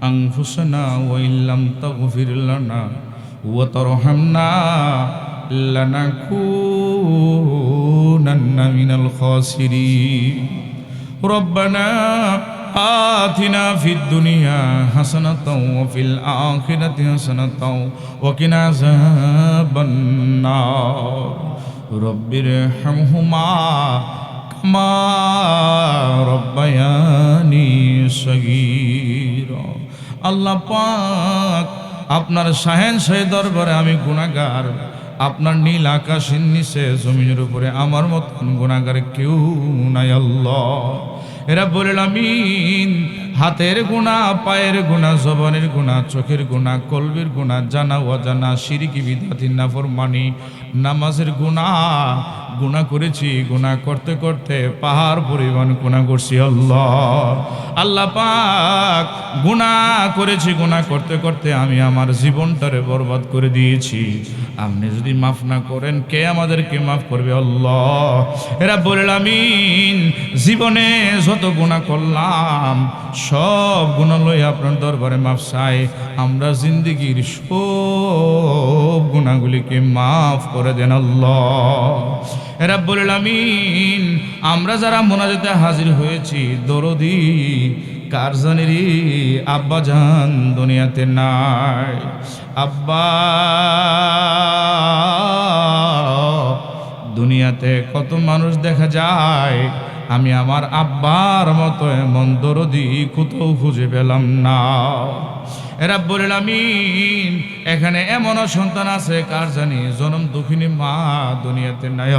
আনফুসানা ওয়া ইল্লাম তাগফির লানা ওয়া তারহামনা লানাকুনান্না মিনাল খাসিরিন। রব্বানা আতিনা ফিদ দুনিয়া হাসানাতাও ওয়া ফিল আখিরাতি হাসানাতাও ওয়া কিনা আযাবান নার। রব্বিরহামহুমা কামা রব্বায়ানি সগীরা। আল্লাহ পাক আপনার শাহেনশাহী দরবারে আমি গুনাহগার আপনার নীল আকাশের নিচে জমিনের উপরে আমার মতন গুনাহগার কেউ নাই আল্লাহ। এরা বলেন আমিন। হাতের গুণা, পায়ের গুণা, জবানের গুণা, চোখের গুণা, কলবের গুণা, জানা অজানা, শিরকি বিদআতি, নাফরমানি, নামাজের গুণা করেছি। গুণা করতে করতে পাহাড় পরিমাণ গুণা করছি। আল্লাহ পাক, গুণা করেছি, গুণা করতে করতে আমি আমার জীবনটারে বরবাদ করে দিয়েছি। আপনি যদি মাফ না করেন, কে আমাদেরকে মাফ করবে? আল্লাহ রাব্বুল আমিন, জীবনে যত গুনাহ করলাম সব গুনাহ লই আপনার দরবারে মাফ চাই। আমরা জিন্দেগির সব গুনাহগুলিকে মাফ করে দেন আল্লাহ রাব্বুল আমিন। আমরা যারা মুনাজাতে হাজির হয়েছি, দরদি কার জানেরি আব্বা জান দুনিয়াতে নাই। আব্বা দুনিয়াতে কত মানুষ দেখা যায়, আমি আমার আব্বার মতো এমন দরদি কোথাও খুঁজে পেলাম না। রাব্বুল আমিন, এখানে এমনও সন্তান আছে কার জানি জনম দুঃখিনী মা দুনিয়াতে নাই।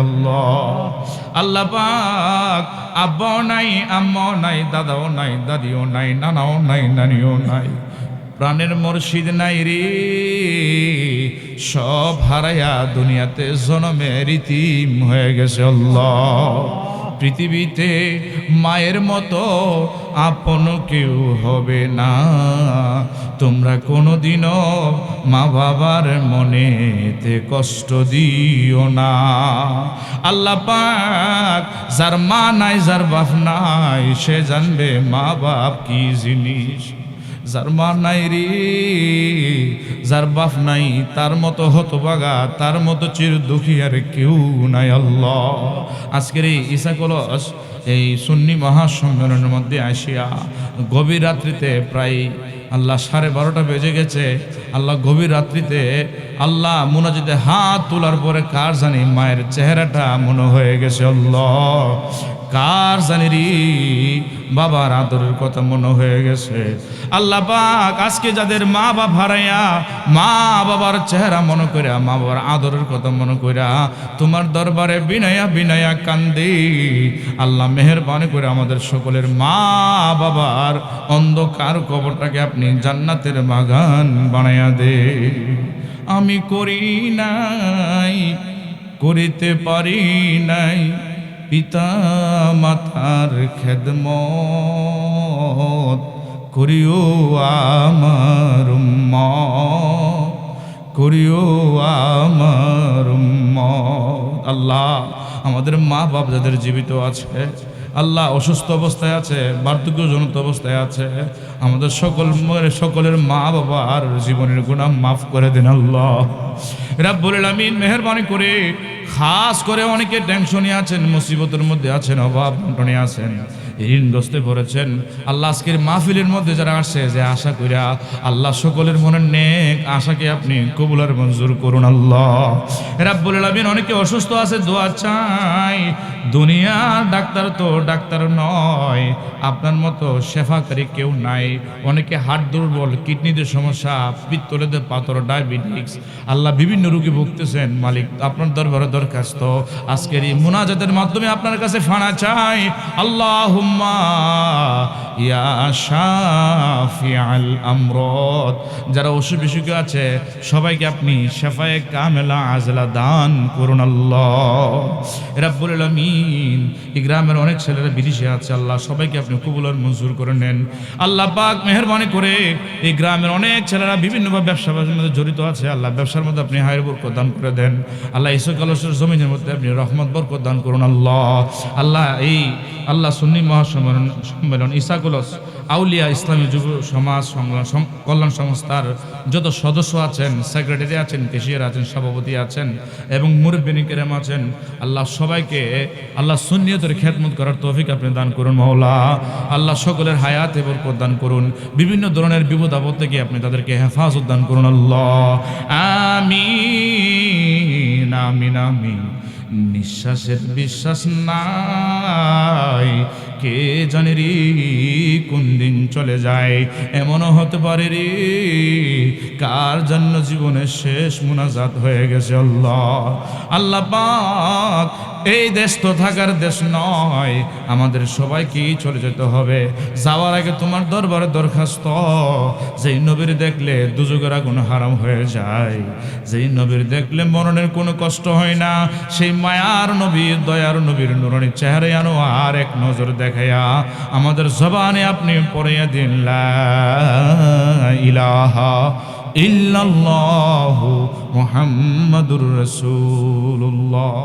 আল্লাহ পাক, আব্বাও নাই, আম্মাও নাই, দাদাও নাই, দাদিও নাই, নানাও নাই, নানিও নাই, প্রাণের মুর্শিদ নাই রে। সব হারায়া দুনিয়াতে জনমের ইতিম হয়ে গেছে। পৃথিবীতে মায়ের মতো আপন কেউ হবে না। তোমরা কোনোদিনও মা বাবার মনেতে কষ্ট দিও না। আল্লাহ পাক, যার মা নাই, যার বাপ নাই, সে জানবে মা বাপ কি জিনিস। যার মা নাই রে, যার বাপ নাই, তার মতো হতভাগা, তার মতো চির দুঃখী আর কেউ নাই। আল্লাহ, আজকের এই ঈসা কলস, এই সুন্নি মহাসম্মেলনের মধ্যে আসিয়া গভীর রাত্রিতে প্রায় আল্লাহ 12:30 বেজে গেছে। আল্লাহ গভীর রাত্রিতে আল্লাহ মুনাজাতে হাত তোলার পরে কার জানি মায়ের চেহারাটা মনে হয়ে গেছে। আল্লাহ, কার জানি রে বাবার আদরের কথা মনে হয়ে গেছে। আল্লাহ পাক, আজকে যাদের মা বাপ হারাইয়া মা বাবার চেহারা মনে করিয়া, মা বাবার আদরের কথা মনে করিয়া তোমার দরবারে বিনায়া বিনায়া কান্দি, আল্লাহ মেহেরবানি করে আমাদের সকলের মা বাবার অন্ধকার কবরটাকে আপনি জান্নাতের বাগান বানাইয়া দে। আমি করি নাই, করিতে পারি নাই পিতা মাতার খেদমত, করিও আমার উম্মত, করিও আমার উম্মত। আল্লাহ, আমাদের মা বাপ যাদের জীবিত আছে, আল্লাহ অসুস্থ অবস্থায় আছে, বার্ধক্যজনিত অবস্থায় আছে, আমাদের সকলের মা বাবার জীবনের গুনাহ মাফ করে দিন। আল্লাহ রাব্বুল আমিন, মেহেরবানি করে খাস করে অনেকে টেনশনে আছেন, মুসিবতের মধ্যে আছেন, অভাব বন্টনে আছেন, ঋণগ্রস্তে পড়েছেন। আল্লাহ আজকের মাহফিলের মধ্যে যারা আসছে, যে আশা কইরা, আল্লাহ সকলের মনের নেক আশাকে আপনি কবুল আর মঞ্জুর করুন। আল্লাহ রাব্বুল আমিন, অনেকে অসুস্থ আছে, দোয়া চাই। দুনিয়ার ডাক্তার তো ডাক্তার নয়, আপনার মতো শেফাকারী কেউ নাই। অনেকে হার্ট দুর্বল, কিডনিতে সমস্যা, পিত্তলেতে পাথর, ডায়াবেটিক্স, আল্লাহ বিভিন্ন রোগে ভুগতেছেন। মালিক, আপনার দরবারে দরখাস্ত, আজকের এই মুনাজাতের মাধ্যমে আপনার কাছে ফানা চাই। আল্লাহুম্মা ইয়া শাফিআল আমরাদ, যারা অসুখ বিসুখে আছে সবাইকে আপনি শেফায়ে কামেলা আজলা দান করুন। আল্লাহ রাব্বুল আমিন, এই গ্রামের অনেক ছেলেরা বিদেশে আছে, আল্লাহ সবাইকে আপনি কবুল আর মঞ্জুর করে নেন। আল্লাহ পাক মেহেরবানি করে এই গ্রামের অনেক ছেলেরা বিভিন্নভাবে ব্যবসার মধ্যে জড়িত আছে, আল্লাহ ব্যবসার মধ্যে আপনি হায়ের বরকত দান করে দেন। আল্লাহ ঈসা কলসের জমিনের মধ্যে আপনি রহমত বরকত দান করুন। আল্লাহ এই আল্লাহ সুন্নি মহাসম্মেলন ঈসা কলস আউলিয়া ইসলামী যুব সমাজ কল্যাণ সংস্থার যত সদস্য আছেন, সেক্রেটারি আছেন, কেশিয়ার আছেন, সভাপতি আছেন এবং মুরব্বিনী কেরাম আছেন, আল্লাহ সবাইকে আল্লাহ সুন্নিয়তের খেদমত করার তৌফিক আপনি দান করুন। মাওলা আল্লাহ সকলের হায়াতে বরকত দান করুন, বিভিন্ন ধরনের বিপদ আপদ থেকে আপনি তাদেরকে হেফাজত দান করুন। আল্লাহ আমিন আমিন আমিন। নিঃশ্বাসের বিশ্বাস নাই, কে জানে রে কোন দিন চলে যায়, এমনও হতে পারে রে কার জন্য জীবনের শেষ মুনাজাত হয়ে গেছে। আল্লাহ পাক এই দেশ তো থাকার দেশ নয়, আমাদের সবাইকেই চলে যেতে হবে। যাওয়ার আগে তোমার দরবারে দরখাস্ত, যেই নবীর দেখলে দুজকের আগুন হারাম হয়ে যায়, যেই নবীর দেখলে মরণের কোনো কষ্ট হয় না, সেই মায়ার নবী, দয়ার নবীর নুরানি চেহারায় আনো আর এক নজর দেখাইয়া আমাদের জবানে আপনি পড়িয়া দিন লা ইলাহা ইল্লাল্লাহু মুহাম্মাদুর রাসূলুল্লাহ।